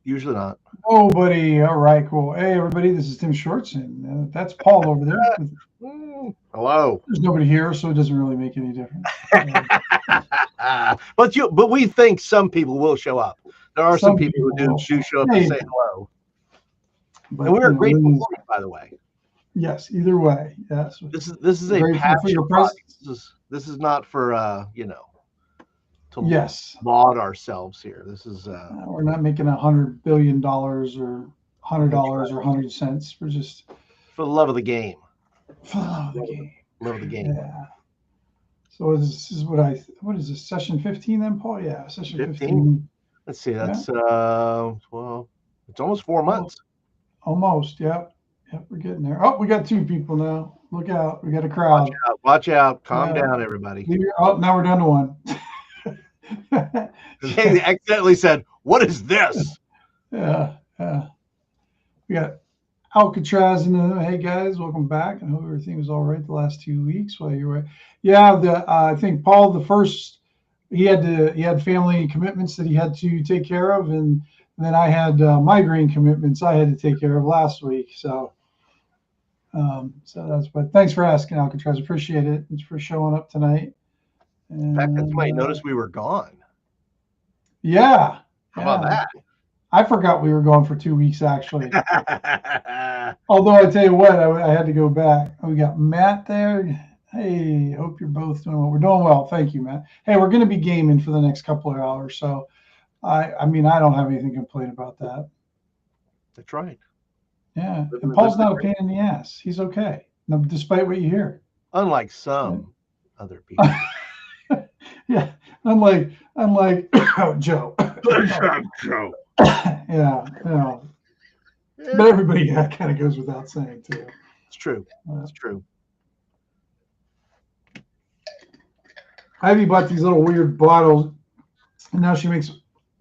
Usually not. Oh, buddy. All right, cool. Hey, everybody. This is Tim Shorts, and that's Paul over there. Hello. There's nobody here, so it doesn't really make any difference. But we think some people will show up. There are some Some people who people will. do show up to Maybe, say hello, and but we are grateful this is, for you, by the way. yes. Either way, yes. This is a Grateful for passion your project. presence. This is not for to Yes. laud ourselves here. This is We're not making $100 billion or that's $100 right. or 100 cents. We're just For the love of the game. follow the game. Love of the game. Yeah. So this is what is this, session 15 then, Paul? Yeah, session 15. 15. Let's see. Yeah. That's well, it's almost 4 months. Almost. Yep. Yep. We're getting there. Oh, we got two people now. Look out. We got a Watch crowd. out. Watch out. Calm Yeah. down, everybody. Oh, now we're down to one. They accidentally said, "What is this?" Yeah. Yeah. We got Alcatraz in the, hey guys, welcome back. I hope everything was all right the last 2 weeks while you were. Yeah, I think Paul the first he had family commitments that he had to take care of, and then I had migraine commitments I had to take care of last week. So that's, but thanks for asking, Alcatraz. Appreciate it. Thanks for showing up tonight. In fact, that's And why you noticed we were gone. yeah, How about yeah. I forgot we were going for 2 weeks actually. that? Although I tell you what, I had to go back. We got Matt there. Hey, hope you're both doing well. We're doing well. Thank you, Matt. Hey, we're going to be gaming for the next couple of hours. So, I mean, I don't have anything to complain about that. That's right. Yeah. And Paul's not a pain in the ass. He's okay, despite what you hear. Unlike some other people. Yeah. Unlike Joe. Joe. Yeah. Yeah. But everybody kind of goes without saying, too. It's true. It's true. Ivy bought these little weird bottles, and now she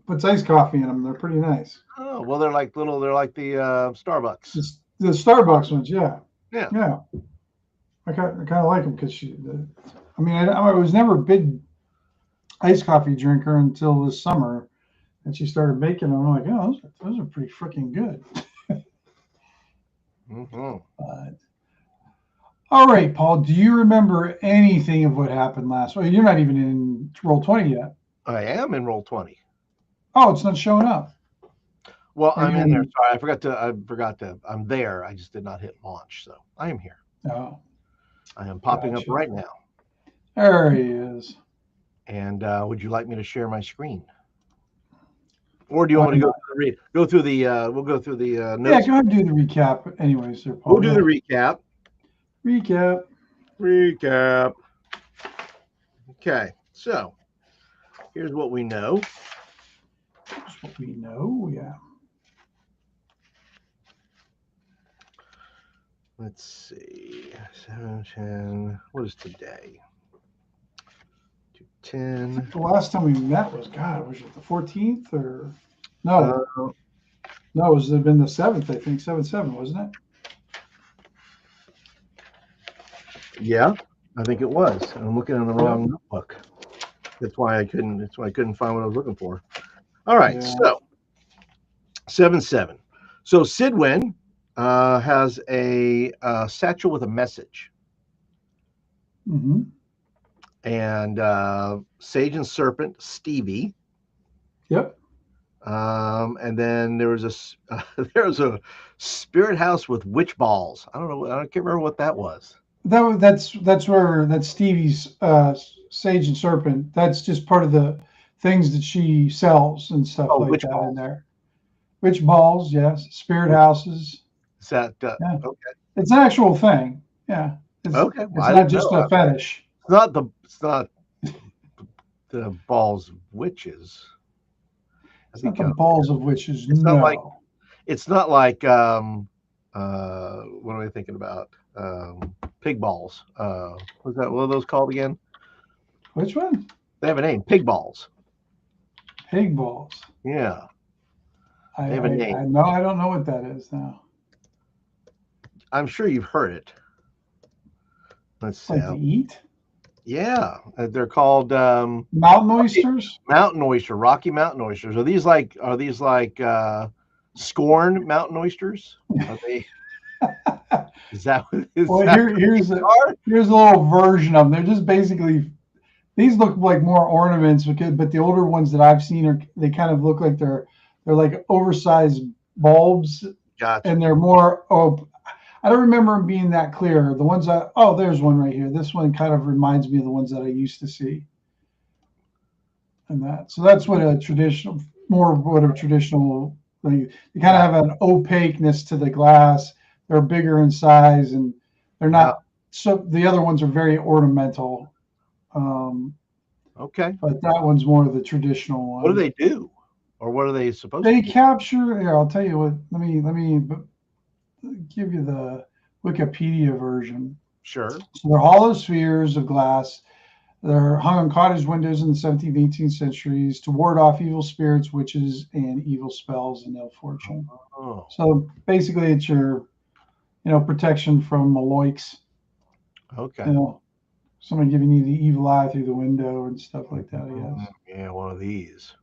puts iced coffee in them. They're pretty nice. Oh well, they're like the Starbucks. The Starbucks ones, yeah. Yeah. Yeah. I kind of like them because I mean, I was never a big iced coffee drinker until this summer, and she started making them. I'm like, oh, those are pretty freaking good. Mm-hmm. All right, Paul, do you remember anything of what happened last week? You're not even in Roll20 yet. I am in Roll20. Oh, it's not showing up. Well, I'm in there. Sorry, I forgot to. I'm there. I just did not hit launch, so I am here. Oh, I am popping up right now. There he is. And would you like me to share my screen, or do you want me to go through the? We'll go through the notes. Yeah, go ahead and do the recap. Anyways, there, Paul. We'll do the recap. Recap. Okay, so here's what we know. Yeah. Let's see. 7/10. What is today? 2/10. The last time we met was was it the 14th or no? No, it had been the 7th. I think 7/7, wasn't it? Yeah, I think it was. I'm looking in the wrong notebook. That's why I couldn't find what I was looking for. All right, so 7/7. So Sidwin has a satchel with a message. Mm-hmm. And Sage and Serpent, Stevie. Yep. And then there was a spirit house with witch balls. I don't know. I can't remember what that was. That's Stevie's Sage and Serpent. That's just part of the things that she sells and stuff like that in there. Witch balls, yes. Spirit houses. Is that yeah. Okay? It's an actual thing. Yeah. Okay. It's not just a fetish. It's not the balls of witches. It's not the balls of witches. It's no. not like. It's not like. What am I thinking about? Pig balls. What are those called again? Which one? They have a name. Pig balls. Pig balls. Yeah. They have a name. No, I don't know what that is now. I'm sure you've heard it. Let's see. Like to eat? Yeah, they're called Mountain oysters. mountain oyster, Rocky Mountain oysters. Are these like Scorn mountain oysters? Are they? Is that what is Well, that what here's these a are? little version of them. They're just basically these look like more ornaments, because, but the older ones that I've seen are they kind of look like they're like oversized bulbs, Gotcha. and they're more. Oh, I don't remember them being that clear. The ones that there's one right here. This one kind of reminds me of the ones that I used to see, and that. So that's what a traditional, more of what a traditional. Like, you kind of Yeah. have an opaqueness to the glass. They're bigger in size, and they're Yeah. not. So the other ones are very ornamental. Um, Okay. but that one's more of the traditional What do one. they do, or what are they supposed to They do? capture. Here, I'll tell you what. Let me give you the Wikipedia version. Sure. So they're hollow spheres of glass. They're hung on cottage windows in the 17th, 18th centuries to ward off evil spirits, witches, and evil spells and ill fortune. Oh, So basically, it's your, protection from maloiks. okay. You know, somebody giving you the evil eye through the window and stuff like that. I guess. Yeah, one of these.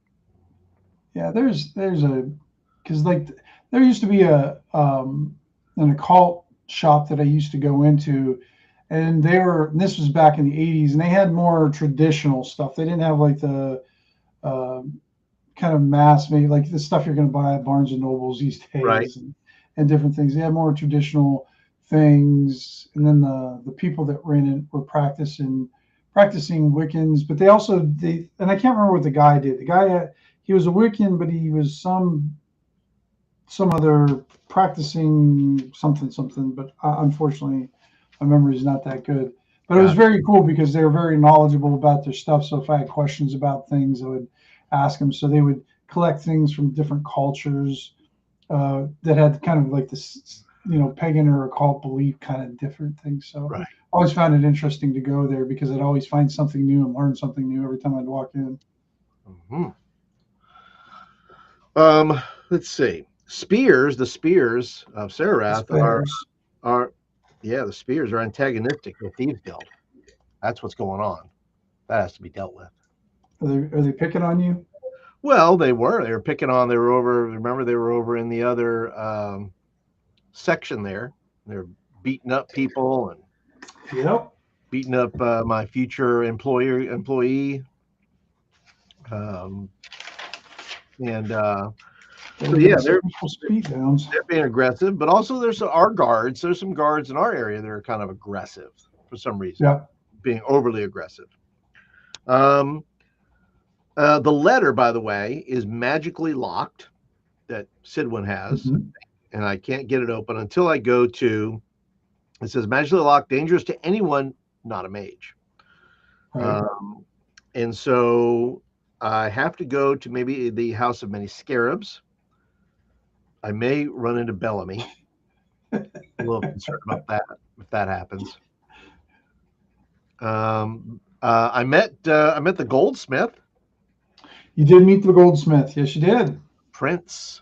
Yeah, there's a because like there used to be an occult shop that I used to go into, and this was back in the 80s, and they had more traditional stuff. They didn't have like the uh, kind of mass made like the stuff you're going to buy at Barnes and Nobles these Right. days, and different things. They had more traditional things, and then the people that ran it were practicing Wiccans, but and I can't remember what the guy did. The guy he was a Wiccan, but he was some other practicing something. But unfortunately, my memory is not that good. But it was Got very cool because they were very knowledgeable about their stuff. So if I had questions about things, I would ask them. So they would collect things from different cultures that had kind of like this, pagan or occult belief, kind of different things. So right. I always found it interesting to go there because I'd always find something new and learn something new every time I'd walk in. Hmm. Um, let's see. Spears, the spears of Sarath Spares. are yeah, the spears are antagonistic to Thieves Guild. That's what's going on. That has to be dealt with. Are they picking on you? Well, they were. They were picking on. They were over. Remember, they were over in the other section there. They're beating up people and Yep. beating up my future employee. Um, and so Better yeah, get some people speed downs. they're being aggressive, but also there's our guards. There's some guards in our area that are kind of aggressive for some reason, Yep. being overly aggressive. Um, the letter, by the way, is magically locked that Sidwin has, Mhm. and I can't get it open until I go to. It says magically locked, dangerous to anyone not a mage. Right. Um, and so I have to go to maybe the House of Many Scarabs. I may run into Bellamy. A little concerned about that if that happens. I met the goldsmith, You did meet the goldsmith. Yes, you did. Prince,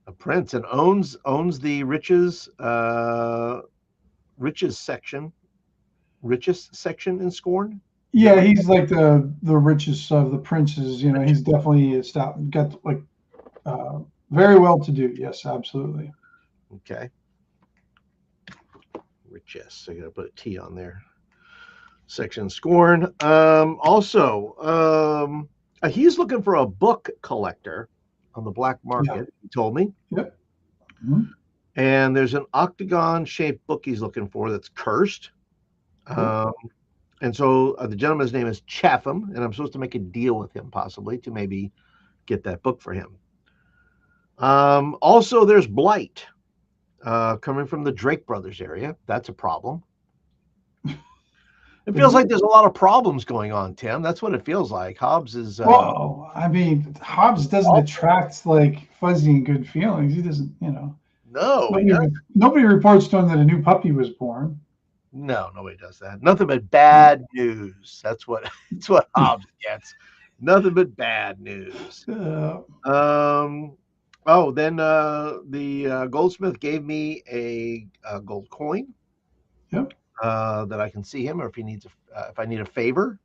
a prince, and owns the richest section in Scorn. Is that Yeah, right? he's like the richest of the princes. He's definitely got like uh, very well to do. Yes, absolutely. Okay, richest. I got to put a T on there. Section Scorn. He's looking for a book collector on the black Yeah. market. He told me. Yep. Mhm. And there's an octagon-shaped book he's looking for that's cursed. Yep. And so the gentleman's name is Chatham, and I'm supposed to make a deal with him possibly to maybe get that book for him. Also, there's blight coming from the Drake Brothers area. That's a problem. It feels like there's a lot of problems going on, Tim. That's what it feels like. Hobbs is Well, I mean, Hobbs doesn't attract like fuzzy and good feelings. He doesn't. no, he Nobody, doesn't. nobody reports to him that a new puppy was born. No, nobody does that. Nothing but bad news. That's what Hobbs gets. Nothing but bad news. Um. Oh, then the goldsmith gave me a gold coin. Yep. that I can see him, or if he needs if I need a favor.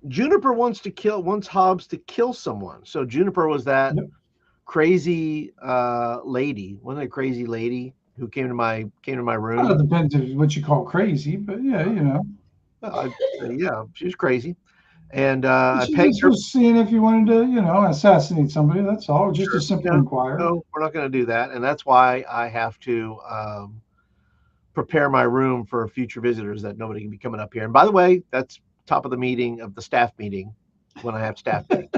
Juniper wants Hobbs to kill someone. So Juniper was that crazy lady, wasn't it a crazy lady who came to my room? Well, it depends on what you call crazy, but yeah, you know. Yeah, she was crazy. And She just was seeing if you wanted to, you know, assassinate somebody. That's all. Just a simple inquiry. No, we're not going to do that, and that's why I have to prepare my room for future visitors that nobody can be coming up here. And by the way, that's top of the meeting of the staff meeting when I have staff meeting.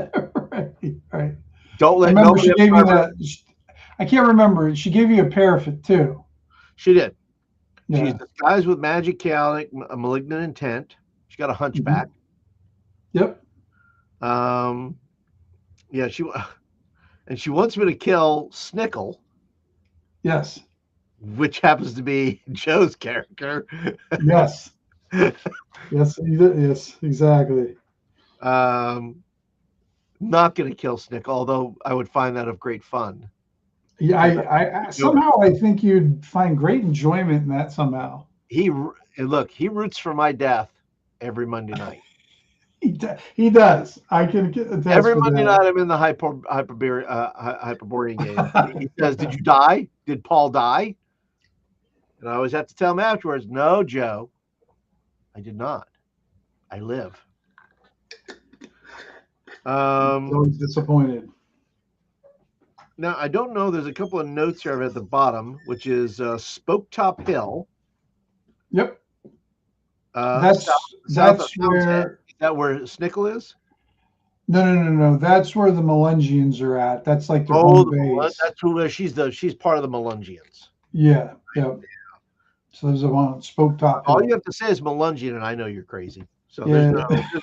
Right. Don't let. I remember she gave you that. I can't remember. She gave you a parapet too. She did. Yeah. She's disguised with magic, chaotic, a malignant intent. She got a hunchback. Yep. Yeah, she wants me to kill Snickle. Yes. Which happens to be Joe's character. Yes. Yes, exactly. Not going to kill Snickle, although I would find that of great fun. Yeah, I somehow I think you'd find great enjoyment in that somehow. He roots for my death every Monday night. He does. I can attest every for Monday that. night I'm in the Hyperborean game. He says, "Did you die? Did Paul die?" And I always have to tell him afterwards, "No, Joe, I did not. I live." Always disappointed. Now, I don't know. There's a couple of notes here at the bottom, which is Spoke Top Hill. Yep. That's where. Is that where Snickle is? No. That's where the Melungians are at. That's like their home base. That's who she's part of the Melungians. Yeah. Yep. So there's a Spoke Top Hill. All you have to say is Melungian, and I know you're crazy. So there's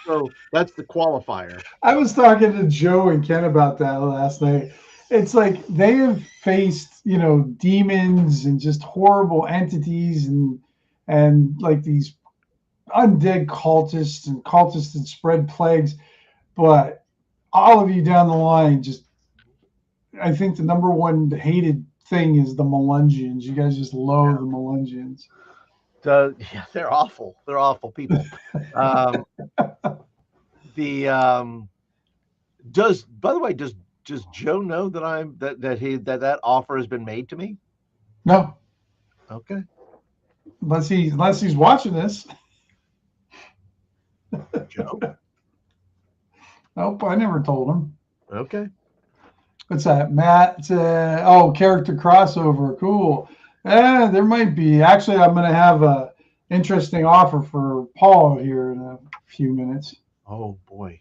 no. That's the qualifier. I was talking to Joe and Ken about that last night. It's like they have faced, you know, demons and just horrible entities and like these undead cultists that spread plagues. But all of you down the line, just I think the number one hated thing is the Melungians. You guys just loathe the Melungians. Yeah, they're awful. They're awful people. By the way, does Joe know that that offer has been made to me? No. Okay. Unless he's watching this. Joe? Nope, I never told him. Okay. What's that, Matt? Character crossover. Cool. There might be. Actually, I'm going to have a interesting offer for Paul here in a few minutes. Oh boy.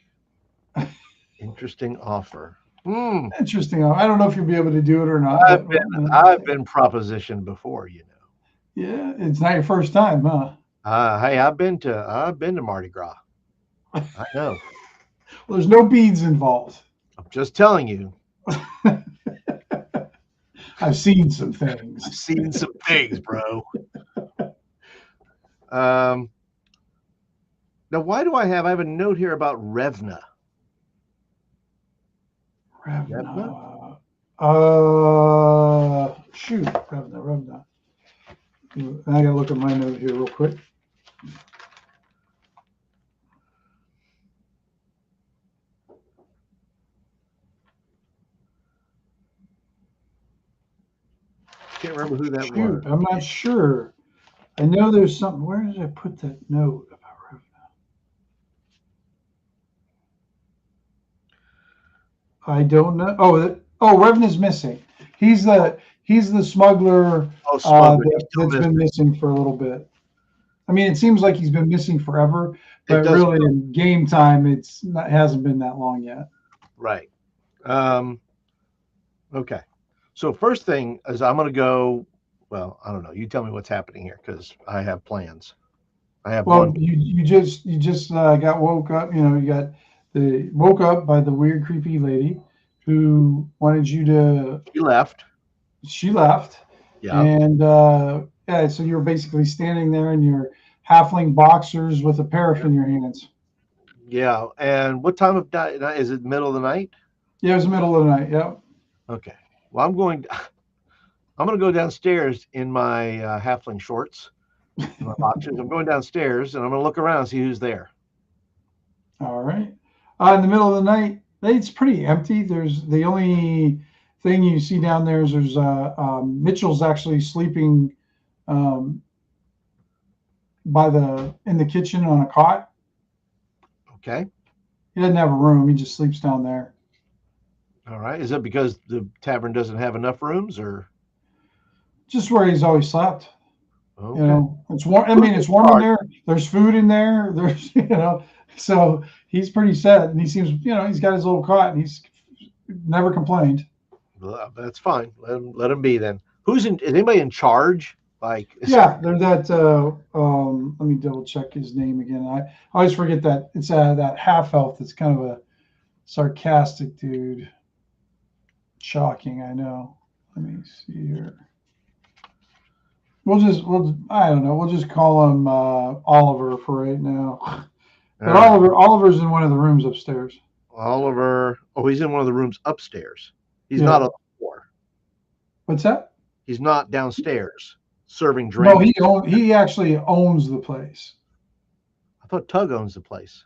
Interesting offer. Interesting. I don't know if you'll be able to do it or not. I've been propositioned before, you know. Yeah, it's not your first time, huh? Hey, I've been to Mardi Gras. I know. Well, there's no beads involved. I'm just telling you. I've seen some things. I've seen some things, bro. Now, why do I have a note here about Revna? Revna. Shoot, Revna. I gotta look at my note here real quick. Can't remember who that was. I'm not sure. I know there's something. Where did I put that note about Revna? I don't know. Revna's missing. He's the smuggler, that's been missing for a little bit. I mean, it seems like he's been missing forever, but really in game time, hasn't been that long yet. Right. Okay. So first thing is I'm going to go. Well, I don't know. You tell me what's happening here because I have plans. I have. Well, you just got woke up. You know, woke up by the weird, creepy lady who wanted you to. She left. Yeah. And so you're basically standing there in your halfling boxers with a paraffin in your hands. Yeah. And what time of night is it? Middle of the night? Yeah, it was the middle of the night. Yep. Okay. Well, I'm going I'm going to go downstairs in my halfling shorts, my boxers. I'm going downstairs and I'm going to look around and see who's there. All right. In the middle of the night, it's pretty empty. There's the only thing you see down there is there's Mitchell's actually sleeping um, in the kitchen on a cot. Okay. He doesn't have a room. He just sleeps down there. All right. Is that because the tavern doesn't have enough rooms, or just where he's always slept? okay. You know, it's warm. I mean, it's warm in there. There's food in there. There's, you know, so he's pretty set, and he seems, you know, he's got his little cot, and he's never complained. Well, that's fine. Let him be then. Is anybody in charge? Like, yeah, they're that. Let me double check his name again. I always forget that it's that half elf that's kind of a sarcastic dude. Shocking, I know. Let me see here. I don't know. We'll just call him Oliver for right now. But Oliver's in one of the rooms upstairs. Oliver. Oh, he's in one of the rooms upstairs. He's not on the floor. What's that? He's not downstairs serving drinks. No, he actually owns the place. I thought Tug owns the place.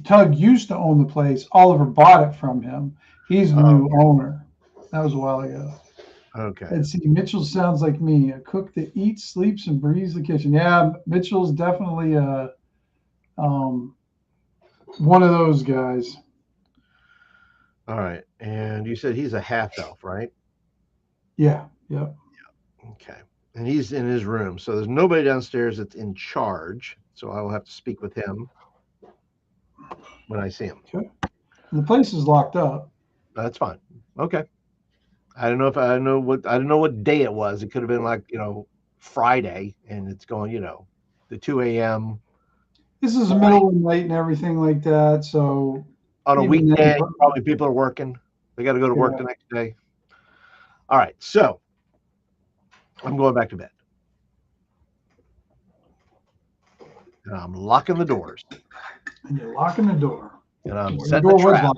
Tug used to own the place. Oliver bought it from him. He's the new owner. That was a while ago. Okay. Let's see. Mitchell sounds like me, a cook that eats, sleeps, and breathes the kitchen. Yeah, Mitchell's definitely one of those guys. All right. And you said he's a half elf, right? Yeah. Yep. Yeah. Okay. And he's in his room. So there's nobody downstairs that's in charge. So I will have to speak with him when I see him. Okay. And the place is locked up. That's fine. Okay. I don't know what day it was. It could have been like, Friday, and it's going, the 2 a.m. This is the middle of the night and everything like that. So on a weekday, probably people are working. They got to go to work the next day. All right. So I'm going back to bed. And I'm locking the doors. And you're locking the door. And I'm setting a trap.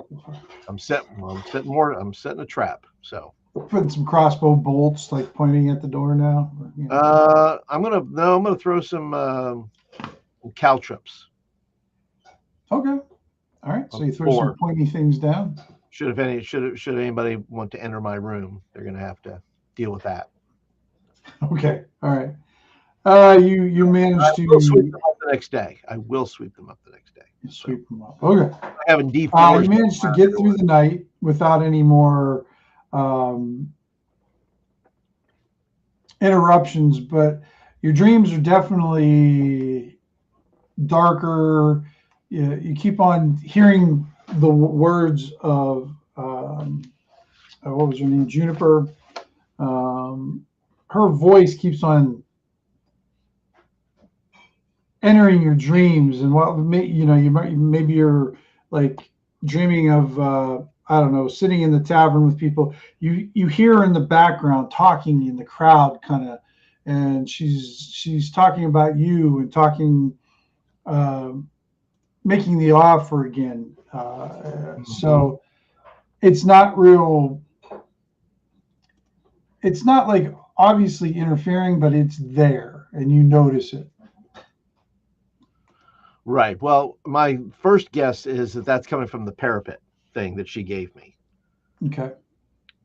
I'm setting a trap. So putting some crossbow bolts, like pointing at the door now. I'm gonna throw some caltrops. Okay. All right. So you throw some pointy things down. Should anybody want to enter my room, they're gonna have to deal with that. Okay. All right. You managed to sweep them up the next day. I will sweep them up the next day. Sweep them up. Okay. I haven't D4. You managed to get through the night without any more interruptions, but your dreams are definitely darker. You keep on hearing the words of what was her name? Juniper. Her voice keeps on entering your dreams, and maybe you're like dreaming of I don't know, sitting in the tavern with people. You hear her in the background talking in the crowd, kind of, and she's talking about you and talking, making the offer again. So it's not real. It's not like obviously interfering, but it's there, and you notice it. Right. Well, my first guess is that that's coming from the parapet thing that she gave me. Okay.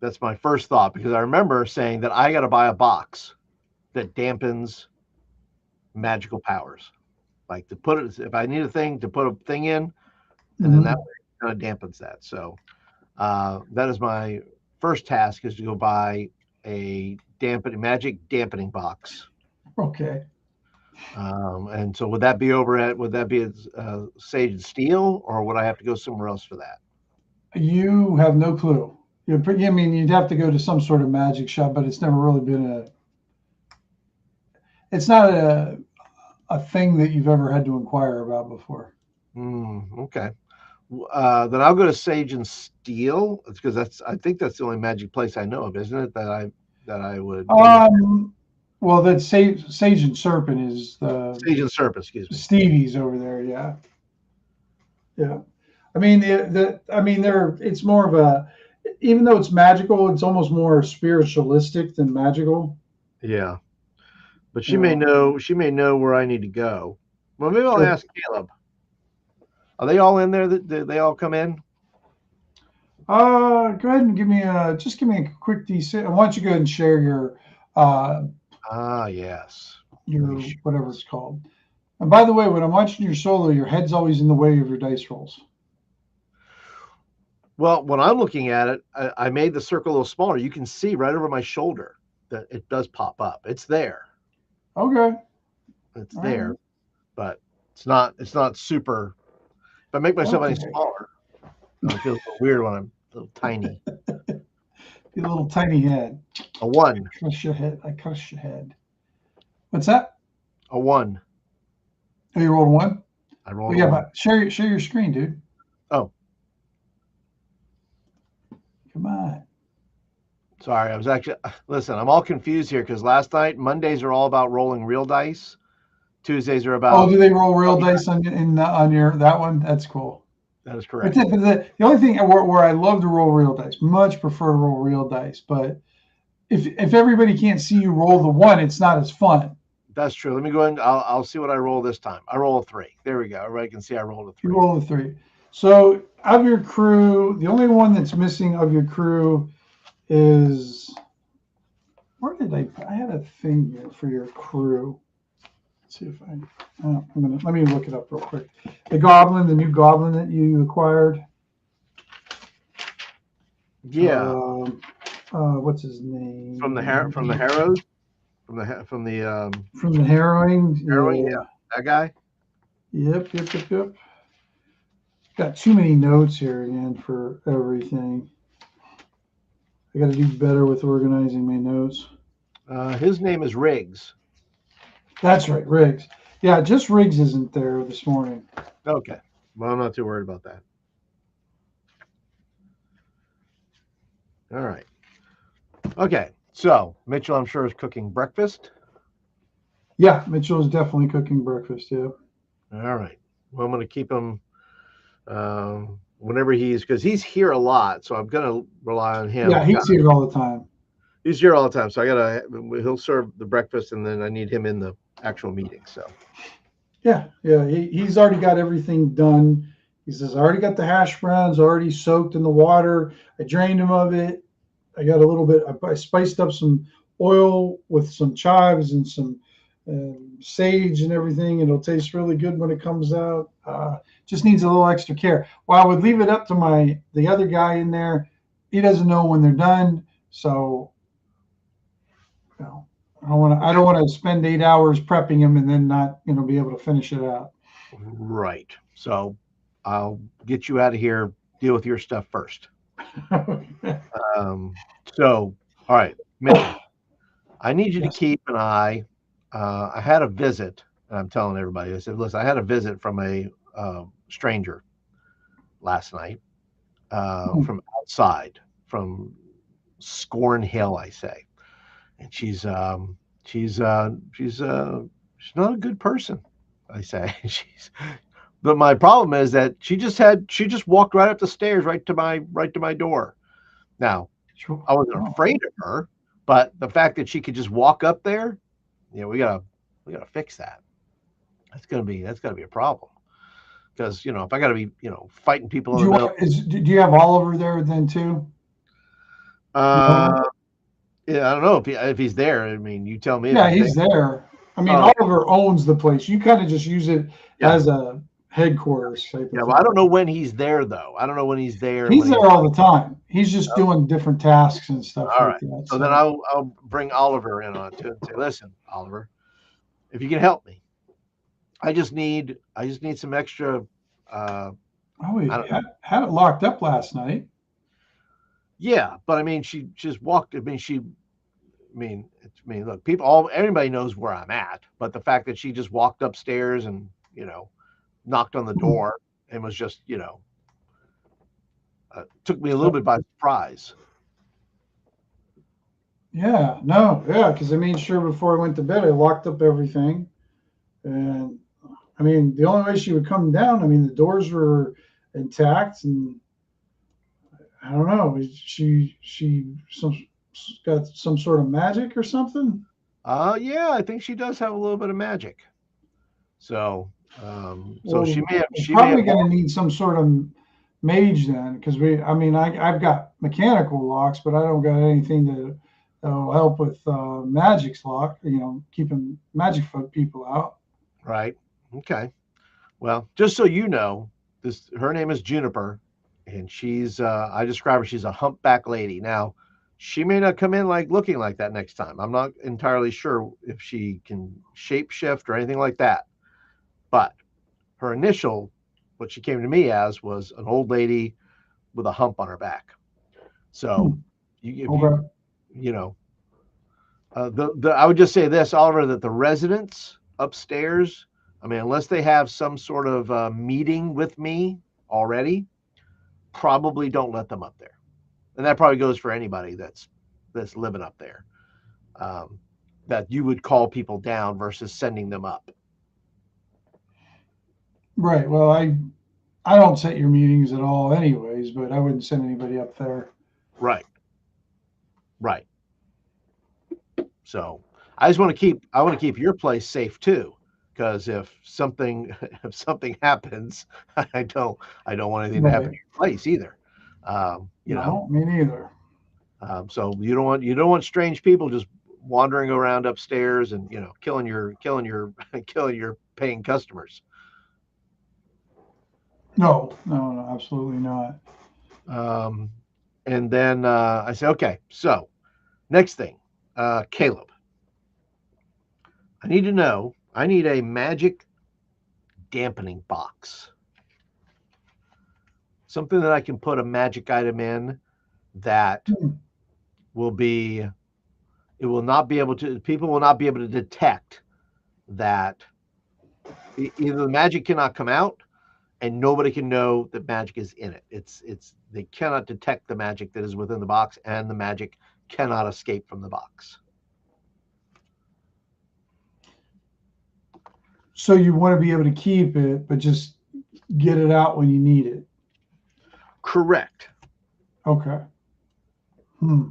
That's my first thought, because I remember saying that I got to buy a box that dampens magical powers. Like to put it, if I need a thing to put a thing in, and then that way it kind of dampens that. So that is my first task, is to go buy a magic dampening box. Okay. And so would that be at Sage and Steel, or would I have to go somewhere else for that? You have no clue. I mean, you'd have to go to some sort of magic shop, but it's never really been it's not a thing that you've ever had to inquire about before. Okay. Then I'll go to Sage and Steel, because I think that's the only magic place I know of, isn't it? That I would. Well, that Sage and Serpent is the Sage and Serpent. Excuse me. Stevie's over there. Yeah. Yeah. I mean, it's more of even though it's magical, it's almost more spiritualistic than magical. Yeah, but she You may know. know. She may know where I need to go. Well, maybe I'll Sure. ask Caleb. Are they all in there? They all come in? Go ahead and give me a quick DC. Why don't you go ahead and share uh Ah, yes. Let me your share whatever it's this. called. And by the way, when I'm watching your solo, your head's always in the way of your dice rolls. Well, when I'm looking at it, I made the circle a little smaller. You can see right over my shoulder that it does pop up. It's there. Okay. It's All there, right. but it's not super. If I make myself any Okay. smaller, it feels a little weird when I'm a little tiny. Your little tiny head. A one, Crush your head. I crush your head. What's that? a one. Oh, you rolled a one? I Well, rolled a yeah, one. but share your screen, dude. Oh, Come on. sorry. I was actually listen. I'm all confused here because last night Mondays are all about rolling real dice. Tuesdays are Oh, about do they roll real dummy dice dice. on your that one? That's cool. That is But correct. the only thing where I love to roll real dice, much prefer to roll real dice. But if everybody can't see you roll the one, it's not as fun. That's true. Let me go ahead and I'll see what I roll this time. I roll a three. There we go. Everybody can see I rolled a You three. roll the three. So of your crew, the only one that's missing of your crew is where did I had a thing here for your crew. Let's see if let me look it up real quick. The new goblin that you acquired. Yeah, What's his name? from the Harrows, from the From the harrowing. harrowing. Yeah. Yeah, that guy. Yep. Got too many notes here again for everything. I got to do better with organizing my notes. His name is Riggs. That's right, Riggs. Yeah, just Riggs isn't there this morning. Okay. Well, I'm not too worried about that. All right. Okay. So Mitchell, I'm sure, is cooking breakfast. Yeah, Mitchell is definitely cooking breakfast. Yeah. All right. Well, I'm going to keep him whenever because he's here a lot. So I'm going to rely on him. Yeah, he's here all the time. He's here all the time. So he'll serve the breakfast and then I need him in the actual meeting. So, Yeah. He's already got everything done. He says, I already got the hash browns already soaked in the water. I drained them of it. I got a little bit, I spiced up some oil with some chives and some sage and everything. It'll taste really good when it comes out. Just needs a little extra care. Well, I would leave it up to the other guy in there. He doesn't know when they're done. So, you know, I don't want to spend 8 hours prepping him and then not, be able to finish it out. right. So I'll get you out of here. Deal with your stuff first. Um, so, all right, Mitchell, I need you to Yes. keep an eye. I had a visit, and I'm telling everybody. I said, listen, I had a visit from a stranger last night from outside, from Scorn Hill, I say, and she's not a good person, I say. But my problem is that she just walked right up the stairs right to my door. Now, Sure. I wasn't Oh, afraid of her, but the fact that she could just walk up there, we gotta fix that. That's gonna be a problem because if I gotta be fighting people in the middle. do you have Oliver there then too? The owner? Uh, yeah, I don't know if he's there. I mean, you tell me if Yeah, he's there. he's there. I mean, Oh, Oliver owns the place. You kind of just use it yeah, as a headquarters type yeah. of Well, I thing. don't know when he's there though. I don't know when he's there and He's when he's there all the time. He's just doing different tasks and stuff all like right. that. So then So, I'll bring Oliver in on it too and say, listen, Oliver, if you can help me, I just need some extra. oh, we I don't know. had it locked up last night. Yeah, but I mean, she just walked. I mean, look, everybody knows where I'm at, but the fact that she just walked upstairs and knocked on the door and was just took me a little So, bit by surprise. yeah, no, yeah, because I made sure before I went to bed, I locked up everything. And I mean, the only way she would come down, I mean, the doors were intact and I don't know. Got some sort of magic or something? Yeah, I think she does have a little bit of magic. So, so Well, we're she may have probably going to need some sort of mage then, because I've got mechanical locks, but I don't got anything that'll help with magic's lock. Keeping magic people out. right. Okay. Well, just so you know, her name is Juniper, and she's I describe her. She's a humpback lady. Now, she may not come in like looking like that next time. I'm not entirely sure if she can shape shift or anything like that. But her initial, what she came to me as, was an old lady with a hump on her back. So, if Okay. you know, I would just say this, Oliver, that the residents upstairs, I mean, unless they have some sort of meeting with me already, probably don't let them up there. And that probably goes for anybody that's living up there. That you would call people down versus sending them up. Right. Well, I don't set your meetings at all, anyways, but I wouldn't send anybody up there. Right. Right. So I just want to keep your place safe too, because if something happens, I don't want anything to happen Right. to your place either. You know, No, me neither. so you don't want strange people just wandering around upstairs and killing your killing your paying customers. No, no, no, absolutely not. Um, and then I say, okay, so next thing, Caleb, I need to know. I need a magic dampening box. Something that I can put a magic item in that Hmm. will be, it will not be able to, people will not be able to detect that either the magic cannot come out and nobody can know that magic is in it. They cannot detect the magic that is within the box and the magic cannot escape from the box. So you want to be able to keep it, but just get it out when you need it. Correct. Okay. Hmm.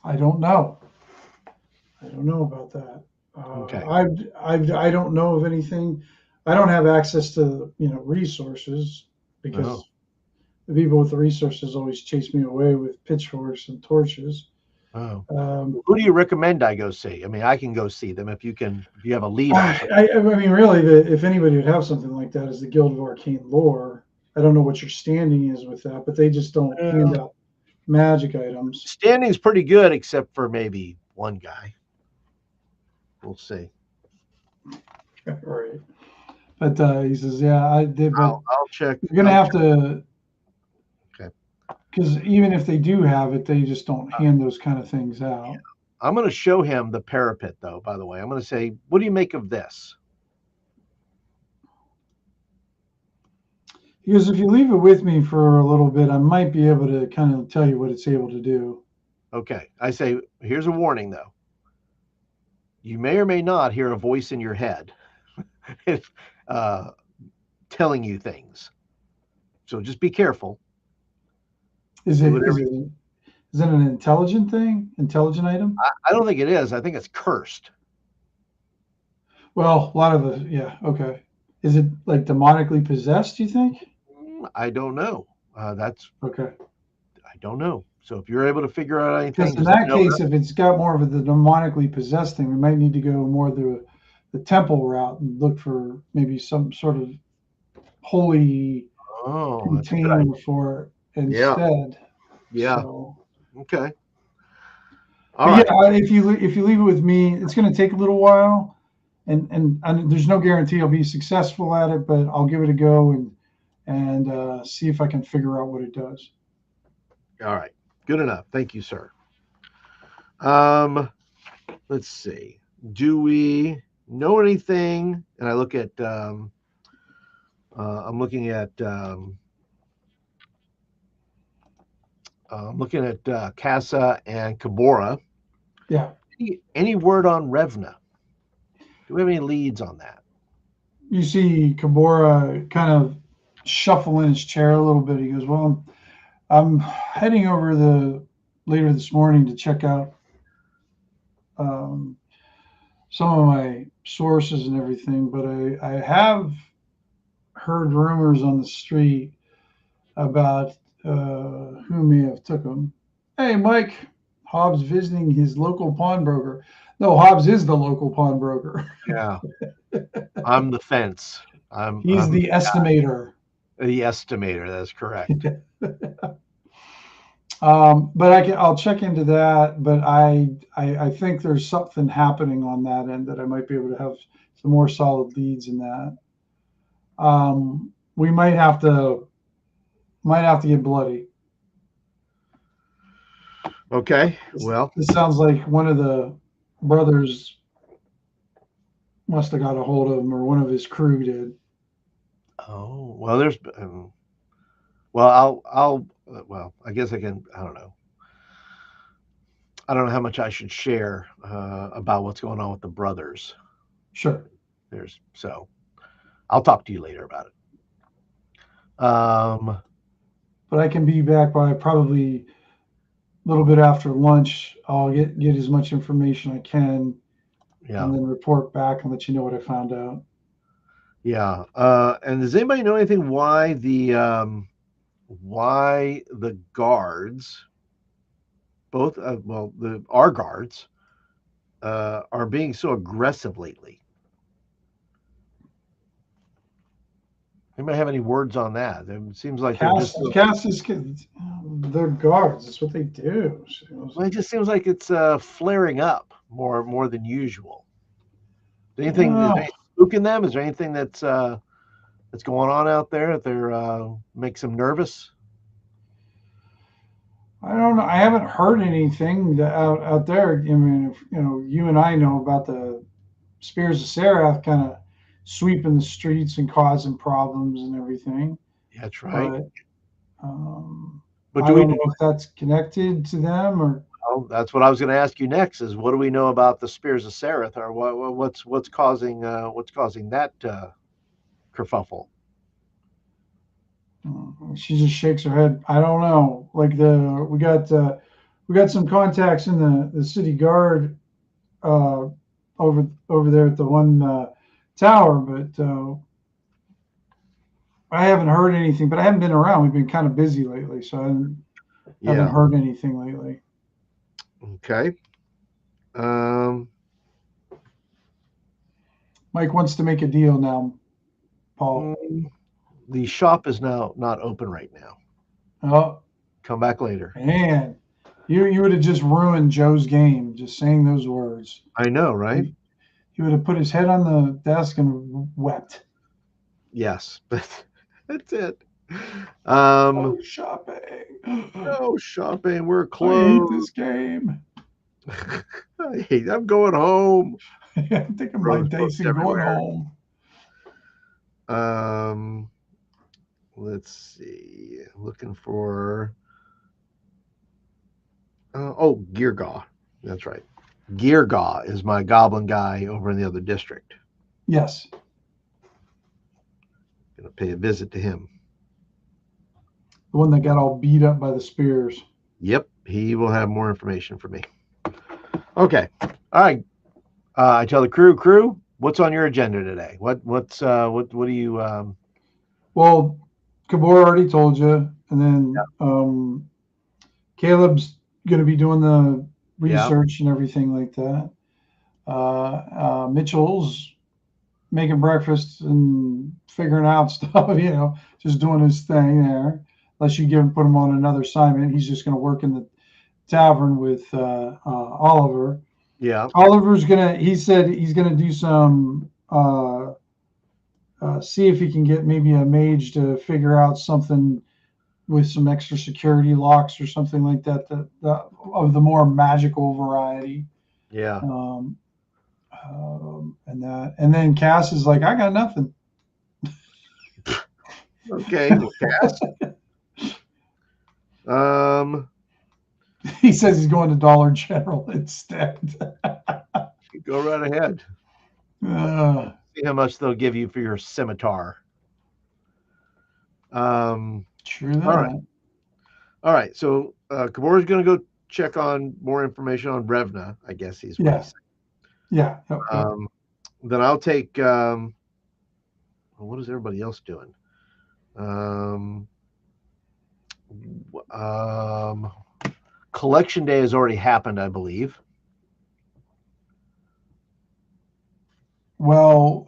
I don't know. I don't know about that. Okay. I don't know of anything. I don't have access to resources Oh. because the people with the resources always chase me away with pitchforks and torches. Oh. Um, Who do you recommend I go see? I mean, I can go see them if you have a lead on something. I mean, really, if anybody would have something like that, is the Guild of Arcane Lore. I don't know what your standing is with that, but they just don't hand out magic items. Standing's pretty good, except for maybe one guy. We'll see. Right. But he says, yeah, I did, but I'll check. you're gonna have to, Okay. because even if they do have it, they just don't hand those kind of things out. I'm going to show him the parapet, though. By the way, I'm going to say, "What do you make of this?" Because if you leave it with me for a little bit, I might be able to kind of tell you what it's able to do. Okay. I say, here's a warning, though. You may or may not hear a voice in your head telling you things. So just be careful. Is it an intelligent thing? Intelligent item? I don't think it is. I think it's cursed. Well, a lot of okay. Is it like demonically possessed, you think? I don't know. That's okay. I don't know. So if you're able to figure out anything, Because in that case, if it's got more of the demonically possessed thing, we might need to go more the temple route and look for maybe some sort of holy container for it instead. Yeah. So, okay. All right. Yeah, if you leave it with me, it's going to take a little while, and there's no guarantee I'll be successful at it, but I'll give it a go and see if I can figure out what it does. All right. Good enough. Thank you, sir. Let's see. Do we know anything? And I look at. I'm looking at. I'm looking at Casa and Kabora. Yeah. Any word on Revna? Do we have any leads on that? You see Kabora kind of shuffle in his chair a little bit. He goes, "Well, I'm heading over later this morning to check out um, some of my sources and everything, but I have heard rumors on the street about who may have took them. Hey, Mike, Hobbs visiting his local pawnbroker. No, Hobbs is the local pawnbroker. Yeah, I'm the fence. He's I'm the estimator. the estimator. That's correct. But I'll check into that. But I think there's something happening on that end that I might be able to have some more solid leads in that. We might have to get bloody. Okay. Well, This sounds like one of the brothers must have got a hold of him, or one of his crew did. oh well. There's well, well, I guess I can. I don't know. I don't know how much I should share about what's going on with the brothers. Sure. So I'll talk to you later about it. But I can be back by probably a little bit after lunch. I'll get as much information I can, Yeah. and then report back and let you know what I found out. Yeah. And does anybody know anything why the guards, both our guards, are being so aggressive lately? Anybody have any words on that? It seems like they're just they're guards. That's what they do. Well, it just seems like it's flaring up more than usual. Is anything spooking them? Is there anything that's going on out there that they're makes them nervous? I don't know. I haven't heard anything out there. I mean, if, you and I know about the Spears of Serath kind of sweeping the streets and causing problems and everything. That's right. But I don't know if that's connected to them or. Well, that's what I was going to ask you next. Is what do we know about the Spears of Serath, or what's causing that kerfuffle? She just shakes her head. I don't know. Like we got some contacts in the city guard over there at the one tower, but I haven't heard anything. But I haven't been around. We've been kind of busy lately, so I haven't heard anything lately. Okay. Mike wants to make a deal now, Paul. The shop is now not open right now. Oh, come back later. Man, you would have just ruined Joe's game just saying those words. I know, right? He would have put his head on the desk and wept. Yes, but that's it. No shopping. No shopping. We're closed. I hate this game. I'm going home. I'm taking my dice and going home. Let's see. Looking for. Geargaw. That's right. Geargaw is my goblin guy over in the other district. Yes. Gonna pay a visit to him. The one that got all beat up by the spears. Yep, he will have more information for me. Okay. All right. I tell the crew, what's on your agenda today? What do you Well, Kabor already told you, and then Caleb's going to be doing the research and everything like that. Mitchell's making breakfast and figuring out stuff, just doing his thing there. Unless you put him on another assignment, he's just going to work in the tavern with Oliver. Yeah. Oliver's he said he's gonna do some see if he can get maybe a mage to figure out something with some extra security locks or something like that, of the more magical variety. Yeah. And then Cass is like, I got nothing. Okay, well, Cass. He says he's going to Dollar General instead. Go right ahead. See how much they'll give you for your scimitar. True that. All All right. So Kabora's going to go check on more information on Revna. I guess he's what he's Yeah. saying. Then I'll take. What is everybody else doing? Collection day has already happened, I believe. Well,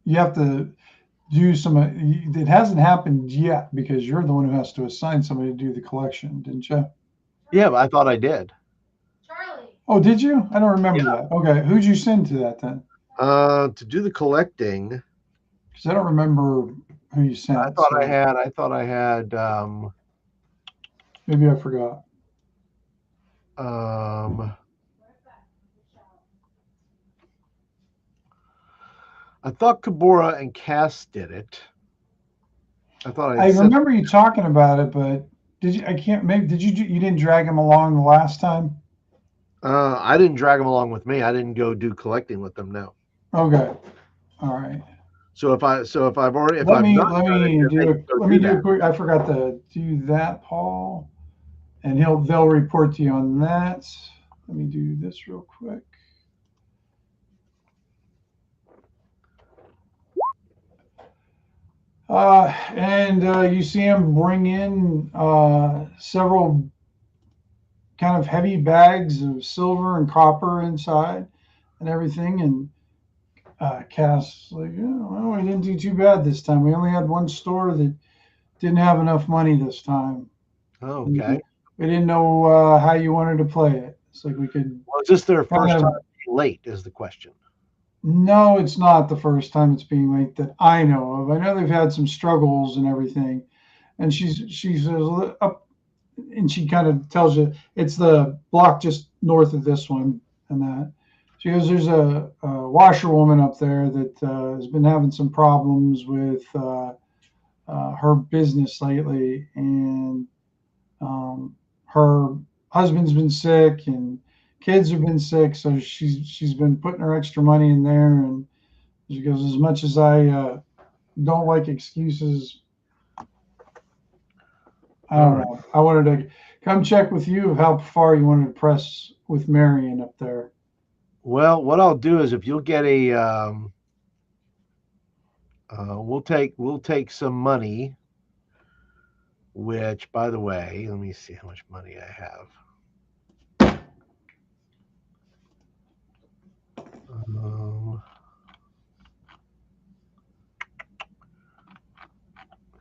you have to do some. It hasn't happened yet because you're the one who has to assign somebody to do the collection, didn't you? Yeah, but I thought I did. Charlie. Oh, did you? I don't remember that. Okay, who'd you send to that then? To do the collecting, because I don't remember who you sent. I thought I had. Maybe I forgot. I thought Kabora and Cass did it. I remember you talking about it, but did you? I can't. Maybe did you? You didn't drag him along the last time. I didn't drag him along with me. I didn't go do collecting with them. No. Okay. All right. So if I've already let me do a quick. I forgot to do that, Paul, and they'll report to you on that. Let me do this real quick. And you see him bring in several kind of heavy bags of silver and copper inside and everything. And Cass like, well, we didn't do too bad this time. We only had one store that didn't have enough money this time. Oh, okay. We didn't know how you wanted to play it. It's like we could. Well, is this their first time late? Is the question. No, it's not the first time it's being late that I know of. I know they've had some struggles and everything. And she says up, and she kind of tells you it's the block just north of this one and that. She goes, there's a washerwoman up there that has been having some problems with her business lately, and her husband's been sick and kids have been sick, so she's been putting her extra money in there. And she goes, as much as I don't like excuses, I don't know. I wanted to come check with you of how far you wanted to press with Marion up there. Well, what I'll do is if you'll get a, we'll take some money. Which, by the way, let me see how much money I have.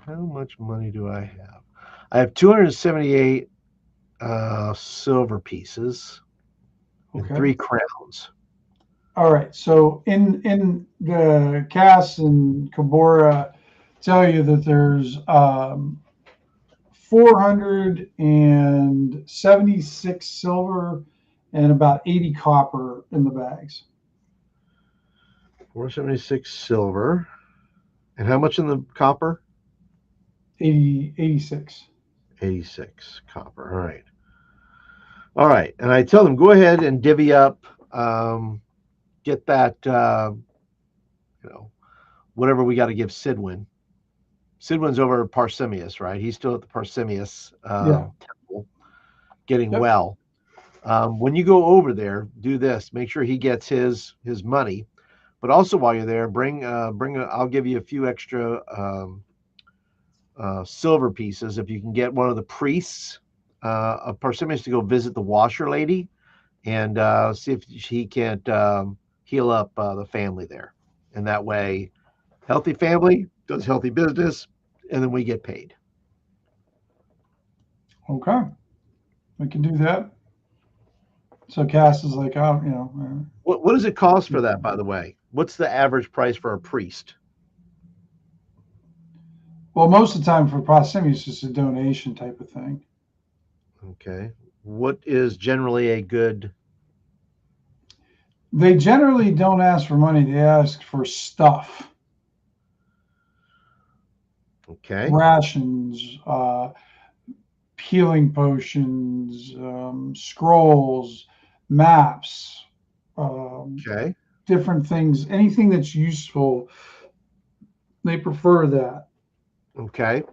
How much money do I have? I have 278 silver pieces and 3 crowns. All right. So in the Cass and Kabora tell you that there's 476 silver and about 80 copper in the bags. 476 silver. And how much in the copper? 86. 86 copper. All right. All right. And I tell them, go ahead and divvy up, get that, whatever we got to give Sidwin. Sidwin's over at Parsemius, right? He's still at the Parsemius temple getting well. When you go over there, do this. Make sure he gets his money. But also while you're there, I'll give you a few extra silver pieces if you can get one of the priests of Parsemius to go visit the washer lady and see if he can't heal up the family there. And that way, healthy family does healthy business, and then we get paid. Okay. We can do that. So Cass is like, What does it cost for that, by the way? What's the average price for a priest? Well, most of the time for Parsemius, it's a donation type of thing. Okay. What is generally a good? They generally don't ask for money. They ask for stuff. Okay. Rations, healing potions, scrolls, maps. Okay. Different things. Anything that's useful. They prefer that. Okay.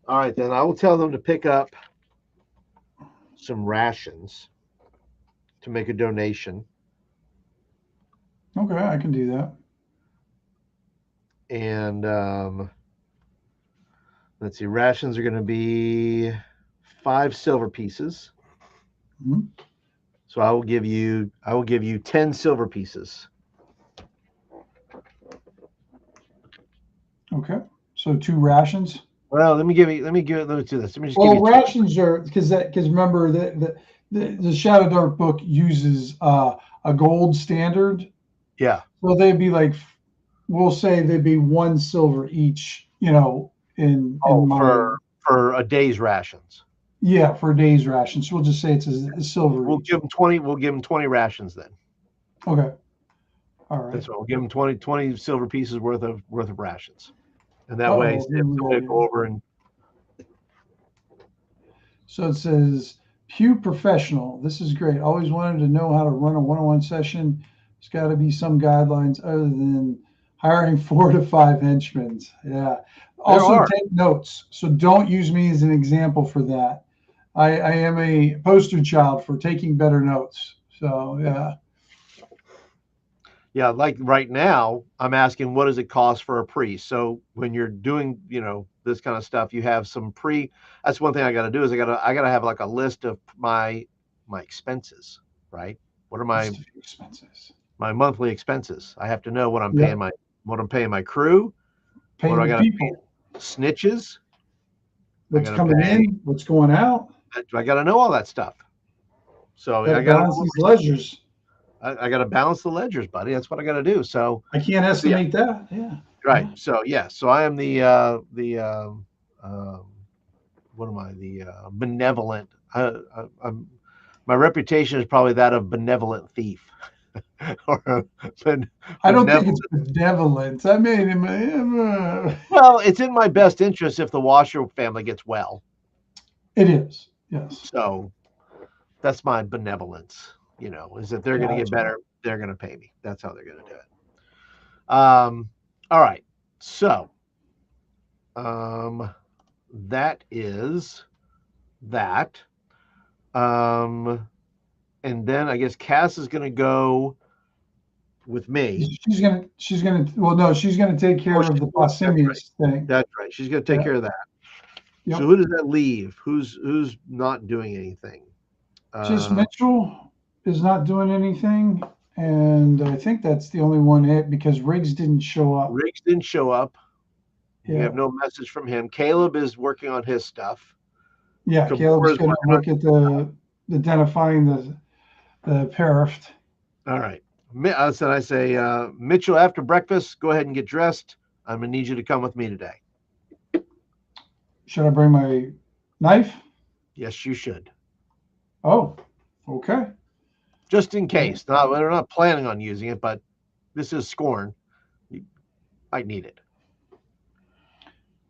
All right, then I will tell them to pick up some rations to make a donation. Okay, I can do that. And let's see, rations are going to be 5 silver pieces. Mhm. So I will give you 10 silver pieces. Okay, so 2 rations. Well, let me do this. Let me just give Well, you 2. rations are because remember the Shadowdark book uses a gold standard, Yeah. so they'd be like, we'll say they'd be 1 silver each, in Oh, my for a day's rations. yeah, for a day's rations. So we'll just say it's a silver We'll each. give them 20. We'll give them 20 rations then. Okay, all right. That's what we'll give them 20 silver pieces worth of rations, and that way Uh-oh, here we they go. go over and. So it says, Pew Professional. This is great. Always wanted to know how to run a one-on-one session. There's got to be some guidelines other than hiring 4 to 5 henchmen. Yeah. Also, take notes. So don't use me as an example for that. I am a poster child for taking better notes. So, yeah. Yeah, like right now, I'm asking what does it cost for a priest? So when you're doing, this kind of stuff, you have some that's one thing I got to do is I got to have like a list of my expenses, right? What are my expenses? My monthly expenses? I have to know what I'm Yeah. paying my crew. What do I Paying the got to pay? people. Snitches. What's coming in? What's going out? I got to know all that stuff. So Got I to got balance these ledgers. I got to balance the ledgers, buddy. That's what I got to do. So I can't estimate that. Yeah. right. Yeah. So yeah. So I am what am I? The benevolent. My reputation is probably that of benevolent thief. or I don't think it's benevolent. I mean, well, it's in my best interest if the Washer family gets well. It is. Yes. So that's my benevolence. Is that they're going to get better. They're going to pay me. That's how they're going to do it. All right. So, that is that. And then I guess Cass is going to go with me. She's gonna. Well, no, she's gonna take care of the Pausanias thing. That's right. She's going to take care of that. Yep. So who does that leave? Who's not doing anything? Just Mitchell is not doing anything, and I think that's the only one because Riggs didn't show up. Riggs didn't show up. Yeah. You have no message from him. Caleb is working on his stuff. Yeah, Caleb's going to look at the identifying the paraft. All right. I say, Mitchell, after breakfast, go ahead and get dressed. I'm going to need you to come with me today. Should I bring my knife? Yes, you should. Oh, okay. Just in case. We're not planning on using it, but this is Scorn. You might need it.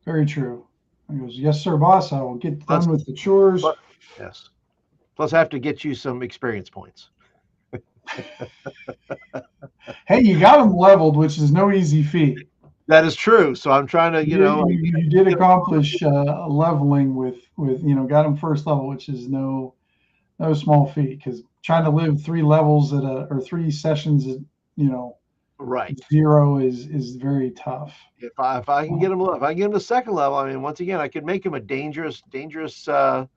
Very true. He goes, yes, sir, boss. I will get done with the chores. Yes. Plus, I have to get you some experience points. Hey, you got them leveled, which is no easy feat. That is true. So I'm trying to, you did accomplish leveling with got them first level, which is no small feat, because trying to live 3 levels or 3 sessions at right 0 is very tough. If I can get him, if I get him to 2nd level, I mean, once again, I could make him a dangerous, the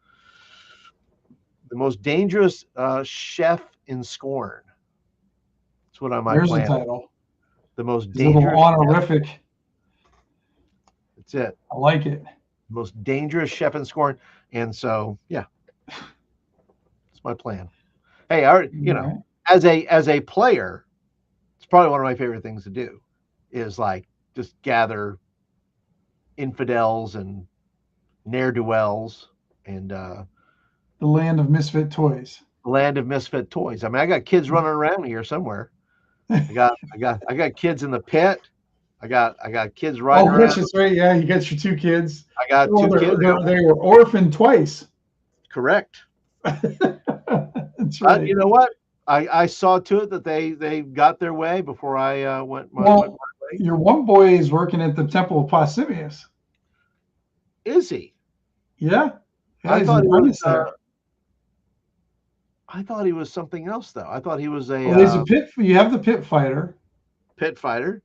most dangerous chef in Scorn. That's what I might plan. There's a title. The most dangerous. Honorific. Chef. That's it. I like it. Most dangerous chef in Scorn, and so yeah, that's my plan. Hey, as a player, it's probably one of my favorite things to do, is like just gather infidels and ne'er-do-wells and the land of misfit toys. The land of misfit toys. I mean, I got kids running around here somewhere. I got kids in the pit. I got kids riding around. That's right. Yeah, you got your 2 kids. I got 2 kids. They were orphaned twice. Correct. That's right. You know what? I saw to it that they got their way before I went my way. Your one boy is working at the Temple of Pausanias. Is he? Yeah. Yeah, I he's thought an he was. apprentice there. I thought he was something else, though. I thought he was a Well, there's a pit. You have the pit fighter. pit fighter.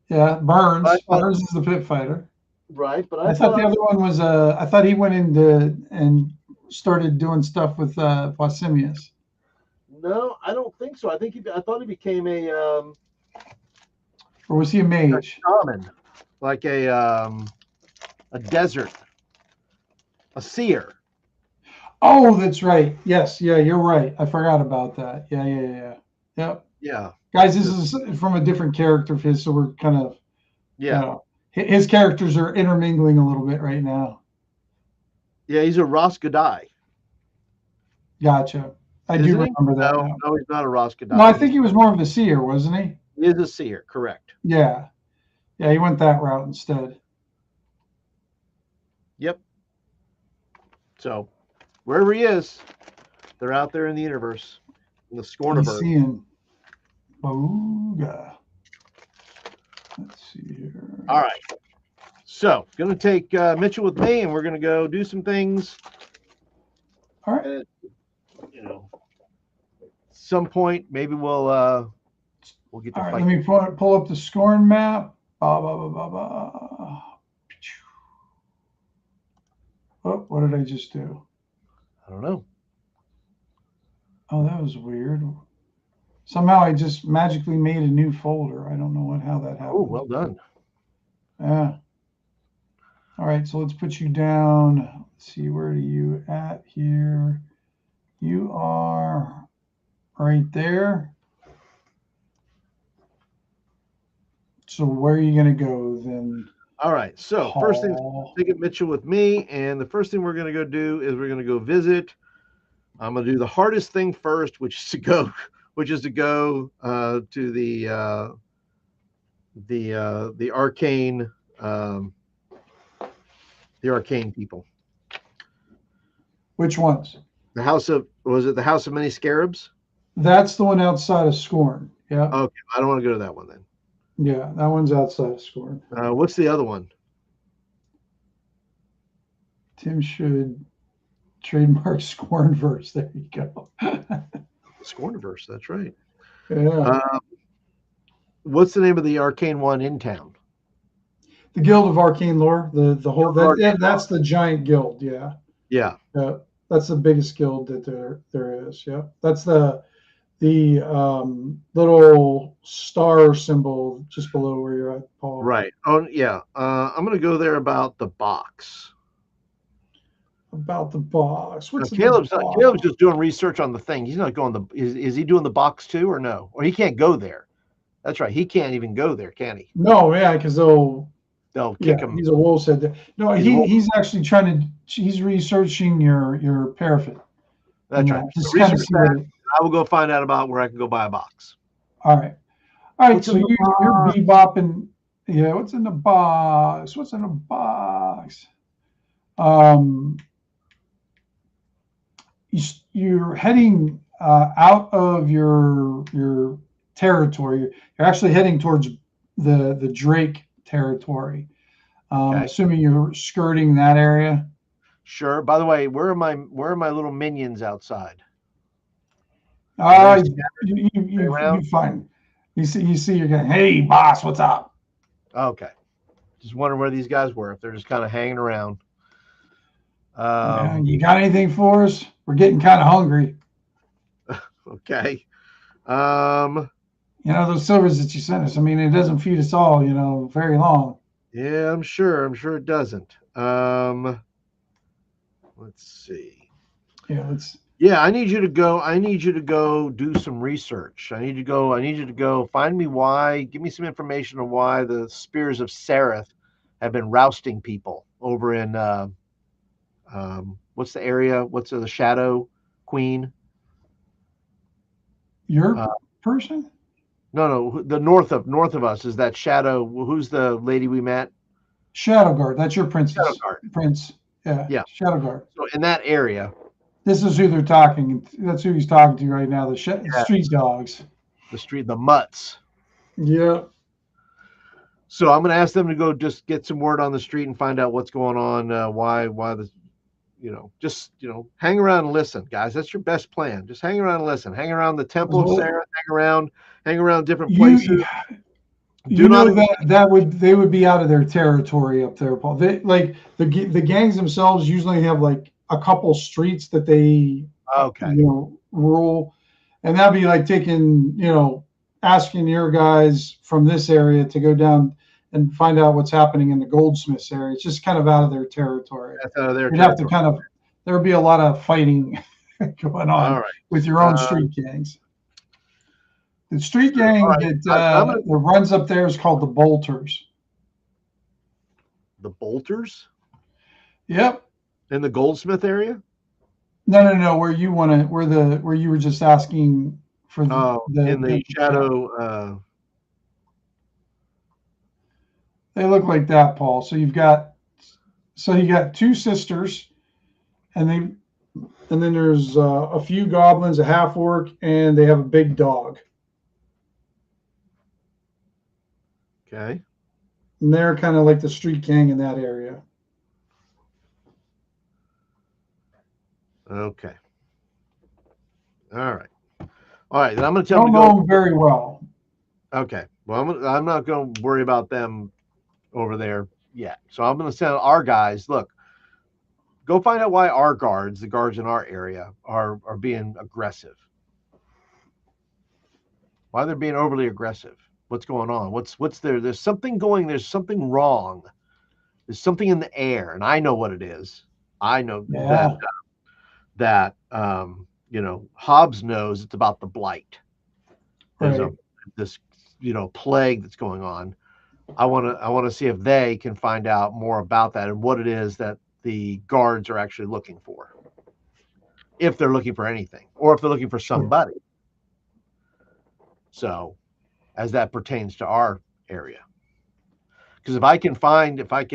Yeah, I Burns. thought, Burns is the pit fighter. right, but I I thought thought the other one was. I thought he went into and started doing stuff with Pausemius. no, I don't think so. I thought he became Or was he a mage? shaman, like a desert, a seer. Oh, that's right. Yes, yeah, you're right. I forgot about that. Yeah. Yep. Yeah, Guys, this is from a different character of his, so we're kind of, yeah, his characters are intermingling a little bit right now. yeah. He's a Ross Godai. Gotcha. I do Isn't he? remember that No, now. no, he's not a Ross No, I Godai. think he was more of a seer, wasn't he? He is a seer, correct. Yeah. Yeah, he went that route instead. Yep. So wherever he is, they're out there in the universe, in the He's Scorniverse. seeing Booga. Let's see here. All right. So gonna take Mitchell with me, and we're gonna go do some things. All right. You know, some point maybe we'll get to All right, fight. let me pull up the Scorn map. Oh, what did I just do? I don't know. Oh, that was weird. Somehow I just magically made a new folder. I don't know how that happened. Oh, well done. Yeah. All right, so let's put you down. Let's see, where are you at here? You are right there. So where are you going to go then? All right. So first thing, take Mitchell with me, and the first thing we're going to go do is we're going to go visit. I'm going to do the hardest thing first, which is to go to the arcane people. Which ones? The House of Many Scarabs? That's the one outside of Scorn. Yeah. Okay, I don't want to go to that one then. Yeah, that one's outside of Scorn. What's the other one? Tim should trademark Scornverse. There you go. Scorniverse, that's right. Yeah. What's the name of the arcane one in town? The Guild of Arcane Lore. The whole that's the giant guild. Yeah. Yeah. That's the biggest guild that there is. Yeah. That's the little star symbol just below where you're at, Paul. Right. Oh yeah. I'm gonna go there about the box. About the box. What's Caleb's just doing research on the thing. He's not going is he doing the box too or no? Or he can't go there. That's right. He can't even go there, can he? No, yeah, because they'll kick him. He's a wolf's head. No, he's actually he's researching your parapet. That's right. Just kind of see I will go find out about where I can go buy a box. All right. So you're bebopping. Yeah, what's in the box? What's in the box? You're heading out of your territory. You're actually heading towards the Drake territory. Okay. Assuming you're skirting that area. Sure. By the way, where are my little minions outside? You find you see you're going, hey boss, what's up? Okay. Just wondering where these guys were, if they're just kind of hanging around. You got anything for us? We're getting kind of hungry. Okay. Those silvers that you sent us, I mean, it doesn't feed us all, very long. Yeah, I'm sure it doesn't. Let's see. Yeah, I need you to go do some research. I need you to go find me give me some information on why the Spears of Sereth have been rousting people over in what's the area? What's the Shadow Queen? Your person? No, the north of us is that Shadow. Who's the lady we met? Shadowguard. That's your princess. Shadowguard. Prince. Yeah. Shadowguard. So in that area. This is who they're talking. That's who he's talking to right now. The street dogs. The mutts. Yeah. So I'm going to ask them to go just get some word on the street and find out what's going on. Why just hang around and listen, guys. That's your best plan. Just hang around and listen. Hang around the Temple of Sarah. Hang around different places. You know that they would be out of their territory up there, Paul. They like the gangs themselves usually have like a couple streets that they rule, and that'd be like taking asking your guys from this area to go down and find out what's happening in the goldsmiths area. It's just kind of out of their territory. That's out of their You'd territory. have to there would be a lot of fighting going on with your own street gangs. The street gang that runs up there is called the Bolters. The Bolters? Yep. In the goldsmith area? No. Where you were just asking for the shadow. They look like that, Paul. So you got two sisters, and then there's a few goblins, a half orc, and they have a big dog. Okay. And they're kind of like the street gang in that area. Okay. All right. Then I'm going to tell them. Don't know them very well. Okay. Well, I'm not going to worry about them over there yet. So I'm going to send our guys. Look, go find out why our guards, the guards in our area, are being aggressive. Why they're being overly aggressive. What's going on? What's there? There's something going. There's something wrong. There's something in the air, and I know what it is. I know that Hobbs knows it's about the blight. There's this plague that's going on. I want to see if they can find out more about that and what it is that the guards are actually looking for. If they're looking for anything, or if they're looking for somebody. So, as that pertains to our area, because if I can find what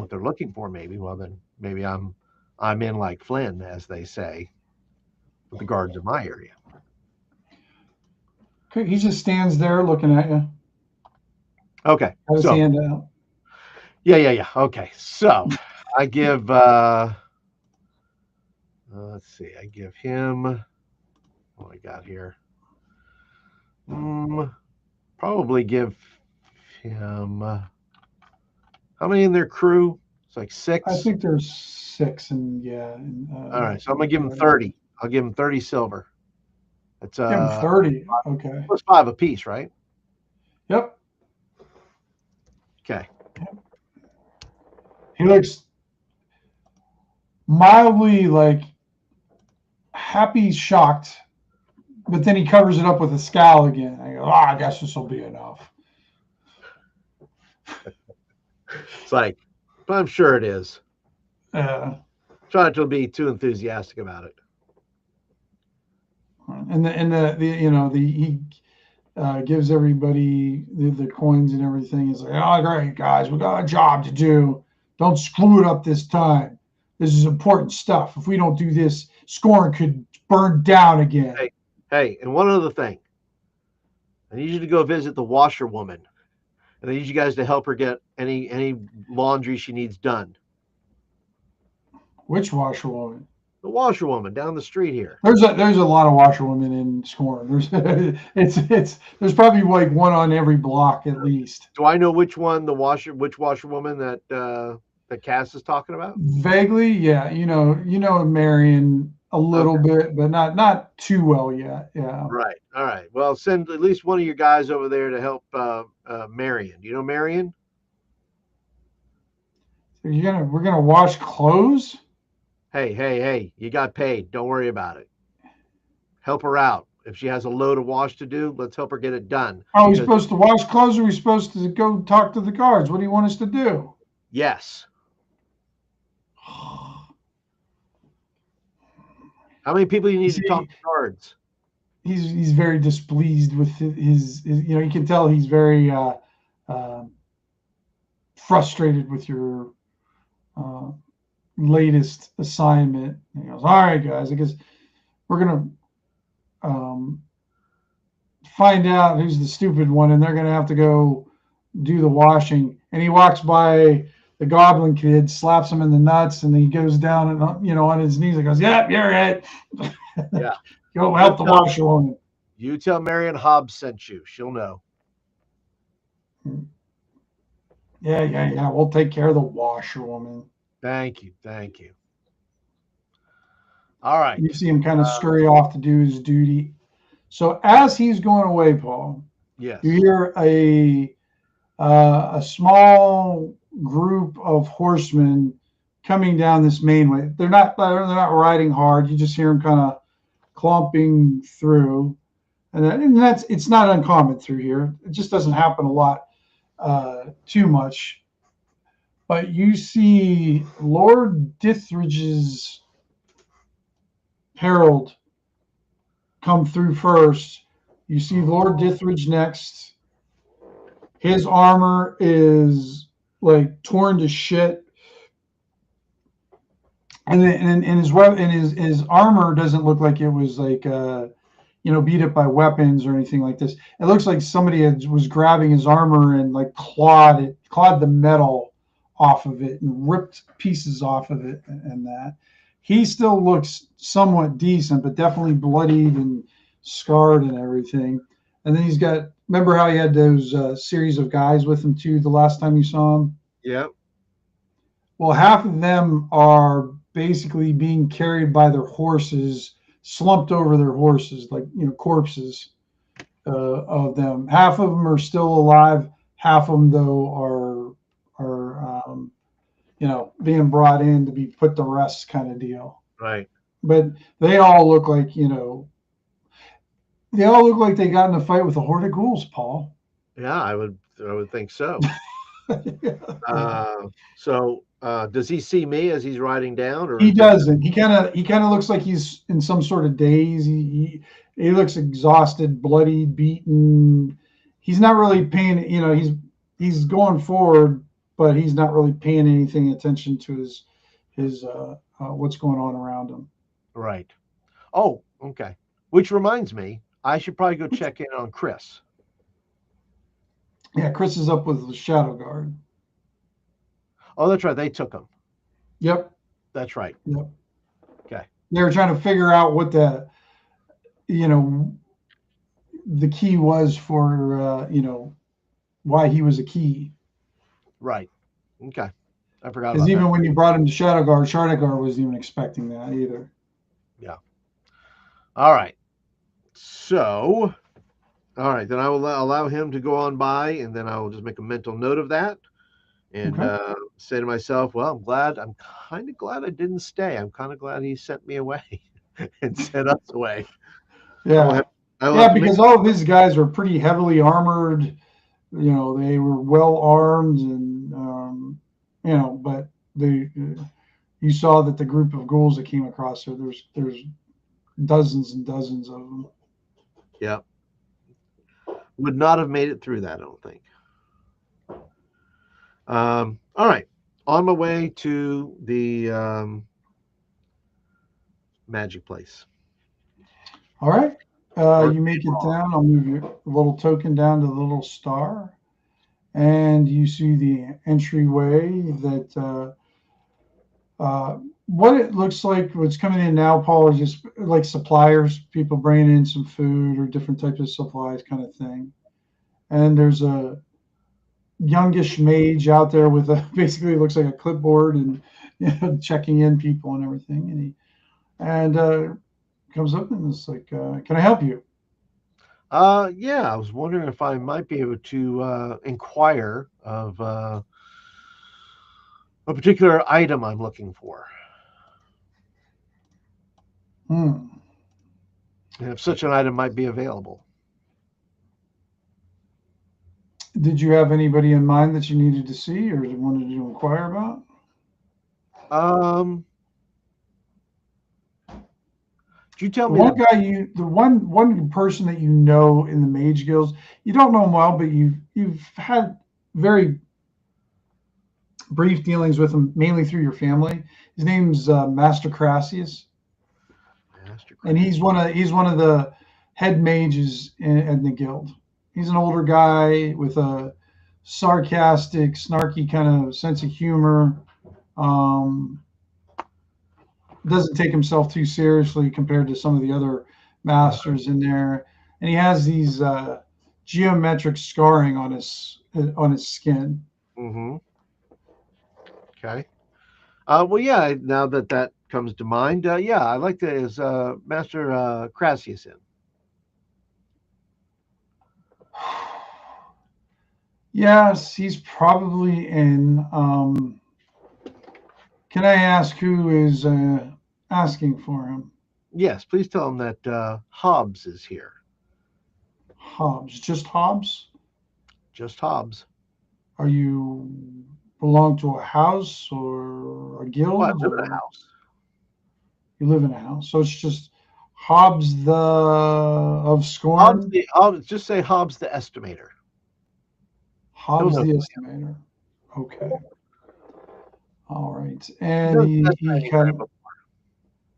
they're looking for, then maybe I'm in like Flynn, as they say, with the guards in my area. Okay, he just stands there looking at you. Okay. Have his hand out. Yeah. Okay. So I give let's see, I give him what I got here. Probably give him how many in their crew? It's like 6. I think there's 6, and all right, so I'm gonna give him 30. I'll give him 30 silver. That's give him 30. Okay. Plus 5 apiece, right? Yep. Okay. He looks mildly like happy, shocked, but then he covers it up with a scowl again. I go, I guess this will be enough. It's like, but I'm sure it is. Try not to be too enthusiastic about it. And he gives everybody the coins and everything. He's like, oh, great, guys, we got a job to do. Don't screw it up this time. This is important stuff. If we don't do this, Scorn could burn down again. Hey, and one other thing. I need you to go visit the washerwoman. And I need you guys to help her get any laundry she needs done. Which washerwoman? The washerwoman down the street here. There's a lot of washerwomen in Scorn. There's probably like one on every block at least. Do I know which washerwoman that Cass is talking about? Vaguely, yeah. You know Marion a little bit, but not too well yet. Yeah. Right. All right. Well, send at least one of your guys over there to help Marion. Do you know Marion? So we're gonna wash clothes? Hey, you got paid. Don't worry about it. Help her out. If she has a load of wash to do, let's help her get it done. Are we supposed to wash clothes, or are we supposed to go talk to the guards? What do you want us to do? Yes. How many people you need to talk to guards? He's very displeased with his you can tell he's very frustrated with your latest assignment. And he goes, all right, guys, I guess we're gonna find out who's the stupid one, and they're gonna have to go do the washing. And he walks by the goblin kid slaps him in the nuts, and he goes down and on his knees and goes, "Yep, you're it." Yeah. Go help the washerwoman. You tell Marion Hobbs sent you. She'll know. Yeah. We'll take care of the washerwoman. Thank you. Thank you. All right. You see him kind of scurry off to do his duty. So as he's going away, Paul, yes, you hear a small group of horsemen coming down this main way. They're not riding hard. You just hear them kind of clomping through, and that's it's not uncommon through here. It just doesn't happen a lot, too much. But you see Lord Dithridge's herald come through first. You see Lord Dithridge next. His armor is like torn to shit, and his armor doesn't look like it was like beat up by weapons or anything like this. It looks like somebody was grabbing his armor and like clawed the metal off of it and ripped pieces off of it, and that. He still looks somewhat decent, but definitely bloodied and scarred and everything. And then he's got, remember how he had those series of guys with him too the last time you saw him? Yep. Well, half of them are basically being carried by their horses, slumped over their horses, like, corpses of them. Half of them are still alive. Half of them, though, are being brought in to be put to rest kind of deal. Right. But they all look like, they all look like they got in a fight with a horde of ghouls, Paul. Yeah, I would think so. So does he see me as he's riding down, or he doesn't? He kind of looks like he's in some sort of daze. He looks exhausted, bloody, beaten. He's not really paying. He's going forward, but he's not really paying anything attention to his what's going on around him. Right. Oh, okay. Which reminds me, I should probably go check in on Chris. Yeah, Chris is up with the Shadow Guard. Oh, that's right. They took him. Yep. That's right. Yep. Okay. They were trying to figure out what the key was for, why he was a key. Right. Okay. I forgot because even when you brought him to Shadowdark wasn't even expecting that either. Yeah. All right. So, all right, then I will allow him to go on by, and then I will just make a mental note of that, and say to myself, well, I'm kind of glad I didn't stay. I'm kind of glad he sent me away and sent us away. Yeah. Because all of these guys were pretty heavily armored. They were well armed, and but you saw that the group of ghouls that came across there, there's dozens and dozens of them. Yeah. Would not have made it through that, I don't think. All right. On my way to the magic place. All right. You make it down. I'll move your little token down to the little star. And you see the entryway that what it looks like, what's coming in now, Paul, is just like suppliers, people bringing in some food or different types of supplies kind of thing. And there's a youngish mage out there with basically looks like a clipboard and checking in people and everything. And he comes up and is like, can I help you? Yeah, I was wondering if I might be able to inquire of a particular item I'm looking for. And if such an item might be available. Did you have anybody in mind that you needed to see or wanted to inquire about? You tell me the one person that in the mage guilds, you don't know him well, but you've had very brief dealings with him, mainly through your family. His name's Master Crassius, and he's one of the head mages in the guild. He's an older guy with a sarcastic, snarky kind of sense of humor. Um, doesn't take himself too seriously compared to some of the other masters in there, and he has these geometric scarring on his skin. Mm-hmm. Okay. Well, yeah. Now that that comes to mind, yeah, I like that. Is Master Crassius in? Yes, he's probably in. Can I ask who is asking for him? Yes. Please tell him that Hobbs is here. Hobbs, just Hobbs? Just Hobbs. Are you belong to a house or a Well, I guild, live in a or house. you live in a house? So it's just Hobbs the of Hobbs Scorn, the Hobbs. Just say Hobbs the estimator. He'll Hobbs know. the Estimator. Okay, all right. I've And done some he estimating for kind him of, before.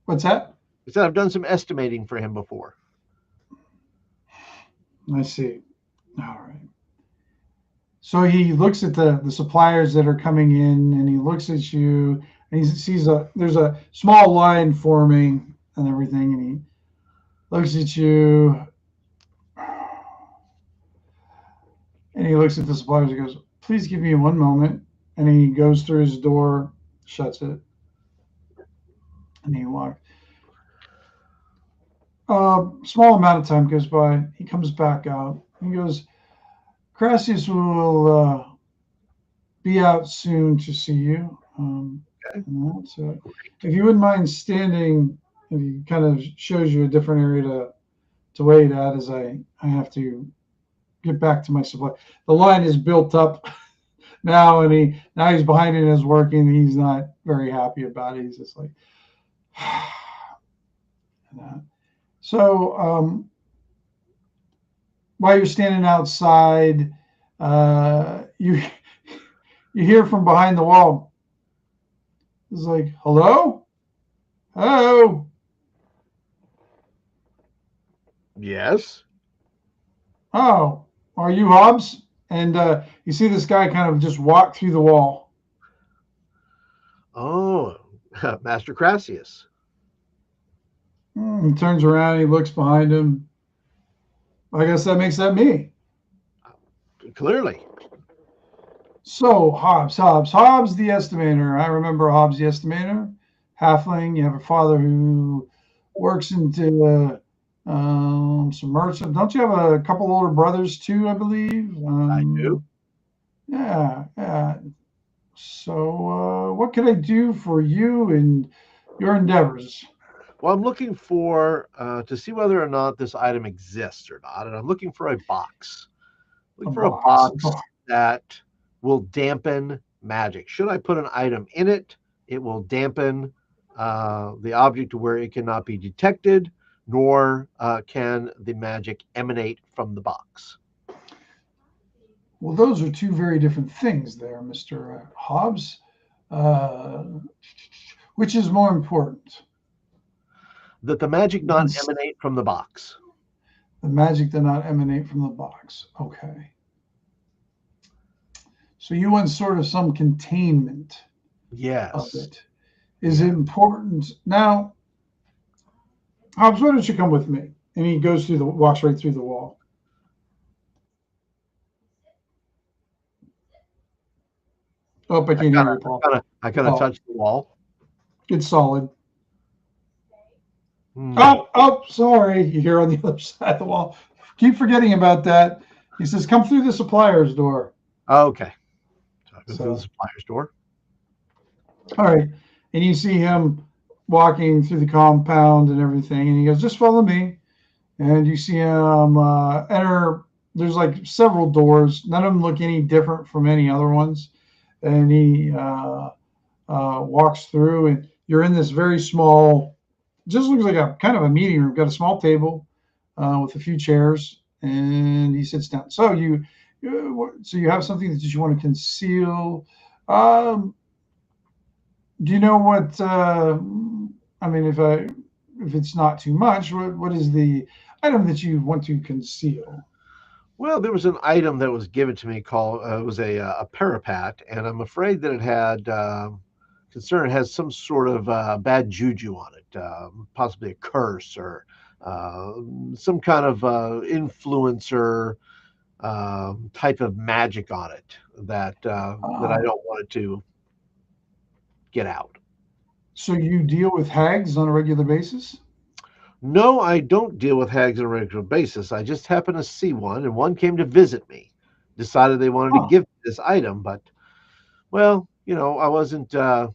what's that? I said I've done some estimating for him before. I see. All right. So he looks at the suppliers that are coming in, and he looks at you, and he sees there's a small line forming and everything, and he looks at you, and he looks at the suppliers and goes, "Please give me one moment." And he goes through his door, shuts it, and he walks. Small amount of time goes by. He comes back out. He goes, "Crassius will be out soon to see you." Okay. So if you wouldn't mind standing, if he kind of shows you a different area to wait at, as I have to get back to my supply. The line is built up now, and he's behind it and is working. He's not very happy about it. He's just like, so while you're standing outside, you you hear from behind the wall. It's like, hello, hello. Yes. Oh, are you Hobbs? And you see this guy kind of just walk through the wall. Oh, Master Crassius. He turns around, he looks behind him. I guess that makes that me. Clearly. So, Hobbs the Estimator. I remember Hobbs the Estimator. Halfling, you have a father who works into some merchant. Don't you have a couple older brothers too, I believe? I do. Yeah, yeah. So, what can I do for you and your endeavors? Well, I'm looking for to see whether or not this item exists or not, and I'm looking for a box. A Looking for a box. box that will dampen magic. Should I put an item in it, it will dampen the object to where it cannot be detected, nor can the magic emanate from the box. Well, those are two very different things there, Mr. Hobbs. Uh, which is more important? That the magic not emanate from the box. The magic did not emanate from the box. Okay. So you want sort of some containment of Yes. it. Is it important? Now, Hobbs, why don't you come with me? And he walks right through the wall. Oh, I can't hear you, Paul. I kind of touched the wall. It's solid. Oh, sorry. You hear on the other side of the wall. Keep forgetting about that. He says, come through the supplier's door. Okay. So I go through the supplier's door. All right. And you see him walking through the compound and everything. And he goes, just follow me. And you see him enter. There's like several doors. None of them look any different from any other ones. And he walks through, and you're in this very small, just looks like a kind of a meeting room. Got a small table with a few chairs, and he sits down. So you have something that you want to conceal. Do you know what? I mean, if it's not too much, what is the item that you want to conceal? Well, there was an item that was given to me called it was a parapat, and I'm afraid that it had concern it has some sort of bad juju on it, possibly a curse or uh, some kind of influencer type of magic on it that I Uh, don't want it to get out. so you deal with hags on a regular basis? No, I don't deal with hags on a regular basis. I just happened to see one, and one came to visit me. Decided they wanted to Huh. give me this item, but well, I wasn't um,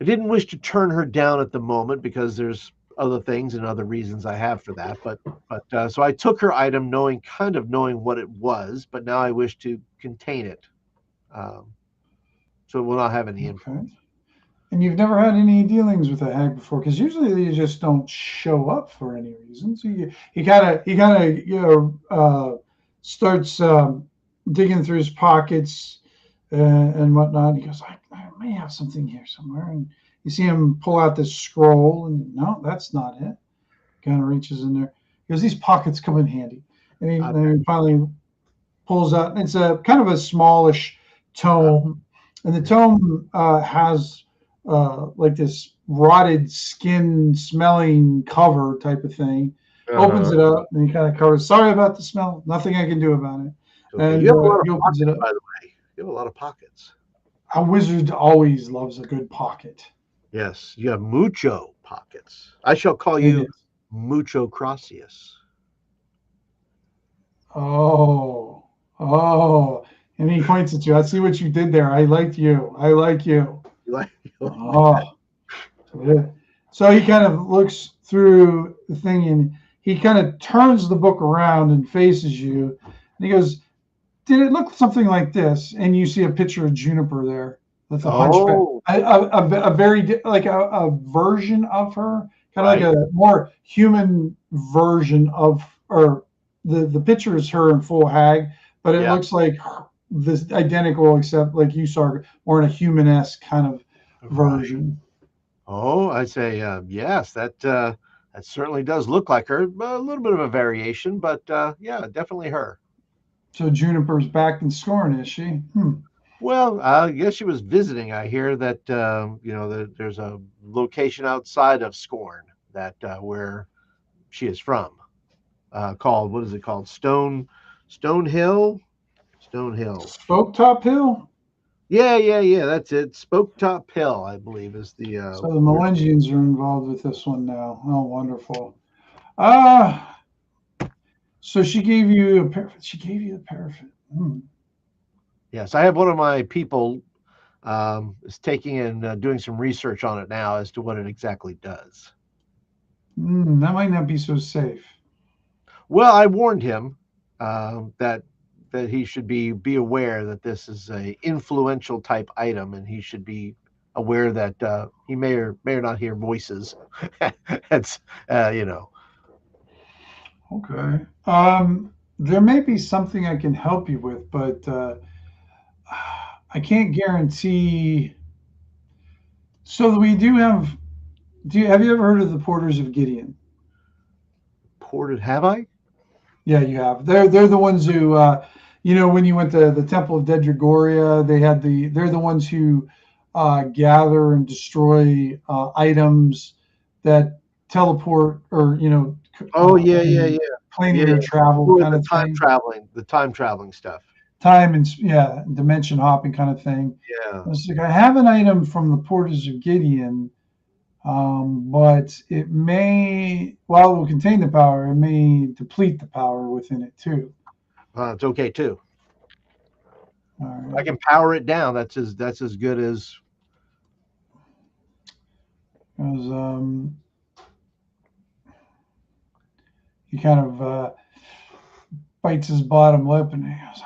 I didn't wish to turn her down at the moment because there's other things and other reasons I have for that. But so I took her item, knowing what it was, but now I wish to contain it, um, so it will not have any Okay. influence. And you've never had any dealings with a hag before, because usually they just don't show up for any reason. So he kind of starts digging through his pockets and whatnot. He goes, I may have something here somewhere, and you see him pull out this scroll, and no, that's not it. Kind of reaches in there. He goes, these pockets come in handy, and I then he finally pulls out. It's a kind of a smallish tome, and the tome has like this rotted skin smelling cover type of thing. Opens Uh-huh. it up and he kind of covers. Sorry about the smell. Nothing I can do about it. Okay, you And have a lot of he opens it pockets, up. by the way. You have a lot of pockets. A wizard always loves a good pocket. Yes, you have mucho pockets. I shall call It you is. Mucho Crossius. Oh, oh. And he points at you. I see what you did there. I like you. I like you. You like, you like that? Oh. Yeah. So he kind of looks through the thing and he kind of turns the book around and faces you. And he goes, did it look something like this? And you see a picture of Juniper there with a hunchback, Oh, a very like a version of her, kind of like right. a more human version of, or the picture is her in full hag, but it Yeah, looks like this identical, except like you saw, more in a human-esque kind of right. version. Oh, I say yes. That certainly does look like her. A little bit of a variation, but yeah, definitely her. So Juniper's back in Scorn, is she? Hmm. Well, I guess she was visiting. I hear that that there's a location outside of Scorn that where she is from. Called what is it called? Stone Hill, Stone Hill. Spoke Top Hill. Yeah, yeah, yeah. That's it. Spoke Top Hill, I believe, is the So the where. Melengians are involved with this one now. Oh, wonderful. Ah, so she gave you a paraffin. She gave you the paraffin. Hmm. Yes, I have one of my people is taking and doing some research on it now as to what it exactly does. That might not be so safe. Well, I warned him that he should be aware that this is a influential type item, and he should be aware that he may or not hear voices. It's you know. Okay. There may be something I can help you with, but I can't guarantee. So we do have. Have you ever heard of the Porters of Gideon? Ported, have I? Yeah, you have. They're the ones who, when you went to the Temple of Dedrigoria, they're the ones who gather and destroy items that teleport or Oh yeah, yeah, and yeah, yeah, planar yeah. travel Doing kind of thing, the time traveling stuff. time and yeah, dimension hopping kind of thing. Yeah. It's like I have an item from the Porters of Gideon, but it may, while it will contain the power, it may deplete the power within it too. It's okay too. All I right. can power it down. That's as good as. Because he kind of bites his bottom lip and he goes,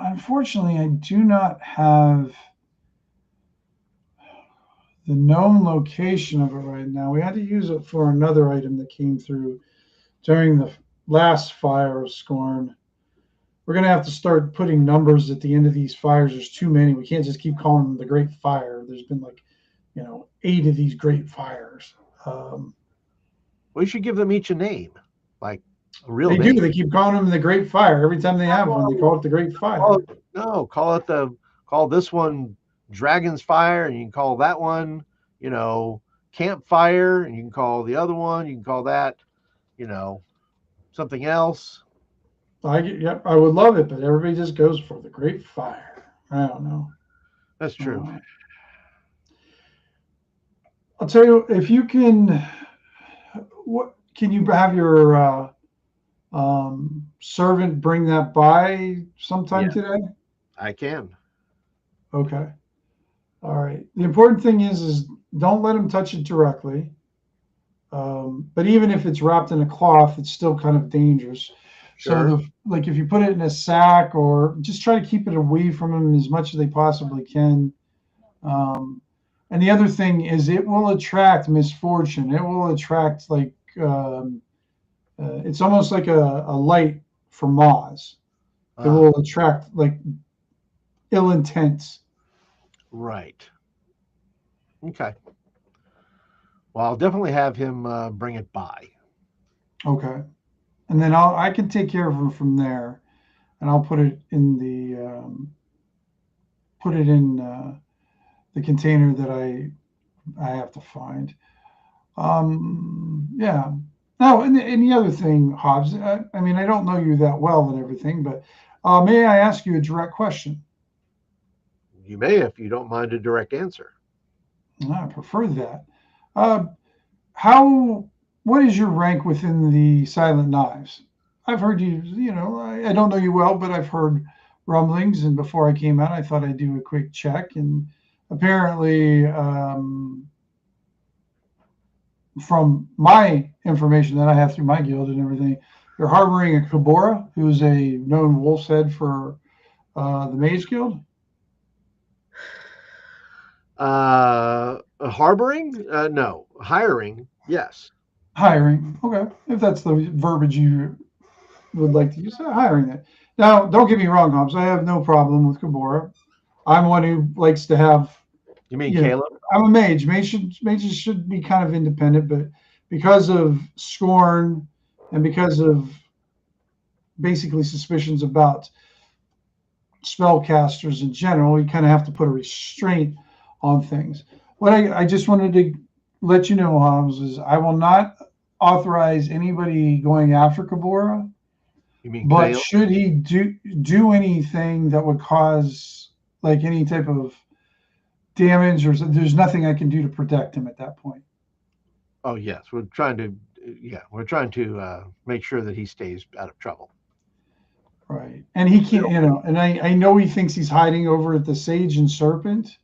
unfortunately, I do not have the known location of it right now. We had to use it for another item that came through during the last fire of Scorn. We're going to have to start putting numbers at the end of these fires. There's too many. We can't just keep calling them the Great Fire. There's been like, 8 of these Great Fires. We should give them each a name, like a real They name. do. They keep calling them the Great Fire every time they have one. They call it the Great Fire. No, call this one Dragon's Fire, and you can call that one, Campfire, and you can call the other one, you can call that, something else. Yep, I would love it, but everybody just goes for the Great Fire. I don't know. That's true. I'll tell you, if you can, what can you have your servant bring that by sometime today? I can. Okay. All right. The important thing is don't let him touch it directly. But even if it's wrapped in a cloth, it's still kind of dangerous. Sure. So if you put it in a sack, or just try to keep it away from him as much as they possibly can. And the other thing is, it will attract misfortune. It will attract it's almost like a light for Moz. It will attract ill intent. Right. Okay. Well, I'll definitely have him bring it by. Okay. And then I can take care of him from there, and I'll put it in the container that I have to find. Yeah. Now, and the other thing, Hobbs, I don't know you that well and everything, but may I ask you a direct question? You may, if you don't mind a direct answer. I prefer that. What is your rank within the Silent Knives? I've heard you, I don't know you well, but I've heard rumblings, and before I came out, I thought I'd do a quick check, and apparently, from my information that I have through my guild and everything, you're harboring a Kabora, who's a known wolf's head for the Mage Guild. Harboring? No. Hiring? Yes. Hiring. Okay. If that's the verbiage you would like to use, hiring that. Now, don't get me wrong, Hobbs. I have no problem with Kabora. I'm one who likes to have. You mean Caleb? I'm a mage. Mages should be kind of independent, but because of Scorn and because of basically suspicions about spellcasters in general, you kind of have to put a restraint on things. What I just wanted to let you know, Hobbs, is I will not authorize anybody going after Kabora. You mean but Caleb? should he do anything that would cause any type of damage, or there's nothing I can do to protect him at that point? Oh yes, we're trying to make sure that he stays out of trouble. Right. And he can't, and I know he thinks he's hiding over at the Sage and Serpent,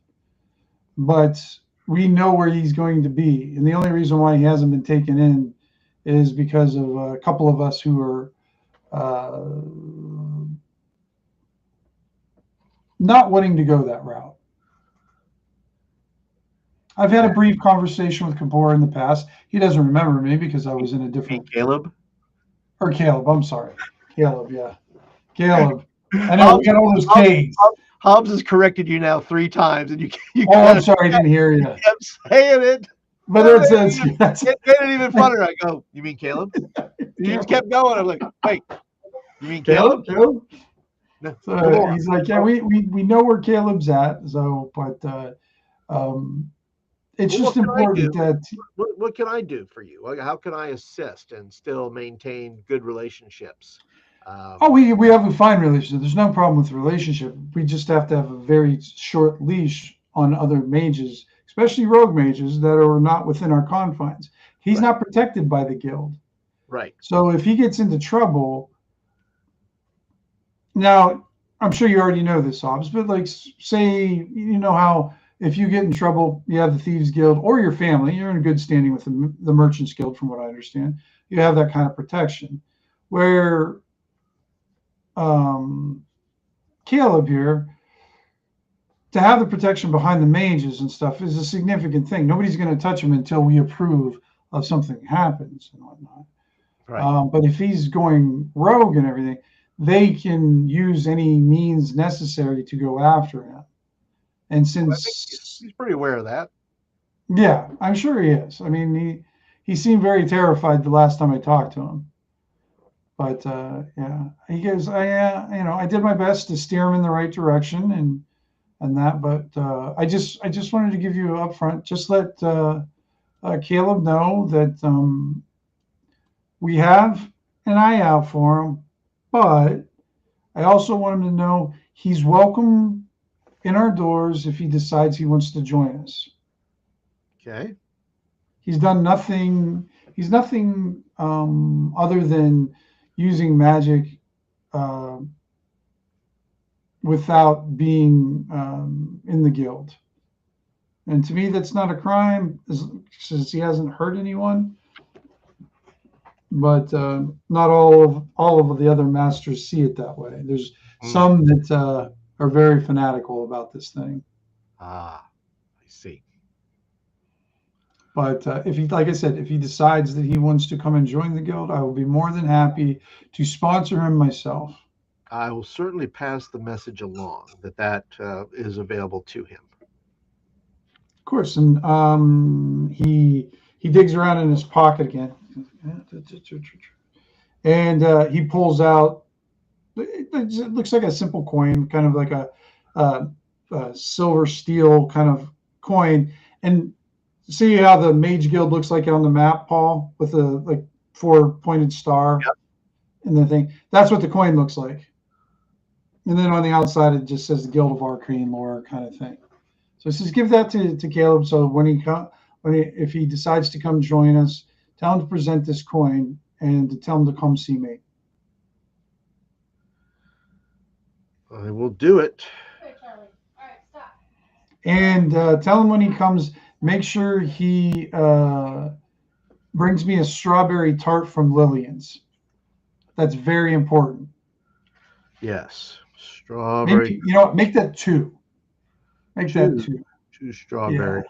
but we know where he's going to be. And the only reason why he hasn't been taken in is because of a couple of us who are not wanting to go that route. I've had a brief conversation with Kabora in the past. He doesn't remember me because I was in a different... Caleb? Or Caleb, I'm sorry. Caleb, yeah. Caleb. I know, we got all those K's. Hobbs has corrected you now 3 times, and you I'm sorry, I didn't hear you. You kept saying it. But that's it made it even funnier. I go, you mean Caleb? You just kept going. I'm like, wait, you mean Caleb? No, so he's like, yeah, we know where Caleb's at. So, but it's just important that. What can I do for you? How can I assist and still maintain good relationships? We have a fine relationship. There's no problem with the relationship. We just have to have a very short leash on other mages, especially rogue mages that are not within our confines. He's not protected by the guild. Right. So if he gets into trouble, now I'm sure you already know this, Hobbs, but say, how if you get in trouble, you have the Thieves Guild or your family, you're in good standing with the Merchants Guild, from what I understand. You have that kind of protection. Where Caleb here, to have the protection behind the mages and stuff is a significant thing. Nobody's going to touch him until we approve of something happens and whatnot. Right. But if he's going rogue and everything, they can use any means necessary to go after him. And since he's pretty aware of that. Yeah, I'm sure he is. I mean, he seemed very terrified the last time I talked to him. But yeah, he goes, I did my best to steer him in the right direction and that. But I just wanted to give you up front, just let Caleb know that we have an eye out for him, but I also want him to know he's welcome in our doors if he decides he wants to join us. Okay. He's done nothing. He's nothing other than using magic without being in the guild. And to me, that's not a crime, since he hasn't hurt anyone. But not all of the other masters see it that way. There's some that are very fanatical about this thing. Ah, I see. But if he, like I said, if he decides that he wants to come and join the guild, I will be more than happy to sponsor him myself. I will certainly pass the message along that is available to him. Of course, and he digs around in his pocket again, and he pulls out. It looks like a simple coin, kind of like a silver steel kind of coin. And see how the Mage Guild looks like on the map, Paul, with the like 4-pointed star and the thing. That's what the coin looks like. And then on the outside, it just says the Guild of Arcane Lore kind of thing. So it says give that to Caleb. So if he decides to come join us, tell him to present this coin and to tell him to come see me. I will do it. Here, Charlie. All right, stop. And tell him when he comes, make sure he brings me a strawberry tart from Lillian's. That's very important. Yes. Strawberry. Make that 2. Make that 2. 2 strawberry. Yeah.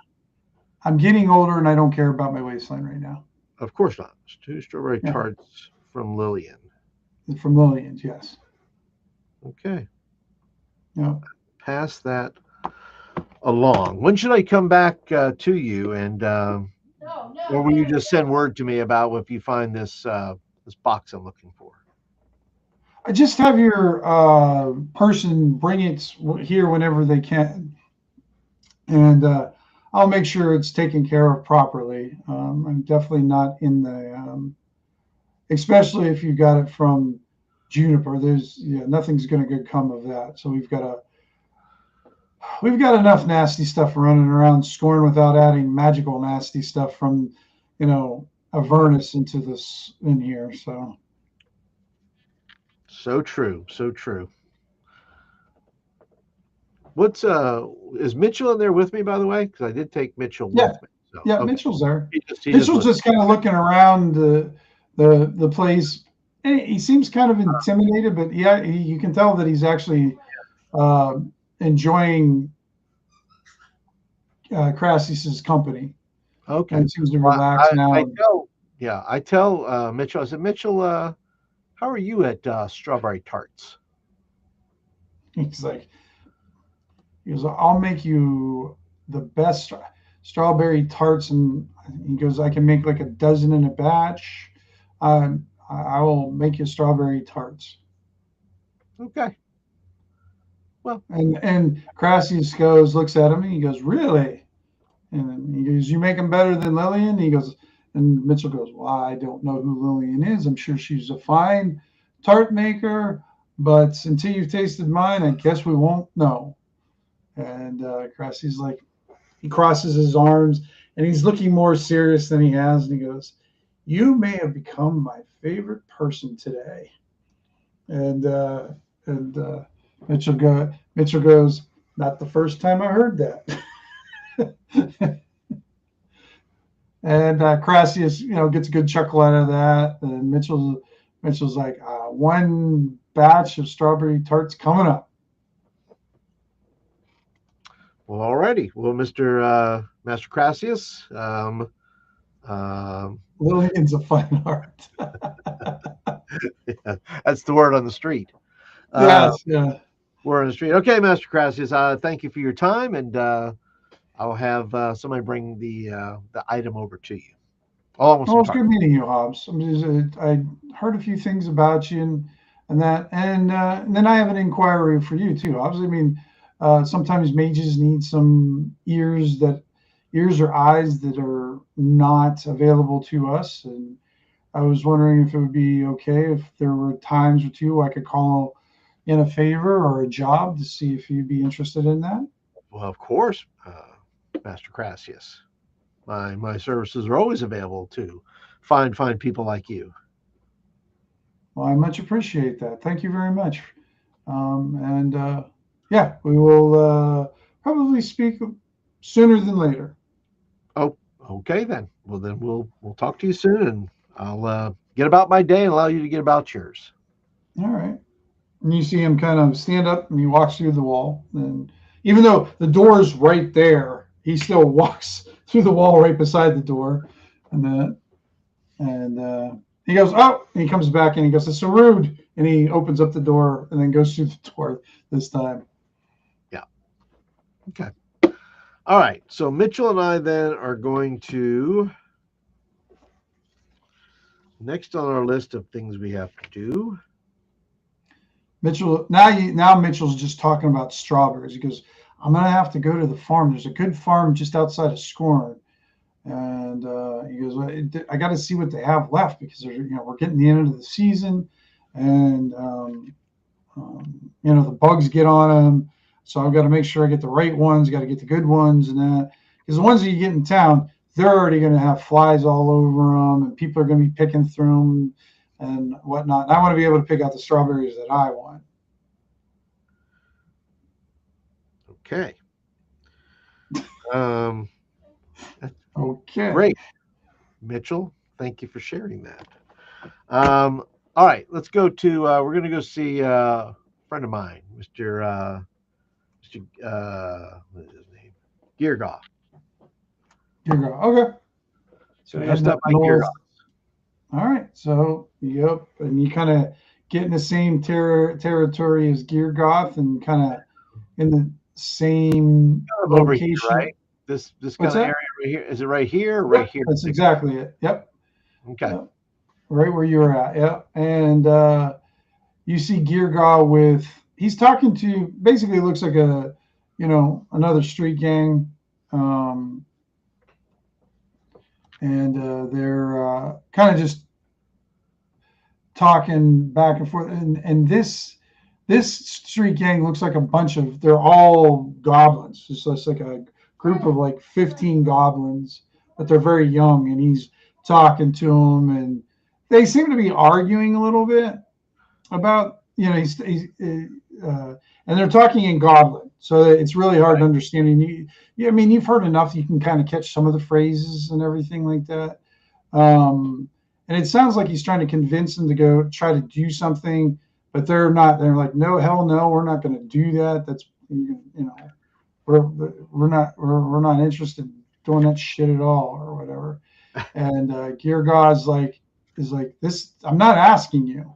I'm getting older and I don't care about my waistline right now. Of course not. 2 strawberry tarts from Lillian. From Lillian's, yes. Okay. Yeah. Pass that along. When should I come back to you and or will you just send word to me about if you find this this box I'm looking for? I just have your person bring it here whenever they can, and I'll make sure it's taken care of properly. I'm definitely not in the, especially if you got it from Juniper. There's nothing's going to come of that. So we've got enough nasty stuff running around Scorn without adding magical nasty stuff from Avernus into this in here. So true. What's is Mitchell in there with me, by the way? Because I did take Mitchell with me. So, yeah, okay. Mitchell's there. Mitchell's just kind of looking around the place. He seems kind of intimidated, but yeah, you can tell that he's actually enjoying Crassius's company. Okay. And seems to relax now. I tell Mitchell, I said, Mitchell, how are you at strawberry tarts? He goes, I'll make you the best strawberry tarts, and he goes, I can make like a dozen in a batch. I will make you strawberry tarts. Okay. Well, and Crassius looks at him, and he goes, really? And then he goes, you make them better than Lillian? He goes, and Mitchell goes, well, I don't know who Lillian is. I'm sure she's a fine tart maker, but until you've tasted mine, I guess we won't know. And Crassius he crosses his arms, and he's looking more serious than he has, and he goes, you may have become my favorite person today. And Mitchell goes, not the first time I heard that. And Crassius, gets a good chuckle out of that. And Mitchell's like, one batch of strawberry tarts coming up. Well, alrighty. Well, Master Crassius, Lillian's a fine art. Yeah, that's the word on the street. Yes, yeah. Word on the street. Okay, Master Crassius, thank you for your time, and I'll have somebody bring the item over to you. Almost Well, it's entirely. good meeting you, Hobbs. I heard a few things about you and that, and then I have an inquiry for you too, Hobbs. I mean, sometimes mages need some ears or eyes that are not available to us, and I was wondering if it would be okay if there were times or two I could call in a favor or a job to see if you'd be interested in that. Well, of course, Master Crassius. My services are always available to find people like you. Well, I much appreciate that. Thank you very much. And yeah, we will probably speak sooner than later. Oh, okay then. Well, then we'll talk to you soon, and I'll get about my day and allow you to get about yours. All right. And you see him kind of stand up and he walks through the wall. And even though the door is right there, he still walks through the wall right beside the door. And he goes, oh, and he comes back and he goes, it's so rude. And he opens up the door and then goes through the door this time. Yeah. Okay. All right. So Mitchell and I then are going to next on our list of things we have to do. Mitchell, now Mitchell's just talking about strawberries. He goes, I'm gonna have to go to the farm. There's a good farm just outside of Scorn, and he goes, I got to see what they have left because we're getting the end of the season, and the bugs get on them. So I've got to make sure I get the right ones. Got to get the good ones, and that because the ones that you get in town, they're already going to have flies all over them, and people are going to be picking through them and whatnot. And I want to be able to pick out the strawberries that I want. Okay. Okay. Great, Mitchell. Thank you for sharing that. All right, let's go to. We're going to go see a friend of mine, Mr. What is his name? Geargoff. Here you go. Okay. So we're going to stop by Geargoff. All right. So, yep. And you kind of get in the same territory as Geargoth and kind of in the same Over here, location. right? This kind of area right here. Is it right here or right here? That's exactly it. Yep. Okay. Yep. Right where you were at. Yep. And you see Geargaw with, he's talking to, basically looks like another street gang. And they're kind of just talking back and forth. And this street gang looks like they're all goblins. It's just like a group of like 15 goblins, but they're very young. And he's talking to them, and they seem to be arguing a little bit about, and they're talking in goblin. So it's really hard to understand. And I mean, you've heard enough. You can kind of catch some of the phrases and everything like that. And it sounds like he's trying to convince them to go try to do something, but they're not. They're like, no, hell no, we're not going to do that. That's, we're not interested in doing that shit at all or whatever. And Geargaw is like this. I'm not asking you.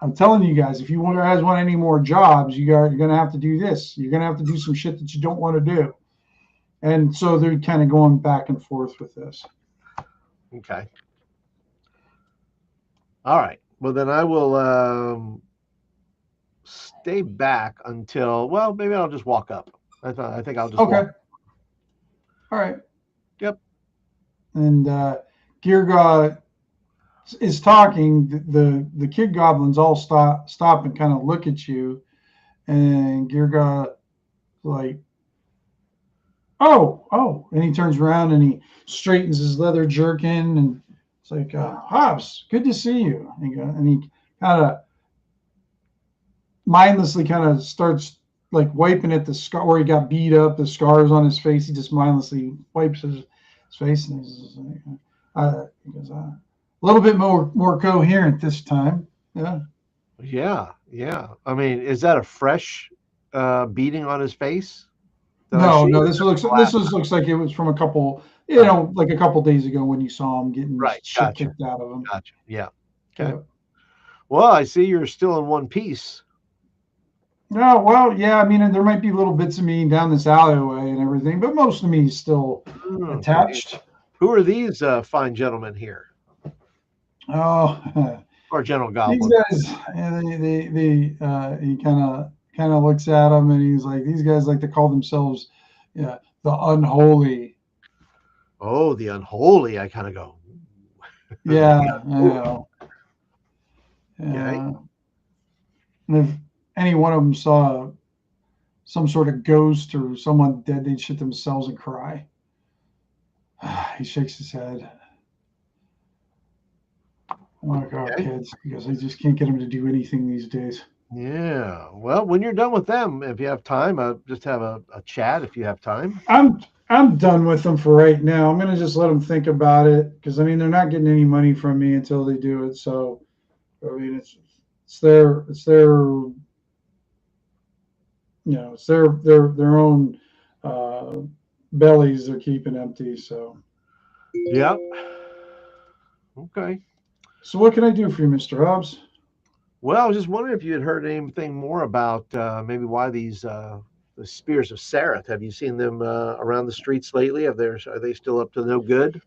I'm telling you guys, if you guys want any more jobs, you're going to have to do this. You're going to have to do some shit that you don't want to do. And so they're kind of going back and forth with this. Okay. All right. Well, then I will stay back until, well, maybe I'll just walk up. I think I'll just okay. walk. All right. Yep. And Geargaw is talking. The kid goblins all stop and kind of look at you, and Geargaw like, oh, and he turns around and he straightens his leather jerkin, and it's like, Hobbs, good to see you. And he kind of mindlessly kind of starts like wiping at the scar where he got beat up, the scars on his face. He just mindlessly wipes his face, and he goes, a little bit more coherent this time. Yeah. Yeah. I mean, is that a fresh beating on his face? No. This looks like it was from a couple, like a couple days ago when you saw him getting shit kicked out of him. Gotcha. Yeah. Okay. Yeah. Well, I see you're still in one piece. No, well, yeah, I mean, and there might be little bits of me down this alleyway and everything, but most of me is still Okay. attached. Who are these fine gentlemen here? Oh, Or General these Goblin? guys, yeah, he kind of looks at them and he's like, these guys like to call themselves, yeah, the unholy. Oh, the unholy. I kind of go. Yeah, The I unholy. know. Okay. And if any one of them saw some sort of ghost or someone dead, they'd shit themselves and cry. He shakes his head. I'm like, oh, Okay. kids, because I just can't get them to do anything these days. Yeah. Well, when you're done with them, if you have time, just have a chat if you have time. I'm done with them for right now. I'm gonna just let them think about it because I mean they're not getting any money from me until they do it. So I mean it's their it's their own uh, bellies they're keeping empty. So Yep. Okay. what can I do for you, Mr. Hobbs? Well, I was just wondering if you had heard anything more about maybe why these the spears of Sareth. Have you seen them around the streets lately? Are they still up to no good?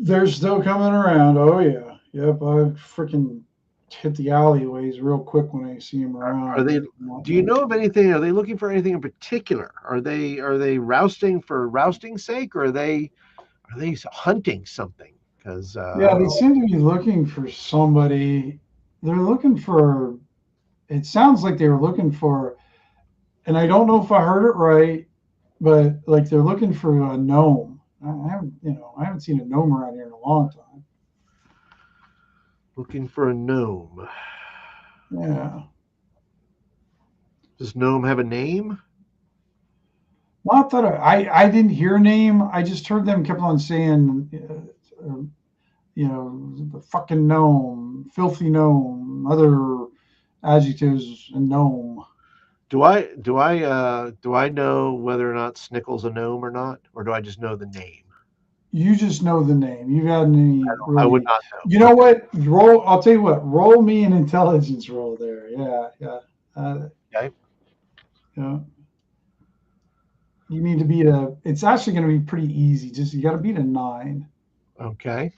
They're still coming around. Oh yeah, yep. I freaking hit the alleyways real quick when I see them Are around they? and Do you whatnot. know of anything? Are they looking for anything in particular? Are they rousting for rousting's sake, or are they hunting something? Because I Yeah, don't they know. seem to be looking for somebody. They're looking for. It sounds like they were looking for, and I don't know if I heard it right, but like they're looking for a gnome. I haven't seen a gnome around here in a long time. Looking for a gnome. Yeah, Does gnome have a name? not that I didn't hear a name. I just heard them kept on saying, the fucking gnome, filthy gnome, other adjectives, and gnome. Do I know whether or not Snickle's a gnome or not, or do I just know the name? You just know the name. You've had any I would really. not You know. know Okay. what? Roll. I'll tell you what. Roll me an intelligence roll there. Yeah, yeah. Uh, Okay. yeah. You need to beat a. It's actually going to be pretty easy. Just you got to beat a 9. Okay.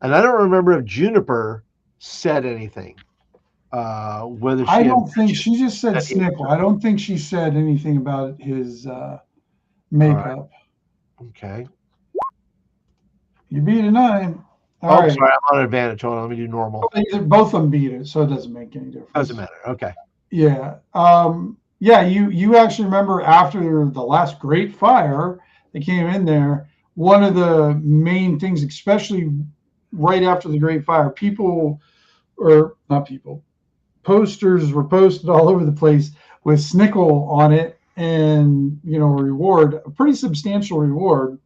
And I don't remember if Juniper said anything. Whether I she had don't think mentioned she just said that he was. Snickle. I don't think she said anything about his All right. makeup. Okay. You beat a 9. All Oh, right. sorry. I'm on advantage. Hold on. Let me do normal. Both of them beat it, so it doesn't make any Doesn't difference. matter. Okay. Yeah. Yeah, you actually remember after the last great fire that came in there, one of the main things, especially right after the great fire, people or not people, posters were posted all over the place with Snickle on it and a reward, a pretty substantial reward.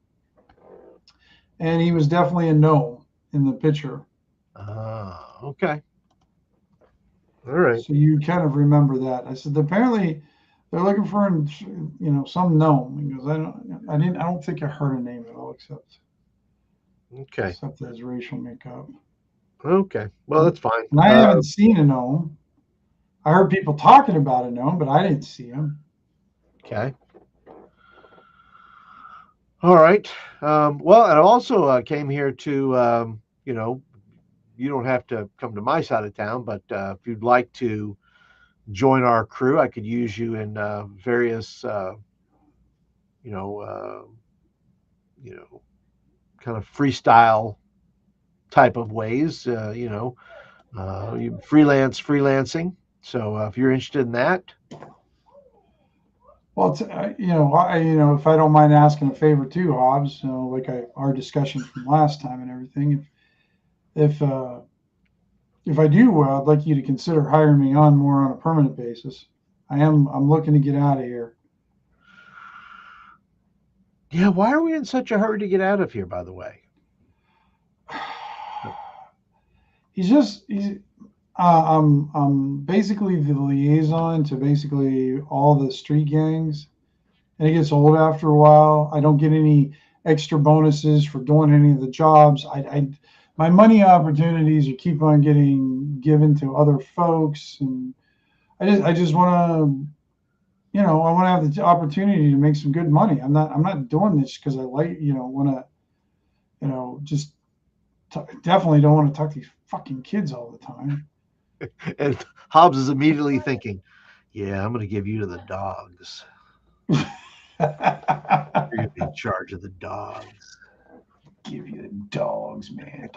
And he was definitely a gnome in the picture. Okay. All right. So you kind of remember that. I said apparently they're looking for some gnome. He goes, I don't think I heard a name at all Okay. except his racial makeup. Okay. Well, that's fine. And I haven't seen a gnome. I heard people talking about a gnome, but I didn't see him. Okay. All right. Well, and I also came here to, you don't have to come to my side of town, but if you'd like to join our crew, I could use you in various, you know, uh, you know, kind of freestyle type of ways. Freelancing. So if you're interested in that, Well, if I don't mind asking a favor too, Hobbs, like our discussion from last time and everything, if I do, I'd like you to consider hiring me on more on a permanent basis. I'm looking to get out of here. yeah. Why are we in such a hurry to get out of here? By the way. He's I'm basically the liaison to basically all the street gangs, and it gets old after a while. I don't get any extra bonuses for doing any of the jobs. My money opportunities are keep on getting given to other folks, and I just want to, I want to have the opportunity to make some good money. I'm not doing this because I like, want to, just definitely don't want to talk to these fucking kids all the time. And Hobbs is immediately thinking, yeah, I'm going to give you to the dogs. You're going to be in charge of the dogs. Give you the dogs, man.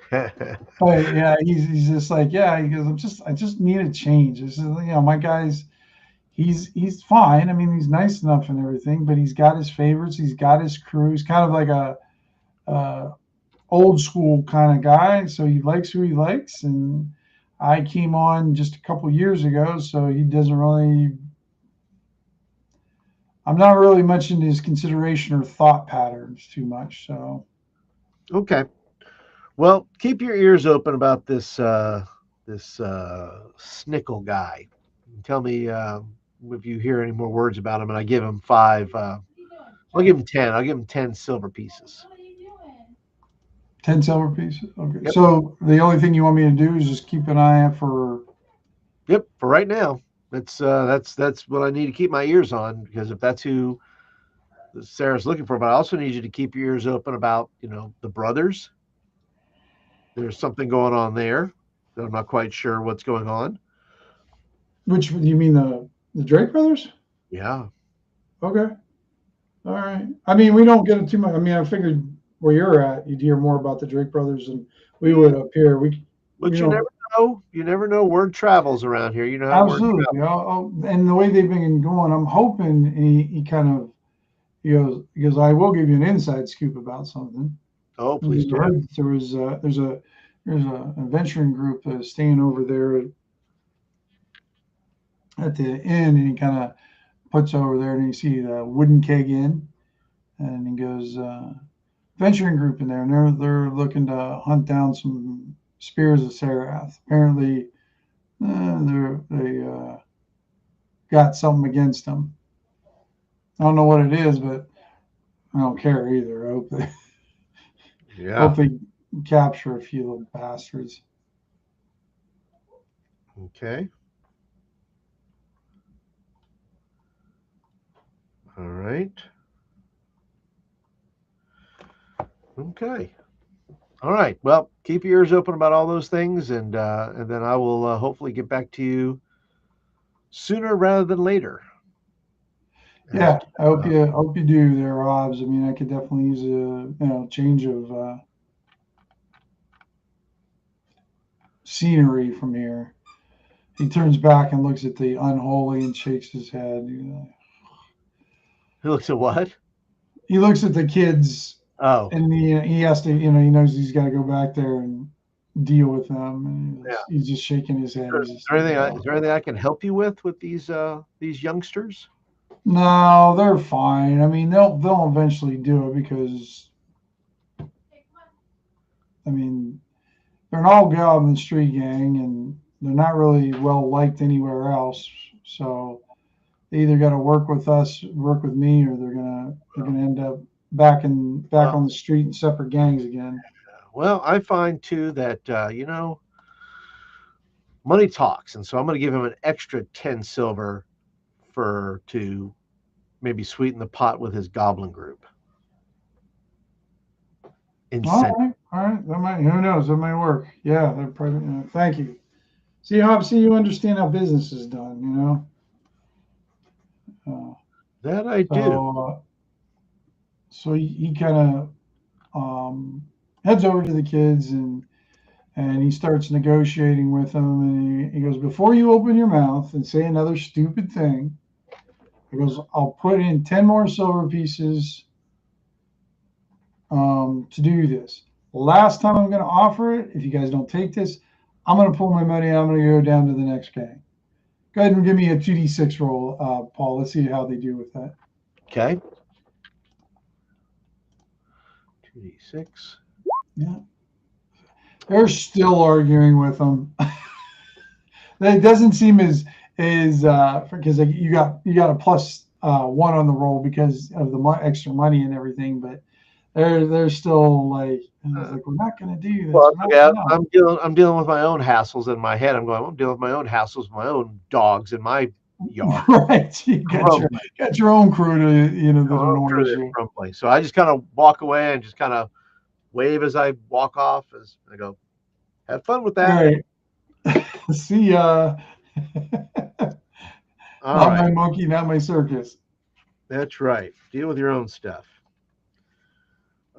But yeah, he's just like, yeah, he goes, I just need a change. This is, my guy's, he's fine. I mean, he's nice enough and everything, but he's got his favorites. He's got his crew. He's kind of like a old school kind of guy. So he likes who he likes. And I came on just a couple years ago, so he doesn't really, I'm not really much into his consideration or thought patterns too much. So. Okay. Well, keep your ears open about this Snickle guy. Tell me if you hear any more words about him, and I give him 5. I'll give him 10. I'll give him 10 silver pieces. What are you doing? 10 silver pieces. Okay. Yep. So the only thing you want me to do is just keep an eye out for. Yep. For right now, that's what I need to keep my ears on, because if that's who Sarah's looking for, but I also need you to keep your ears open about the brothers. There's something going on there that I'm not quite sure what's going on. Which, you mean the Drake brothers? Yeah. Okay. All right. I mean, we don't get it too much. I mean, I figured where you're at, you'd hear more about the Drake brothers than we would up here. But you never know. You never know. Word travels around here. You know how absolutely. Word travels. And the way they've been going, I'm hoping he kind of he goes, I will give you an inside scoop about something. Oh, please do. There's a adventuring group staying over there at the inn, and he kind of puts over there, and you see the wooden keg inn, and he goes, venturing group in there, and they're looking to hunt down some spears of Sarath. Apparently, they got something against them. I don't know what it is, but I don't care either. I hope they capture a few little bastards. Okay. All right. Okay. All right. Well, keep your ears open about all those things, and then I will hopefully get back to you sooner rather than later. Yeah, I hope you do there, Hobbs. I mean, I could definitely use a change of scenery from here. He turns back and looks at the unholy and shakes his head. He looks at what? He looks at the kids. Oh. And he has to, he knows he's got to go back there and deal with them. And he's just shaking his head. Is there anything I can help you with these youngsters? No, they're fine. I mean, they'll eventually do it because, I mean, they're an all-Goblin street gang, and they're not really well liked anywhere else. So they either got to work with us, work with me, or they're gonna end up back on the street in separate gangs again. Well, I find too that money talks, and so I'm going to give him an extra 10 silver to maybe sweeten the pot with his goblin group. All right. Who knows? That might work. Yeah, they're probably. Thank you. See, Hobbs, you understand how business is done. That I do. So he kind of heads over to the kids and he starts negotiating with them. And he goes, before you open your mouth and say another stupid thing, he goes, I'll put in 10 more silver pieces to do this. Last time I'm going to offer it, if you guys don't take this, I'm going to pull my money. I'm going to go down to the next gang. Go ahead and give me a 2d6 roll, Paul. Let's see how they do with that. Okay. 2d6. Yeah. They're still arguing with them. It doesn't seem as because you got a plus 1 on the roll because of the extra money and everything, but they're still like, and I was like, we're not going to do this. Well, We're yeah, not. I'm dealing with my own hassles in my head. I'm dealing with my own hassles, with my own dogs in my yard. Right. You got your own crew to, that annoys you. Grumbling. So I just kind of walk away and just kind of wave as I walk off. As I go, have fun with that. All right. See ya. All right. My monkey, not my circus. That's right. Deal with your own stuff.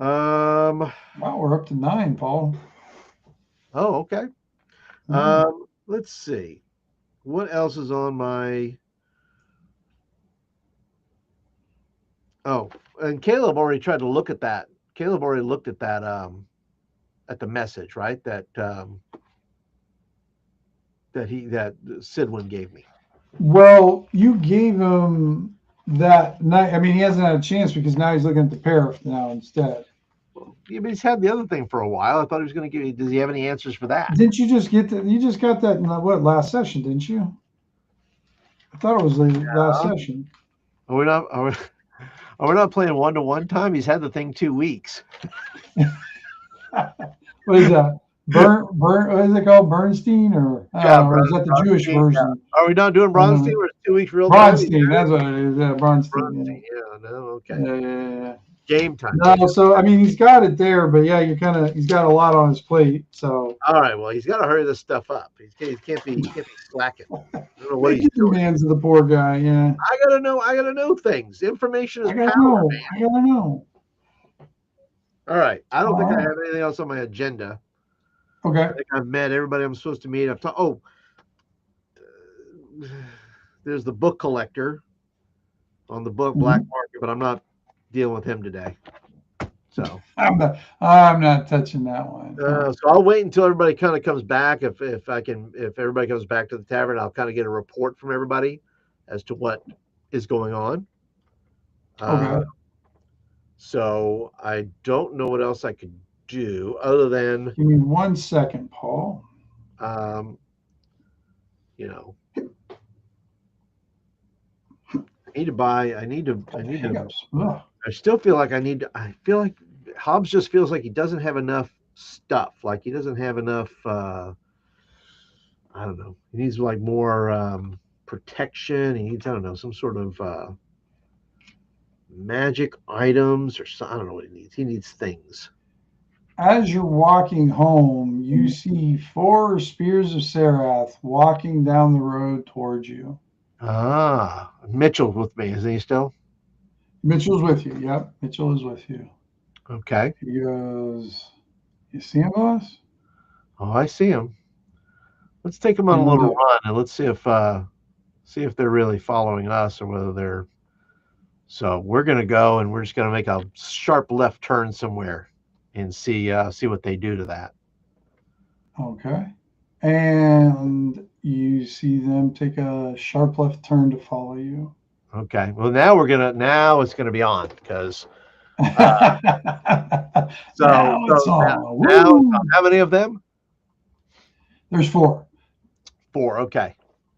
Wow, we're up to 9, Paul. Oh, okay. Let's see. What else is on my? Oh, and Caleb already tried to look at that. Caleb already looked at that at the message, right? That Sidwin gave me. Well, you gave him that night. I mean, he hasn't had a chance because now he's looking at the paraff now instead. Yeah, but he's had the other thing for a while. I thought he was going to give you. Does he have any answers for that? Didn't you just get that? You just got that in last session, didn't you? I thought it was the last session. Are we not playing 1-to-1 time? He's had the thing 2 weeks. What is that? What is it called? Bernstein or is that the Jewish version? Yeah. Are we not doing Bronstein? Or 2 weeks real Bronstein, that's what it is. Yeah, Bronstein. Yeah, no, okay. Yeah. Game time. No, so I mean he's got it there, but yeah, he's got a lot on his plate. So all right, well he's got to hurry this stuff up. He can't be slacking. I don't know what he's doing. Demands of the poor guy. Yeah. I gotta know things. Information is power, man. I gotta know. All right. I don't think I have anything else on my agenda. Okay. I think I've met everybody I'm supposed to meet. There's the book collector on the book black market, but I'm not dealing with him today. So I'm not touching that one. So I'll wait until everybody kind of comes back. If everybody comes back to the tavern, I'll kind of get a report from everybody as to what is going on. Okay. So I don't know what else I could do other than. Give me 1 second, Paul. I need to buy. I need to. Ugh. I still feel like I feel like Hobbs just feels like he doesn't have enough stuff. Like he doesn't have enough. I don't know. He needs like more protection. He needs, I don't know, some sort of magic items or something. I don't know what he needs. He needs things. As you're walking home, you see 4 spears of Serath walking down the road towards you. Ah, Mitchell's with me, isn't he still? Mitchell's with you. Yep, Mitchell is with you. Okay. He goes, you see him, boss? Oh, I see him. Let's take him on a little run and let's see if they're really following us or whether they're. So we're gonna go and we're just gonna make a sharp left turn somewhere and see what they do to that. Okay. And you see them take a sharp left turn to follow you. Okay. Well, now it's gonna be on because. Now how many of them? There's 4. 4. Okay.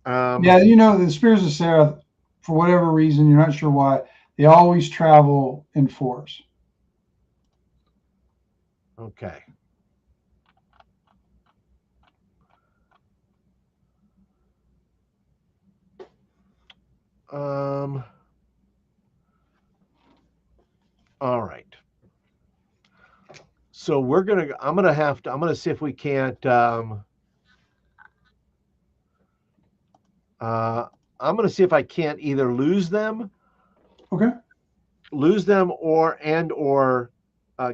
Yeah, the Spears of Serath, for whatever reason, you're not sure why, they always travel in 4s. Okay. All right. So I'm gonna see if we can't I'm gonna see if I can't either lose them or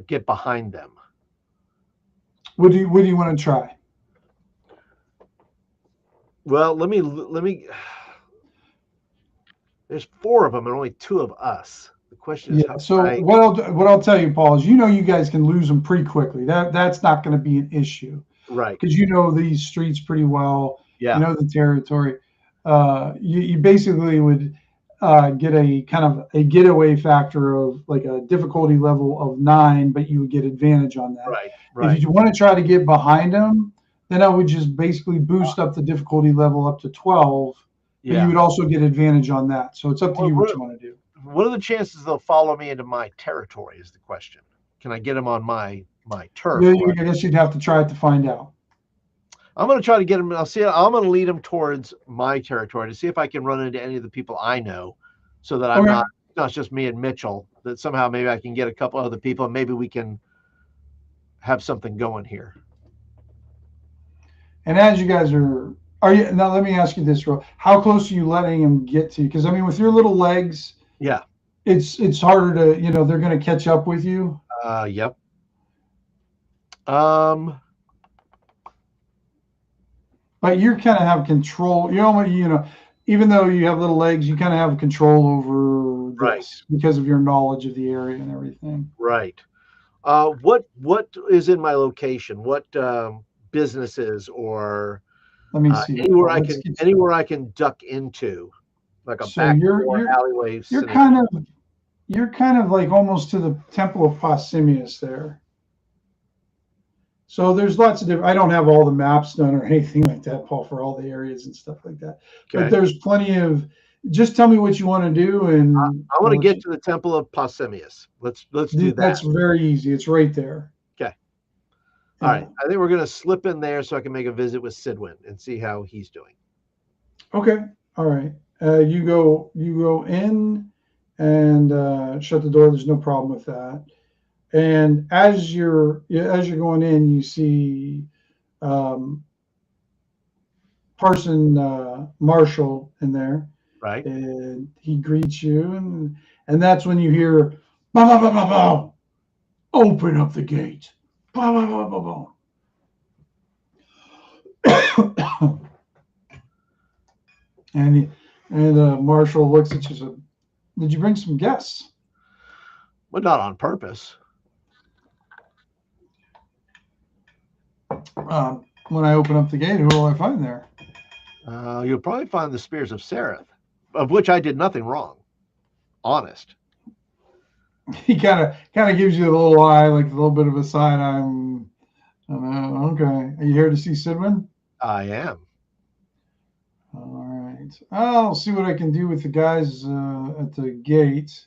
get behind them. What do you want to try? Well, let me there's 4 of them and only 2 of us. The question is what I'll tell you, Paul, is you guys can lose them pretty quickly. That's not going to be an issue. Right. Because you know these streets pretty well. Yeah. You know the territory. You basically would get a kind of a getaway factor of like a difficulty level of 9, but you would get advantage on that. Right. If you want to try to get behind them, then I would just basically boost up the difficulty level up to 12. But you would also get advantage on that. So it's up to you what you want to do. What are the chances they'll follow me into my territory is the question. get him on my turf? Yeah, I guess you'd have to try it to find out. I'm going to try to get him. I'm going to lead him towards my territory to see if I can run into any of the people I know, so that I'm not just me and Mitchell. That somehow maybe I can get a couple other people, and maybe we can have something going here. And as you guys are you now? Let me ask you this, real. How close are you letting him get to you? Because I mean, with your little legs, yeah, it's harder to, they're going to catch up with you. Yep. But you kind of have control. Even though you have little legs, you kind of have control over this because of your knowledge of the area and everything. Right. What is in my location? What businesses or let me see anywhere I can duck into, like a back door, alleyway. You're kind of like almost to the Temple of Pausanias there. So there's lots of different. I don't have all the maps done or anything like that, Paul, for all the areas and stuff like that. Okay. But there's plenty of. Just tell me what you want to do, and I want to get to the Temple of Pausanias. Let's do that. That's very easy. It's right there. Okay. All right. I think we're going to slip in there so I can make a visit with Sidwin and see how he's doing. Okay. All right. You go in and shut the door. There's no problem with that. And as you're going in, you see Parson Marshall in there. Right. And he greets you, and that's when you hear, "Bow, bow, bow, bow, bow. Open up the gate." Bow, bow, bow, bow, bow. And Marshall looks at you and says, "Did you bring some guests?" Well, not on purpose. When I open up the gate, who will I find there? You'll probably find the Spears of Sereth, of which I did nothing wrong. Honest. He kind of gives you a little eye, like a little bit of a side eye. Okay. Are you here to see Sidwin? I am. All right. I'll see what I can do with the guys at the gate.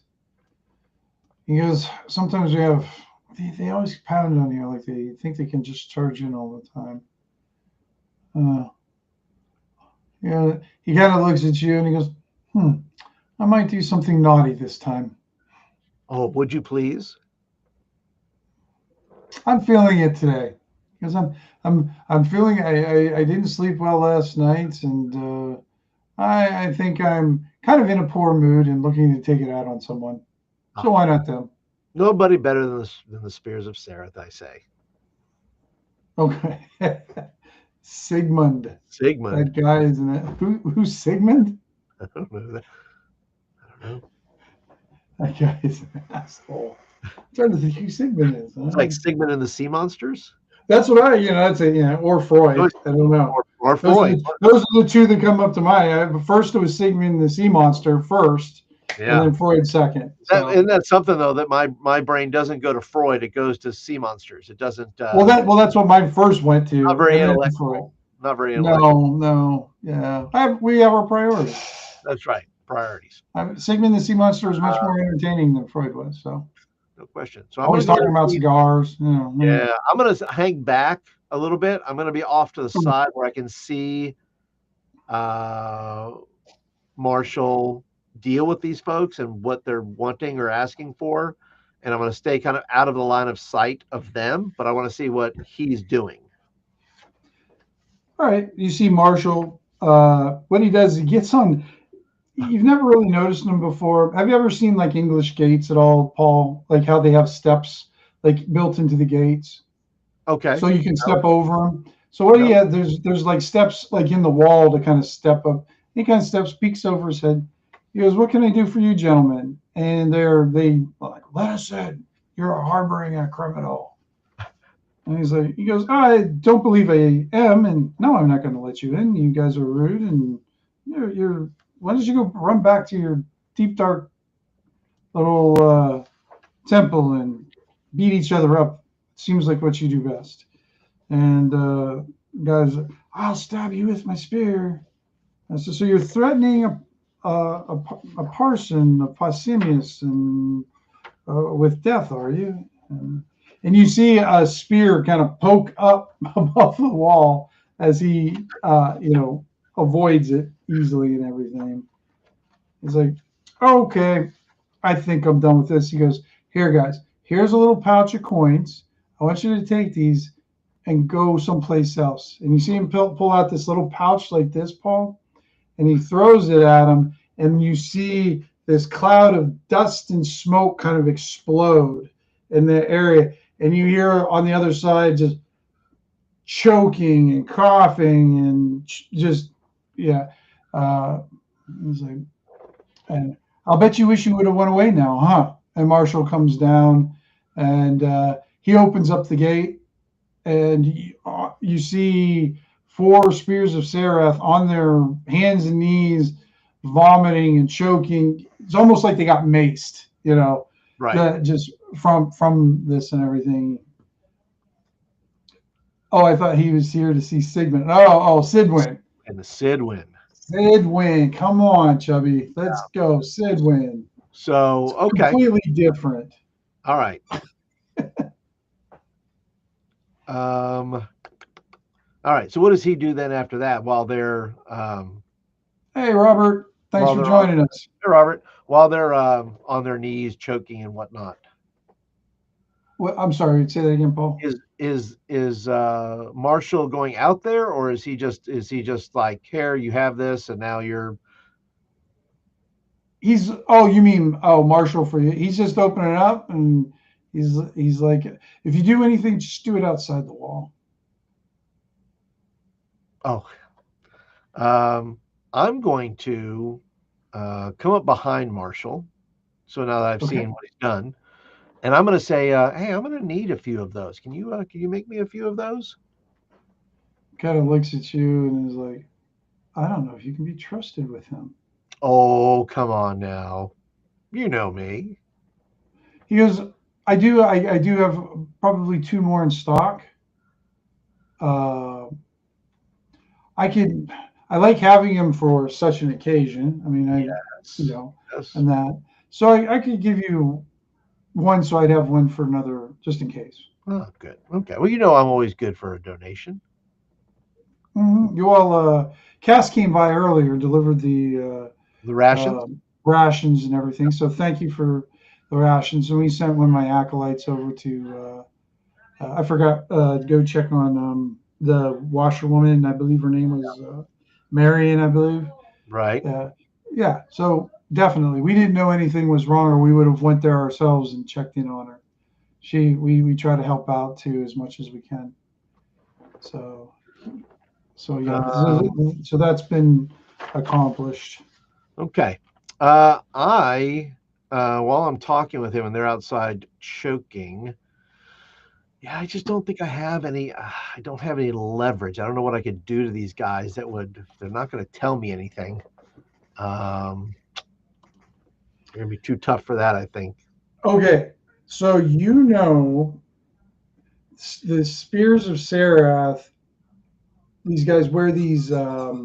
He goes, sometimes we have, they always pound on you, like they think they can just charge in all the time. He kind of looks at you and he goes, I might do something naughty this time. Oh, would you please? I'm feeling it today because I'm feeling I didn't sleep well last night, and I think I'm kind of in a poor mood and looking to take it out on someone. So why not them? Nobody better than the Spears of Sereth, I say. Okay. Sigmund. That guy, isn't it? Who's Sigmund? I don't know that. I don't know. That guy is an asshole. I'm trying to think who Sigmund is. It's like Sigmund and the Sea Monsters. That's what that's or Freud. I don't know. Or Freud. Those are the two that come up to mind. First, it was Sigmund and the Sea Monster first, and then Freud second. Isn't that something though, that my brain doesn't go to Freud? It goes to Sea Monsters. It doesn't. That's what mine first went to. Not very intellectual. Not very intellectual. No. Yeah, we have our priorities. That's right. Priorities. Sigmund the Sea Monster is much more entertaining than Freud was. So. No question. So I'm always talking about cigars. Yeah, I'm going to hang back a little bit. I'm going to be off to the side where I can see Marshall deal with these folks and what they're wanting or asking for. And I'm going to stay kind of out of the line of sight of them, but I want to see what he's doing. All right. You see Marshall. What he does, he gets on. You've never really noticed them before. Have you ever seen like English gates at all, Paul? Like how they have steps like built into the gates. Okay. So you can step over them. So what he had, there's like steps like in the wall to kind of step up. He kind of steps, peeks over his head. He goes, "What can I do for you, gentlemen?" And they like, "Let us in. You're harboring a criminal." And he goes, "I don't believe I am, and no, I'm not going to let you in. You guys are rude, and you're. Why don't you go run back to your deep, dark little temple and beat each other up? Seems like what you do best." And guys, "I'll stab you with my spear." And so you're threatening a parson, a Pausanias, and with death, are you? And and you see a spear kind of poke up above the wall as he, avoids it easily and everything. He's like, okay, I think I'm done with this. He goes, here, guys, here's a little pouch of coins. I want you to take these and go someplace else. And you see him pull out this little pouch like this, Paul, and he throws it at him, and you see this cloud of dust and smoke kind of explode in the area, and you hear on the other side just choking and coughing and just, yeah. He's like, and I'll bet you wish you would have went away now, huh? And Marshall comes down, and he opens up the gate, and you see 4 spears of Seraph on their hands and knees, vomiting and choking. It's almost like they got maced, Right. just from this and everything. Oh, I thought he was here to see Sigmund. Oh, Sidwin. And the Sidwin. Sidwin, come on, Chubby. Let's go, Sidwin. So, okay. Completely different. All right. All right. So what does he do then after that while they're Hey, Robert. Thanks for joining us. Hey, Robert. While they're on their knees, choking and whatnot. Well, I'm sorry. Say that again, Paul. Is Marshall going out there, or is he just like, here, you have this, and now you're? You mean Marshall for you? He's just opening it up, and he's like, if you do anything, just do it outside the wall. Oh, I'm going to come up behind Marshall. So now that I've seen what he's done, and I'm going to say, hey, I'm going to need a few of those. Can you make me a few of those? Kind of looks at you and is like, I don't know if you can be trusted with him. Oh, come on now. You know me. He goes, I do have probably 2 more in stock. I like having him for such an occasion. I mean, yes. And that. So I could give you 1, so I'd have 1 for another, just in case. Oh, good. Okay. Well, I'm always good for a donation. Mm-hmm. You all, Cass came by earlier, delivered the rations and everything. So thank you for the rations. And we sent one of my acolytes over to, I forgot, go check on the washerwoman. I believe her name was Marion, I believe. Right. Yeah. So definitely, we didn't know anything was wrong, or we would have went there ourselves and checked in on her. We try to help out too as much as we can. So yeah. So that's been accomplished. Okay. While I'm talking with him and they're outside choking, I just don't think I have any. I don't have any leverage. I don't know what I could do to these guys that would. They're not going to tell me anything. They're going to be too tough for that, I think. Okay, so the spears of Serath. These guys wear these. I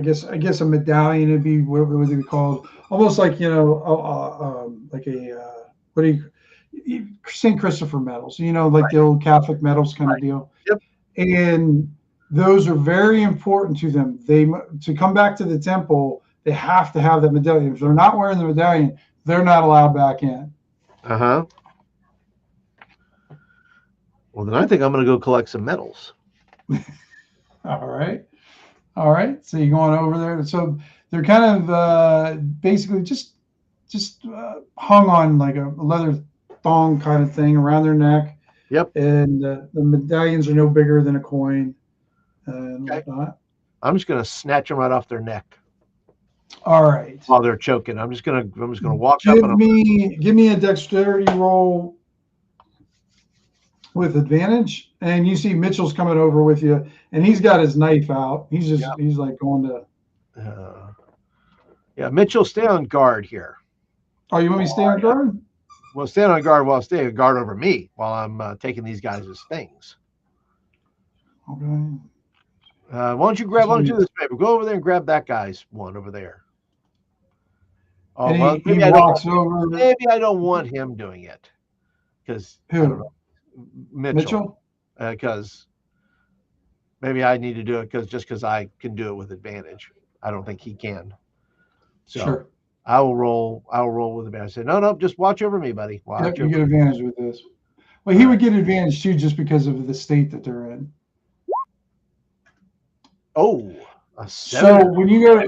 guess a medallion would be what would it be called? Almost like like a what do you St. Christopher medals? Like the old Catholic medals kind of deal. Yep. And those are very important to them. To come back to the temple, they have to have that medallion. If they're not wearing the medallion, they're not allowed back in. Uh-huh. Well, then I think I'm going to go collect some medals. All right. So you're going over there. So they're kind of basically just hung on like a leather thong kind of thing around their neck. Yep. And the medallions are no bigger than a coin and whatnot. I'm just going to snatch them right off their neck. All right. While they're choking, I'm just going to walk up and give me a dexterity roll with advantage, and you see Mitchell's coming over with you, and he's got his knife out. He's like going to. Mitchell, stay on guard here. Oh, you want me to stay on guard? Well, stand on guard while stay on guard over me while I'm taking these guys' things. Okay. Why don't you do this paper? Go over there and grab that guy's one over there. Oh, and well, he walks over. Maybe I don't want him doing it. because I Who? don't know, Mitchell, Mitchell? because maybe I need to do it because I can do it with advantage. I don't think he can. So Sure. I will roll with advantage. I said, no, just watch over me, buddy. Watch Yep, you over get me. advantage with this. Well, he would get advantage too, just because of the state that they're in. Oh, a So 7. when you go,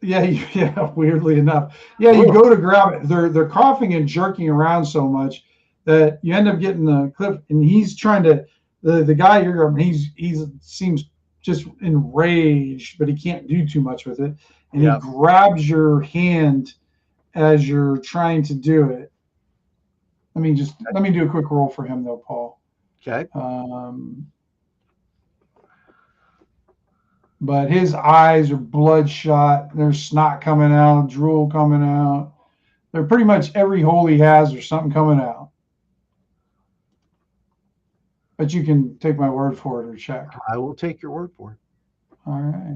yeah, weirdly enough, yeah, you go to grab it. They're coughing and jerking around so much that you end up getting the clip, and he's trying to the guy you're grabbing. He's seems just enraged, but he can't do too much with it, and he Yep. grabs your hand as you're trying to do it. Let me do a quick roll for him though, Paul. Okay. But his eyes are bloodshot. There's snot coming out, drool coming out. They're pretty much every hole he has, there's something coming out. But you can take my word for it or check. I will take your word for it. All right.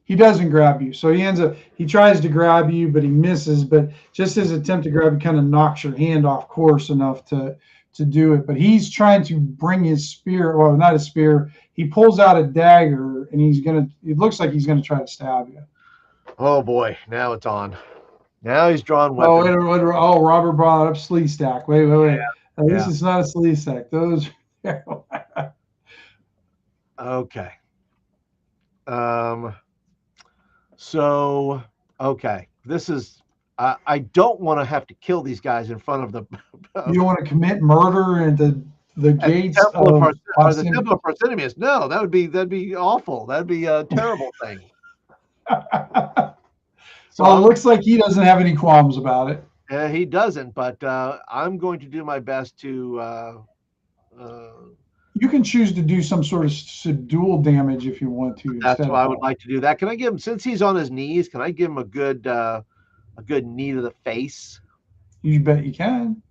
He doesn't grab you. So he tries to grab you, but he misses. But just his attempt to grab you kind of knocks your hand off course enough to do it. But he's trying to bring his spear, well, not a spear. He pulls out a dagger, and it looks like he's going to try to stab you. Oh, boy. Now it's on. Now he's drawn weapon. Oh, Robert brought up Slee Stack. Wait. Yeah. At least it's not a Slee Stack. Those. Okay. So, okay. This is, I don't want to have to kill these guys in front of the. You don't want to commit murder at the gates the Temple of Parsenius. No, that'd be awful. That'd be a terrible thing. So well, it looks like he doesn't have any qualms about it. He doesn't, but I'm going to do my best to. You can choose to do some sort of subdual damage if you want to. That's why I would like to do that. Can I give him, since he's on his knees, can I give him a good knee to the face? You bet you can.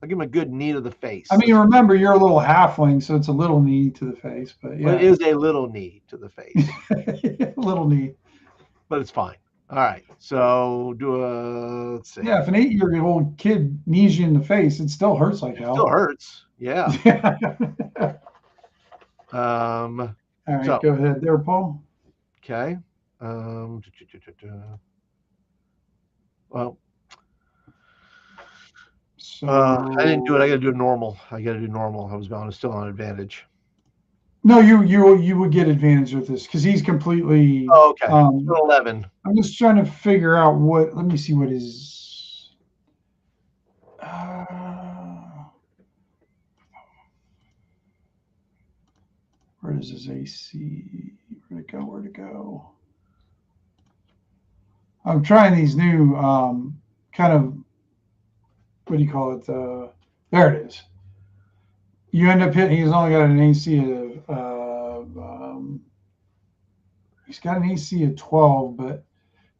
I'll give him a good knee to the face. I mean, remember, you're a little halfling, so it's a little knee to the face. But yeah. Well, it is a little knee to the face. A little knee. But it's fine. All right. So let's see. Yeah, if an 8-year-old kid knees you in the face, it still hurts like hell. It still hurts. Yeah. All right, so, go ahead there, Paul. Okay. Well, so I didn't do it. I got to do normal. I was still on advantage. No, you would get advantage with this because he's completely. Oh, okay. 11. I'm just trying to figure out what. Let me see what his. Where does his AC? Where'd it go? I'm trying these new kind of. What do you call it? There it is. You end up hitting. He's only got an AC of. He's got an AC of 12, but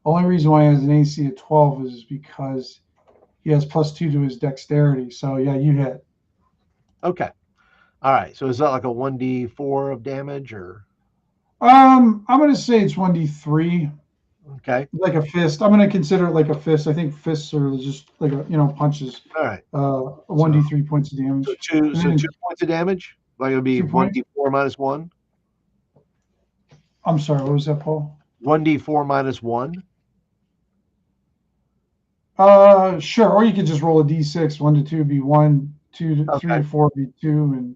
the only reason why he has an AC of 12 is because he has +2 to his dexterity. So yeah, you hit. Okay. All right. So is that like a 1d4 of damage or? I'm gonna say it's 1d3. Okay. Like a fist. I'm gonna consider it like a fist. I think fists are just like punches. All right. 1d3 points of damage. So 2 points of damage. Like it'll be 1d4 minus 1. I'm sorry. What was that, Paul? 1d4 minus 1. Sure. Or you could just roll a d6. 1 to 2 be 1, 2 to 3 to 4 be 2, and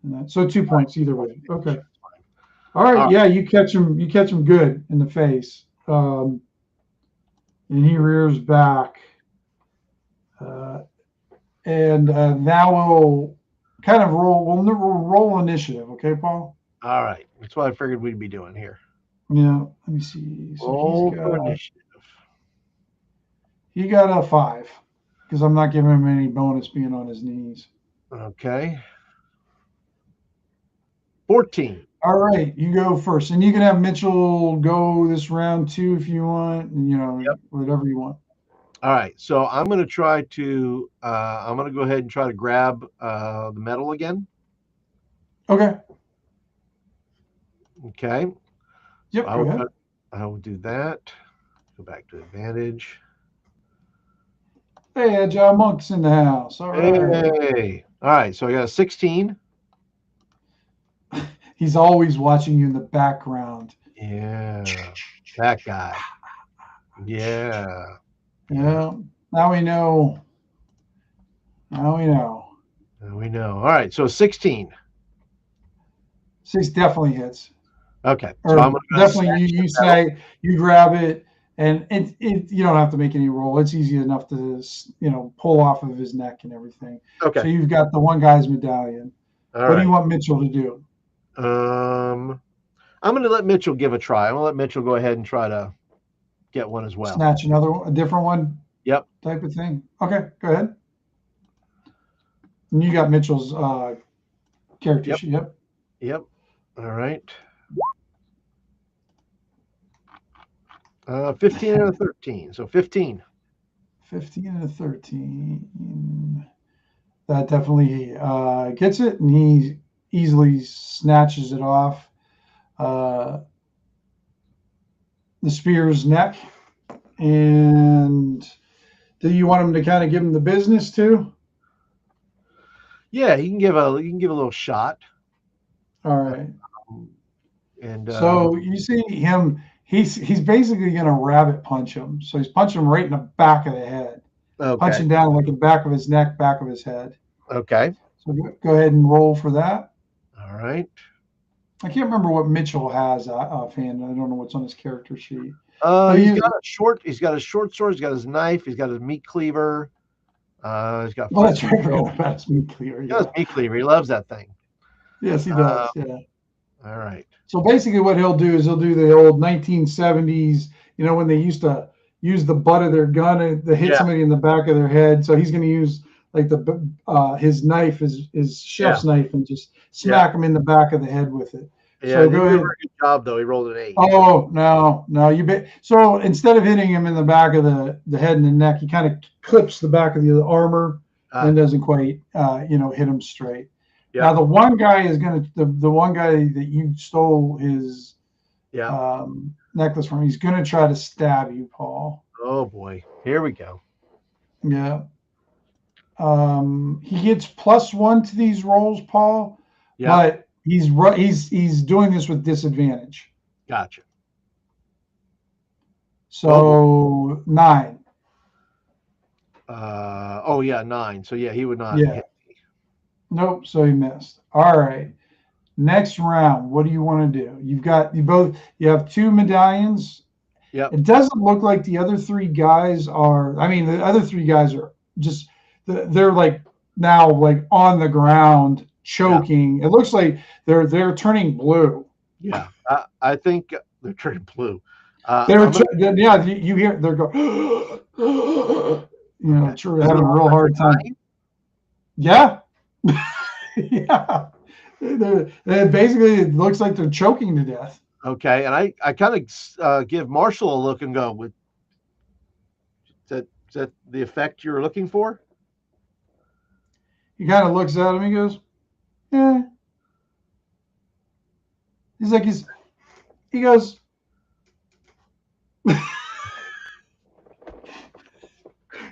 that. So 2 points either way. Okay. All right. Yeah, you catch him. You catch him good in the face, and he rears back. And now we'll kind of roll. We'll roll initiative. Okay, Paul. All right. That's what I figured we'd be doing here. Yeah. Let me see. So roll for initiative. He got a 5 because I'm not giving him any bonus being on his knees. Okay. 14. All right, you go first, and you can have Mitchell go this round too if you want. Whatever you want. All right, so I'm going to try to. I'm going to go ahead and try to grab the metal again. Okay. Okay. Yep. So Go ahead. I will do that. Go back to advantage. Hey, Agile Monk's in the house. All right. Hey. All right. So I got a 16. He's always watching you in the background. Yeah. That guy. Yeah. Yeah. Now we know. Now we know. We know. All right. So 16. 6 definitely hits. Okay. So Or I'm going to definitely you say you grab it and it you don't have to make any roll. It's easy enough to pull off of his neck and everything. Okay. So you've got the one guy's medallion. All What right. do you want Mitchell to do? I'm going to let Mitchell give a try. I'm going to let Mitchell go ahead and try to get one as well. Snatch another one, a different one? Yep. Type of thing. Okay, go ahead. And you got Mitchell's character sheet. Yep. Yep. All right. 15 and a 13. So 15. 15 and a 13. That definitely gets it, and he easily snatches it off the spear's neck. And do you want him to kind of give him the business too? Yeah, you can give a little shot. All right. And so you see him. He's basically going to rabbit punch him. So he's punching him right in the back of the head. Okay. Punching down like the back of his neck, back of his head. Okay. So go ahead and roll for that. All right. I can't remember what Mitchell has offhand. I don't know what's on his character sheet. He's got a short sword. He's got his knife. He's got his meat cleaver. He's got. Well, that's right. Forgot about his meat cleaver. Yeah. His meat cleaver. He loves that thing. Yes, he does. Yeah. All right. So basically, what he'll do is he'll do the old 1970s. You know, when they used to use the butt of their gun to hit somebody in the back of their head. So he's going to use like his knife, his chef's knife, and just smack him in the back of the head with it. Yeah, so go ahead. Good job though. He rolled an 8. Oh no, so instead of hitting him in the back of the head and the neck, he kind of clips the back of the armor and doesn't quite hit him straight. Yeah. Now the one guy is gonna the one guy that you stole his necklace from. He's gonna try to stab you, Paul. Oh boy, here we go. Yeah. He gets +1 to these rolls, Paul. Yeah. But he's doing this with disadvantage. Gotcha. So 9. 9. So yeah, he would not hit me. Nope. So he missed. All right. Next round. What do you want to do? You have 2 medallions. Yeah. It doesn't look like the other 3 guys are. I mean, the other 3 guys are just. They're like now like on the ground choking. Yeah. It looks like they're turning blue. Yeah, I think they're turning blue. You hear they're going. Having a real hard time. Yeah, yeah. Basically, it looks like they're choking to death. Okay, and I kind of give Marshall a look and go, is that the effect you're looking for? He kind of looks at him. He goes, "Yeah." He's like, he goes,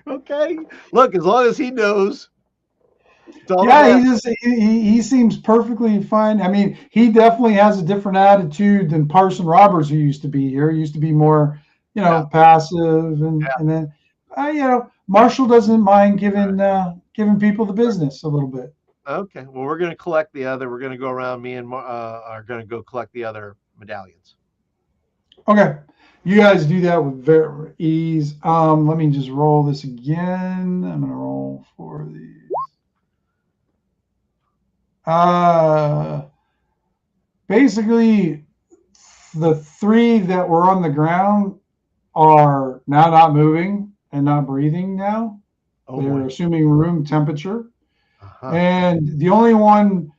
okay. Look, as long as he knows. Yeah, he seems perfectly fine. I mean, he definitely has a different attitude than Parson Roberts, who used to be here. He used to be more, passive, and then, Marshall doesn't mind giving people the business a little bit. Okay. Well, we're going to collect the other. We're going to go around. Me and are going to go collect the other medallions. Okay. You guys do that with very ease. Let me just roll this again. I'm going to roll for these. Basically, the 3 that were on the ground are now not moving and not breathing now. They're assuming room temperature. And the only one,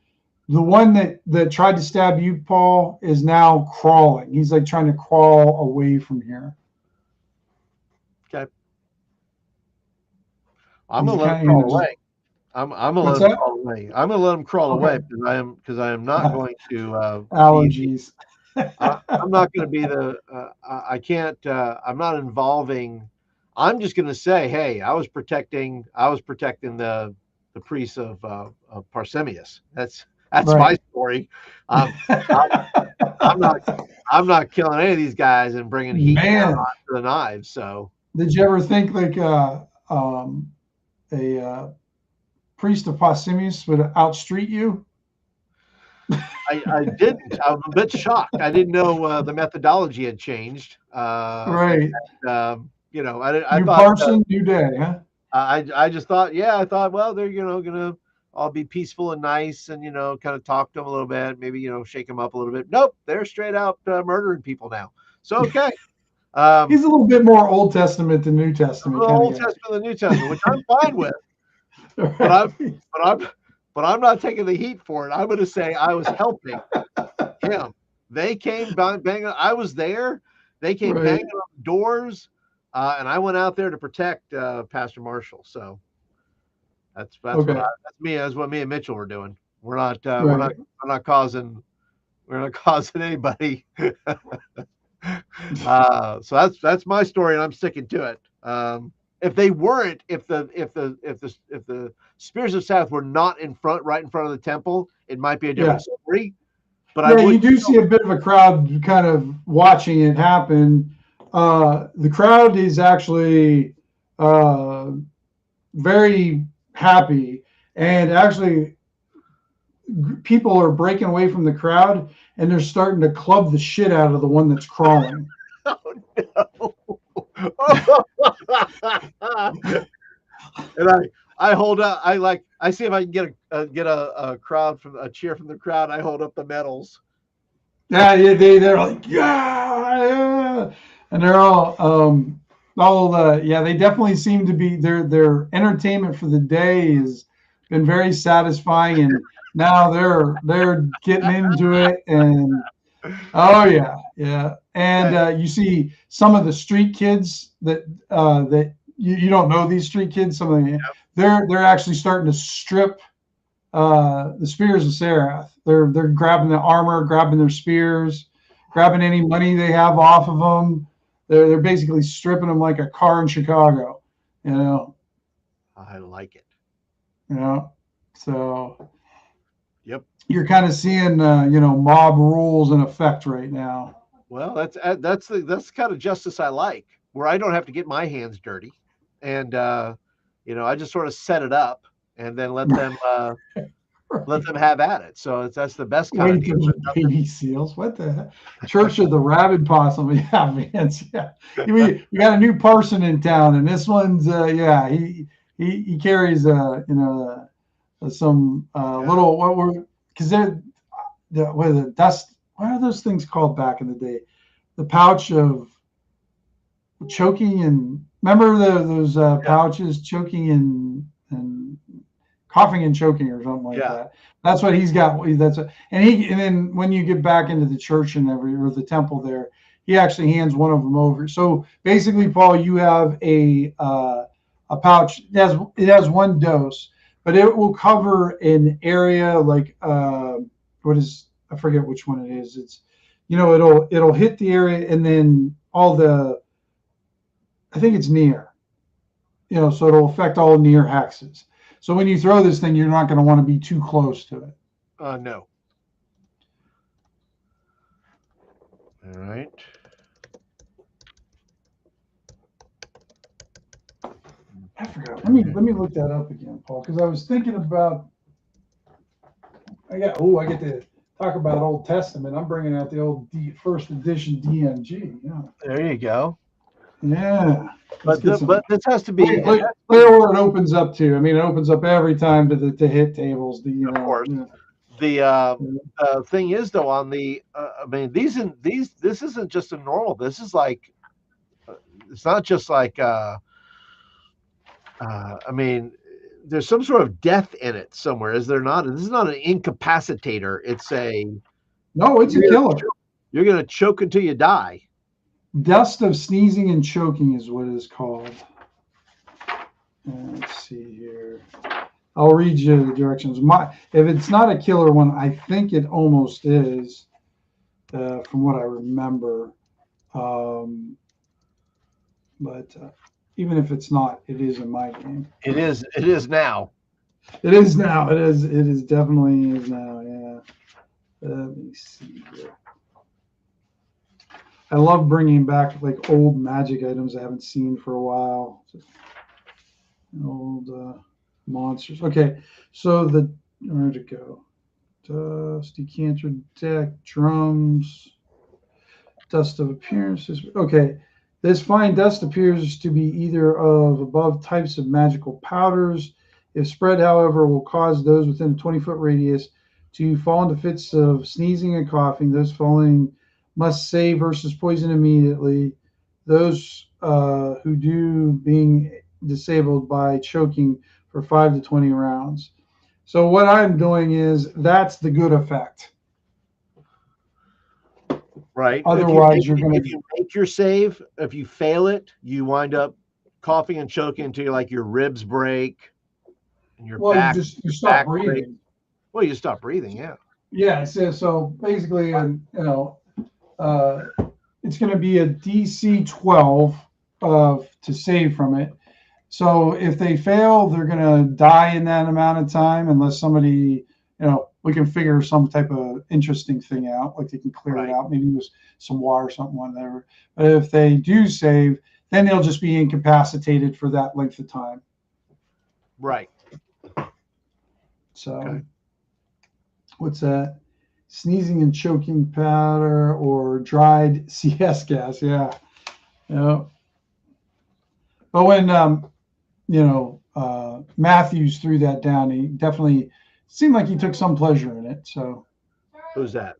the one that tried to stab you, Paul, is now crawling. He's like trying to crawl away from here. Okay. I'm gonna let him crawl away. I'm gonna let him crawl away. I'm gonna let him crawl away because I am not going to allergies. I'm not going to be the. I can't. I'm not involving I'm just going to say, hey, I was protecting the priests of Parsemius. That's my Right. story. I'm, I'm not I'm not killing any of these guys and bringing heat down Man, onto the knives. So did you ever think like a priest of Pausemius would outstreet you? I didn't. I was a bit shocked. I didn't know the methodology had changed. Right. I New thought parson, new day, huh? I just thought, I thought, well, they're gonna all be peaceful and nice, and kind of talk to them a little bit, maybe shake them up a little bit. Nope, they're straight out murdering people now. So okay, He's a little bit more Old Testament than New the Testament kind Old of guy. Testament and the New Testament, which I'm fine with, but Right. I'm not taking the heat for it. I'm going to say I was helping him. They came banging. I was there. They came Right. banging on the doors, and I went out there to protect Pastor Marshall. So that's Okay. that's me. That's what me and Mitchell were doing. We're not Right. causing anybody. So that's my story, and I'm sticking to it. If they weren't, if the Spears of South were not right in front of the temple, it might be a different story. But I you would do see a bit of a crowd kind of watching it happen. The crowd is actually very happy, and actually people are breaking away from the crowd, and they're starting to club the shit out of the one that's crawling. Oh no! And I hold up. I see if I can get a cheer from the crowd. I hold up the medals. Yeah, they're like yeah, and they're all they definitely seem to be their entertainment for the day has been very satisfying, and now they're getting into it, and oh yeah, and you see some of the street kids that you don't know these street kids. Some of them, they're actually starting to strip the spears of Serath. They're grabbing the armor, grabbing their spears, grabbing any money they have off of them. They're basically stripping them like a car in Chicago. I like it. So yep, you're kind of seeing mob rules in effect right now. Well, that's the kind of justice I like, where I don't have to get my hands dirty, and I just sort of set it up and then let them have at it. So that's the best kind of deal. Baby seals. What the heck? Church of the Rabid Possum. Yeah, man. Yeah. We got a new parson in town, and this one's he carries some little because they're the dust. What are those things called back in the day? The pouch of choking and remember those pouches choking and coughing and choking or something like that. That's what he's got. And then when you get back into the church or the temple there, he actually hands one of them over. So basically, Paul, you have a pouch. It has one dose, but it will cover an area like I forget which one it is. It's it'll hit the area and then I think it's near. So it'll affect all near hexes. So when you throw this thing, you're not going to want to be too close to it. No. All right. I forgot. Let me look that up again, Paul, because I was thinking about. I get to talk about Old Testament. I'm bringing out the old first edition DMG. Yeah. There you go. Yeah. But this has to be where it opens up to. I mean, it opens up every time to hit tables. Of course. The thing is, though, on the I mean, this isn't just a normal. This is like it's not just like I mean, there's some sort of death in it somewhere, is there not? This is not an incapacitator. It's a killer. You're going to choke until you die. Dust of sneezing and choking is what it is called. Let's see here. I'll read you the directions. If it's not a killer one, I think it almost is, from what I remember. even if it's not, it is in my game. It is. It is now. It is now. It is. It is definitely is now. Yeah. Let me see here. I love bringing back like old magic items I haven't seen for a while. Old monsters. Okay, so where'd it go? Dust, decanter deck, drums, dust of appearances. Okay, this fine dust appears to be either of above types of magical powders. If spread, however, will cause those within a 20-foot radius to fall into fits of sneezing and coughing. Those falling must save versus poison immediately. Those who do being disabled by choking for 5 to 20 rounds. So what I'm doing is that's the good effect. Right. Otherwise, if you make your save, if you fail it, you wind up coughing and choking until like your ribs break and your back. You stop breathing. Break. Well, you stop breathing. Yeah. Yeah. So basically, it's going to be a DC 12 to save from it. So if they fail, they're going to die in that amount of time unless somebody, we can figure some type of interesting thing out, like they can clear it out, maybe with some water or something, whatever. But if they do save, then they'll just be incapacitated for that length of time. Right. So what's that? Sneezing and choking powder or dried CS gas. Yeah. But when, Matthews threw that down, he definitely seemed like he took some pleasure in it. So who's that?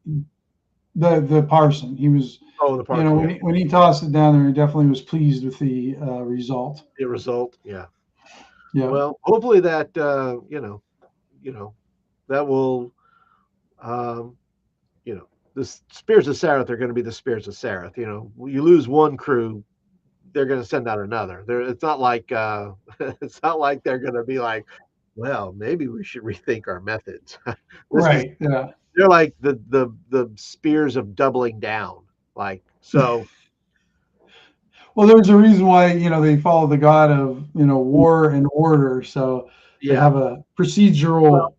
The parson. He was, the parson. When he tossed it down there, he definitely was pleased with the result. The result. Yeah. Yeah. Well, hopefully that, that will, the Spirits of Sareth are going to be the Spirits of Sareth. You lose one crew, they're going to send out another. It's not like they're going to be like, well, maybe we should rethink our methods. Right. Yeah. They're like the spears of doubling down. Like so. Well, there's a reason why they follow the god of war and order. So they have a procedural. Well,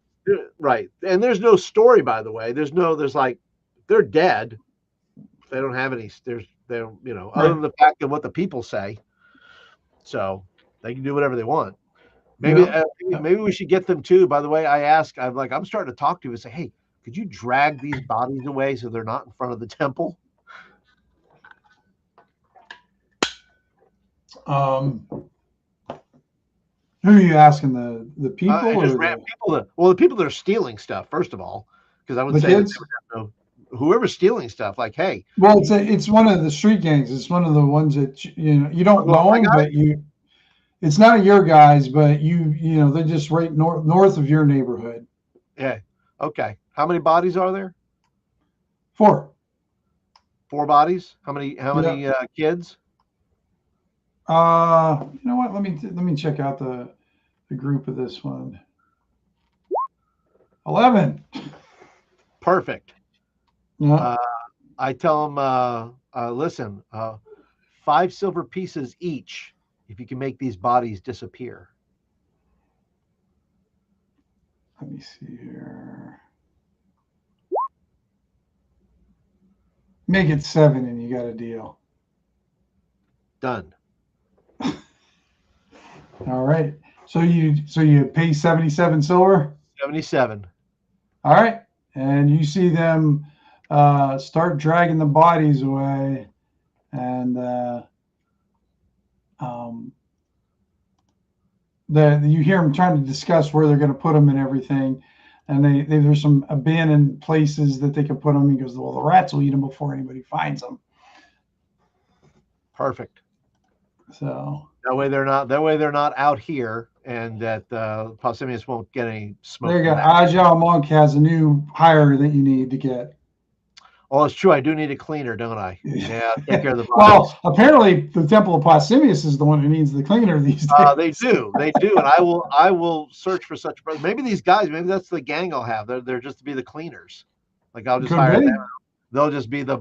right, and there's no story, by the way. There's like they're dead. They don't have any. Other than the fact of what the people say. So they can do whatever they want. Maybe maybe we should get them too. By the way, I'm starting to talk to you and say, hey, could you drag these bodies away so they're not in front of the temple? Who are you asking? The people? The people that are stealing stuff, first of all, because I would say kids? Whoever's stealing stuff, like, hey. Well, it's one of the street gangs. It's one of the ones that you don't know them, but it's not your guys, but they're just right north of your neighborhood. Yeah. Okay. How many bodies are there? 4. 4 bodies. How many kids? You know what? Let me check out the group of this one. 11. Perfect. Yeah. I tell them, listen, 5 silver pieces each if you can make these bodies disappear. Let me see here. Make it 7 and you got a deal. Done. All right. So you pay 77 silver? 77. All right. And you see them start dragging the bodies away, and you hear them trying to discuss where they're going to put them and everything. And there's some abandoned places that they can put them. He goes, well, the rats will eat them before anybody finds them. Perfect. So that way they're not out here, and that Pausanias won't get any smoke. There you go. Ajal Monk has a new hire that you need to get. Oh, it's true. I do need a cleaner, don't I? Yeah, take care of the bodies. Well, apparently the Temple of Pausanias is the one who needs the cleaner these days. They do, and I will search for such. Maybe these guys, maybe that's the gang I'll have. They're just to be the cleaners. Like I'll just hire them. They'll just be the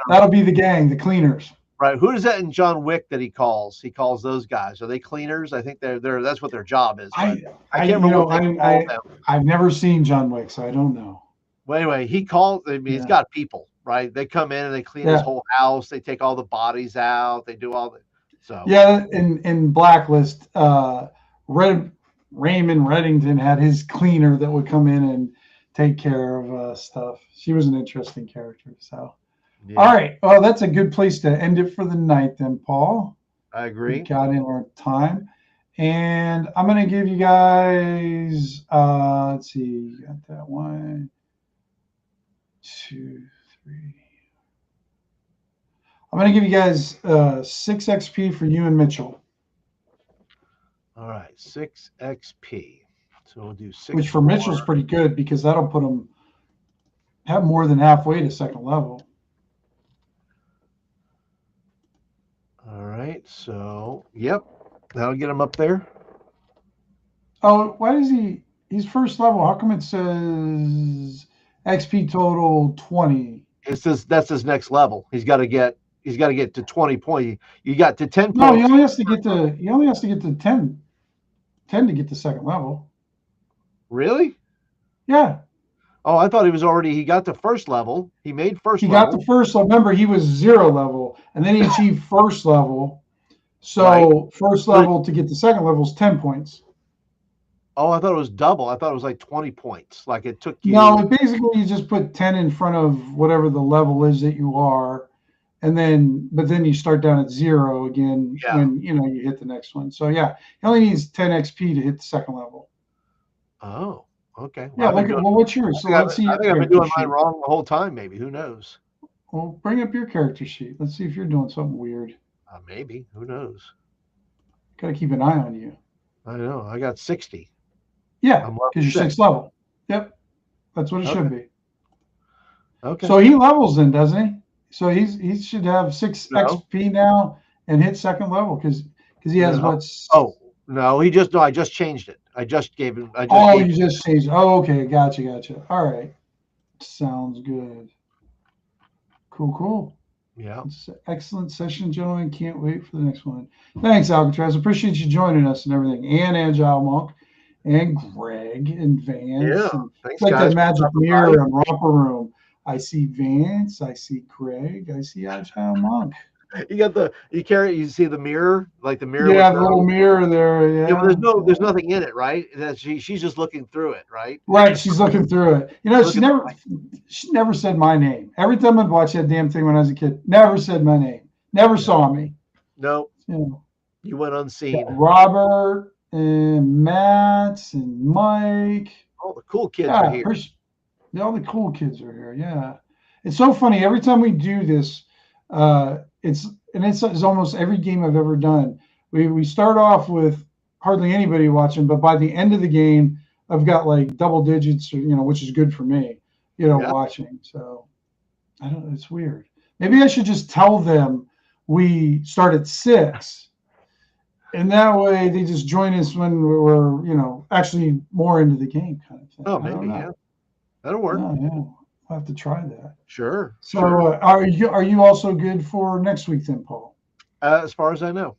that'll be the gang, the cleaners. Right. Who is that in John Wick that he calls? He calls those guys. Are they cleaners? I think they're that's what their job is. But I can't remember what they call them. I've never seen John Wick, so I don't know. Well, anyway, he called. I mean, he's got people, right? They come in and they clean his whole house. They take all the bodies out. They do all the. So yeah, in Blacklist, Raymond Reddington had his cleaner that would come in and take care of stuff. She was an interesting character. So, all right. Well, that's a good place to end it for the night, then, Paul. I agree. We got in our time, and I'm gonna give you guys. Let's see. You got that 1, 2, 3. I'm going to give you guys 6 XP for you and Mitchell. All right, 6 XP. So we'll do 6. Which for Mitchell's pretty good because that'll put him have more than halfway to second level. All right, so yep, that'll get him up there. Oh, why does he's first level? How come it says XP total 20? It says that's his next level. He's got to get to 20 points. You got to 10 points. No, he only has to get to 10 to get to second level. Really? Yeah. Oh, I thought he got to first level. He made first level. He got the first level. Remember, he was 0 level, and then he achieved first level. So first level to get to second level is 10 points. Oh, I thought it was double. I thought it was like 20 points. Like it took you. No, basically you just put 10 in front of whatever the level is that you are. And then you start down at 0 again when you hit the next one. So yeah, he only needs 10 XP to hit the second level. Oh, okay. Well, yeah, what's yours? So let's see. I think I've been doing mine wrong the whole time. Maybe, who knows? Well, bring up your character sheet. Let's see if you're doing something weird. Maybe, who knows? Got to keep an eye on you. I know. I got 60. Yeah, because you're 6th level. Yep, that's what it should be. Okay. So he levels then, doesn't he? So he should have 6 XP now and hit second level because he has what's. Oh no, I just changed it. I just gave him. You just changed. Oh, okay, gotcha. All right, sounds good. Cool. Yeah. It's an excellent session, gentlemen. Can't wait for the next one. Thanks, Alcatraz. Appreciate you joining us and everything, and Agile Monk, and Greg and Vance. Yeah, and thanks, it's like guys, that magic mirror in Romper Room. I see Vance, I see Greg, I see Agile Monk. You see the mirror, like the mirror. Yeah, the little mirror there. Yeah. But there's nothing in it, right? She's just looking through it, right? Right, she's looking through it. She never said my name. Every time I'd watch that damn thing when I was a kid, never said my name. Never saw me. No. You went unseen. Robert and Matt and Mike. All the cool kids are here. All the cool kids are here. Yeah, it's so funny. Every time we do this, it's almost every game I've ever done. We start off with hardly anybody watching, but by the end of the game, I've got like double digits, which is good for me, watching. So I don't know. It's weird. Maybe I should just tell them we start at 6, and that way they just join us when we're actually more into the game kind of thing. Oh, maybe that'll work. Yeah, I'll have to try that. Sure. So, are you also good for next week then, Paul? As far as I know.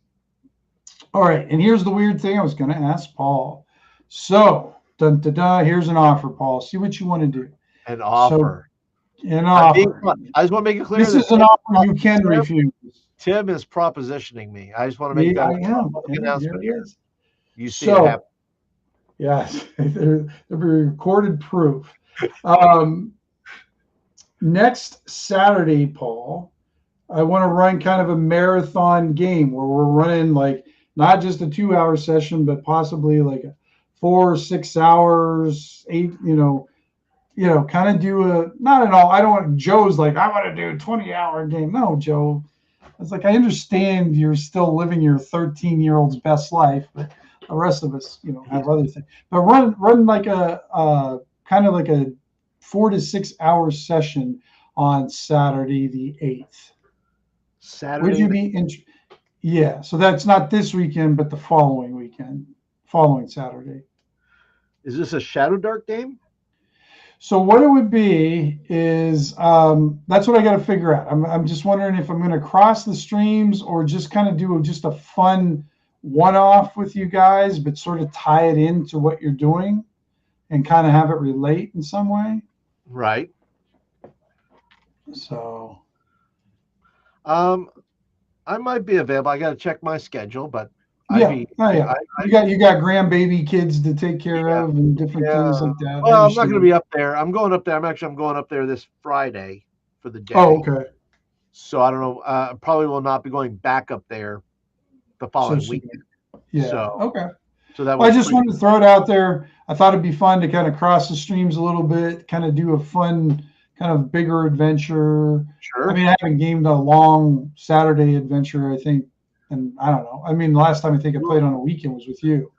All right, and here's the weird thing I was going to ask Paul. So, here's an offer, Paul. See what you want to do. An offer. An offer. I just want to make it clear. This is an offer you can refuse. Tim is propositioning me. I just want to make that announcement here. You see it happen. Yes, there'll be recorded proof. Next Saturday, Paul, I want to run kind of a marathon game where we're running like not just a 2-hour session, but possibly like 4 or 6 hours, 8, kind of do not at all. I don't want Joe's like, I want to do a 20-hour game. No, Joe. It's like, I understand you're still living your 13-year-old's best life, but the rest of us, have other things. But run like a kind of like a 4 to 6 hour session on Saturday the 8th. Saturday. Would you be Yeah, so that's not this weekend, but the following Saturday. Is this a Shadowdark game? So what it would be is that's what I got to figure out. I'm just wondering if I'm going to cross the streams or just kind of do just a fun one-off with you guys, but sort of tie it into what you're doing and kind of have it relate in some way. Right. So I might be available. I got to check my schedule, but yeah, I, you got grandbaby kids to take care of and different things like that. Well, I'm not going to be up there. I'm going up there. I'm going up there this Friday for the day. Oh, okay. So I don't know. Probably will not be going back up there the following weekend. Yeah. So, okay. So that I just wanted to throw it out there. I thought it'd be fun to kind of cross the streams a little bit, kind of do a fun, kind of bigger adventure. Sure. I mean, I haven't gamed a long Saturday adventure, I think, and I don't know. I mean, the last time I think I played on a weekend was with you.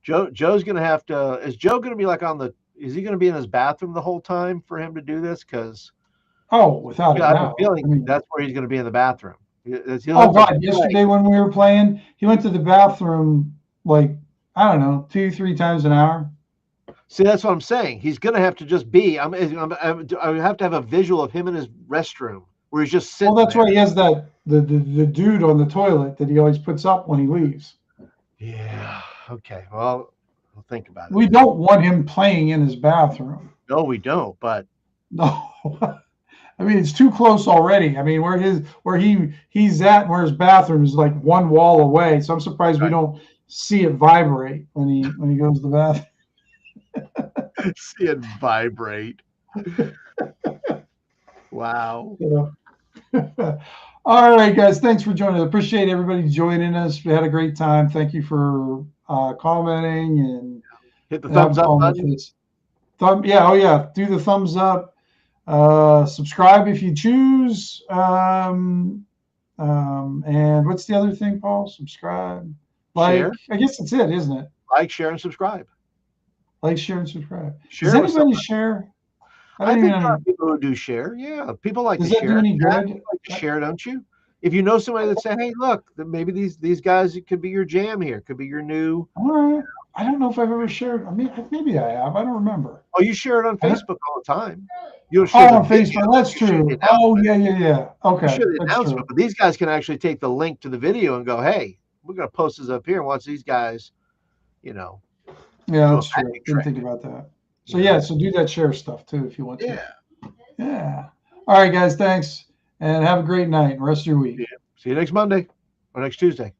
Joe's going to have to. Is Joe going to be like on the? Is he going to be in his bathroom the whole time for him to do this? Because without a doubt, I have a feeling that's where he's going to be in the bathroom. God! Yesterday when we were playing, he went to the bathroom like I don't know 2-3 times an hour. See, that's what I'm saying. He's going to have to just be. I have to have a visual of him in his restroom where he's just sitting. Well, that's why he has that the dude on the toilet that he always puts up when he leaves. Yeah. Okay. Well, we'll think about it. We don't want him playing in his bathroom. No, we don't. But no, I mean it's too close already. I mean where he's at, and where his bathroom is like one wall away. So I'm surprised we don't see it vibrate when he goes to the bathroom. See it vibrate. Wow. All right, guys. Thanks for joining us. Appreciate everybody joining us. We had a great time. Thank you for commenting and hit the thumbs up button. Do the thumbs up. Subscribe if you choose. And what's the other thing, Paul? Subscribe. Share. I guess that's it, isn't it? Like, share, and subscribe. Like, share, and subscribe. Does anybody share? I think there are people who do share. Yeah, people like to share. Does that do any good? You like to share, don't you? If you know somebody that say, "Hey, look, maybe these guys could be your jam here. Could be your new." All right. I don't know if I've ever shared. I mean, maybe I have. I don't remember. Oh, you share it on Facebook all the time. You'll share on Facebook. That's true. Oh, yeah. Okay. You share the announcement, but these guys can actually take the link to the video and go, "Hey, we're going to post this up here." And once these guys, Yeah, that's true. Didn't think about that. So so do that share stuff too if you want to. Yeah. All right, guys. Thanks, and have a great night and rest of your week. See you next Monday or next Tuesday.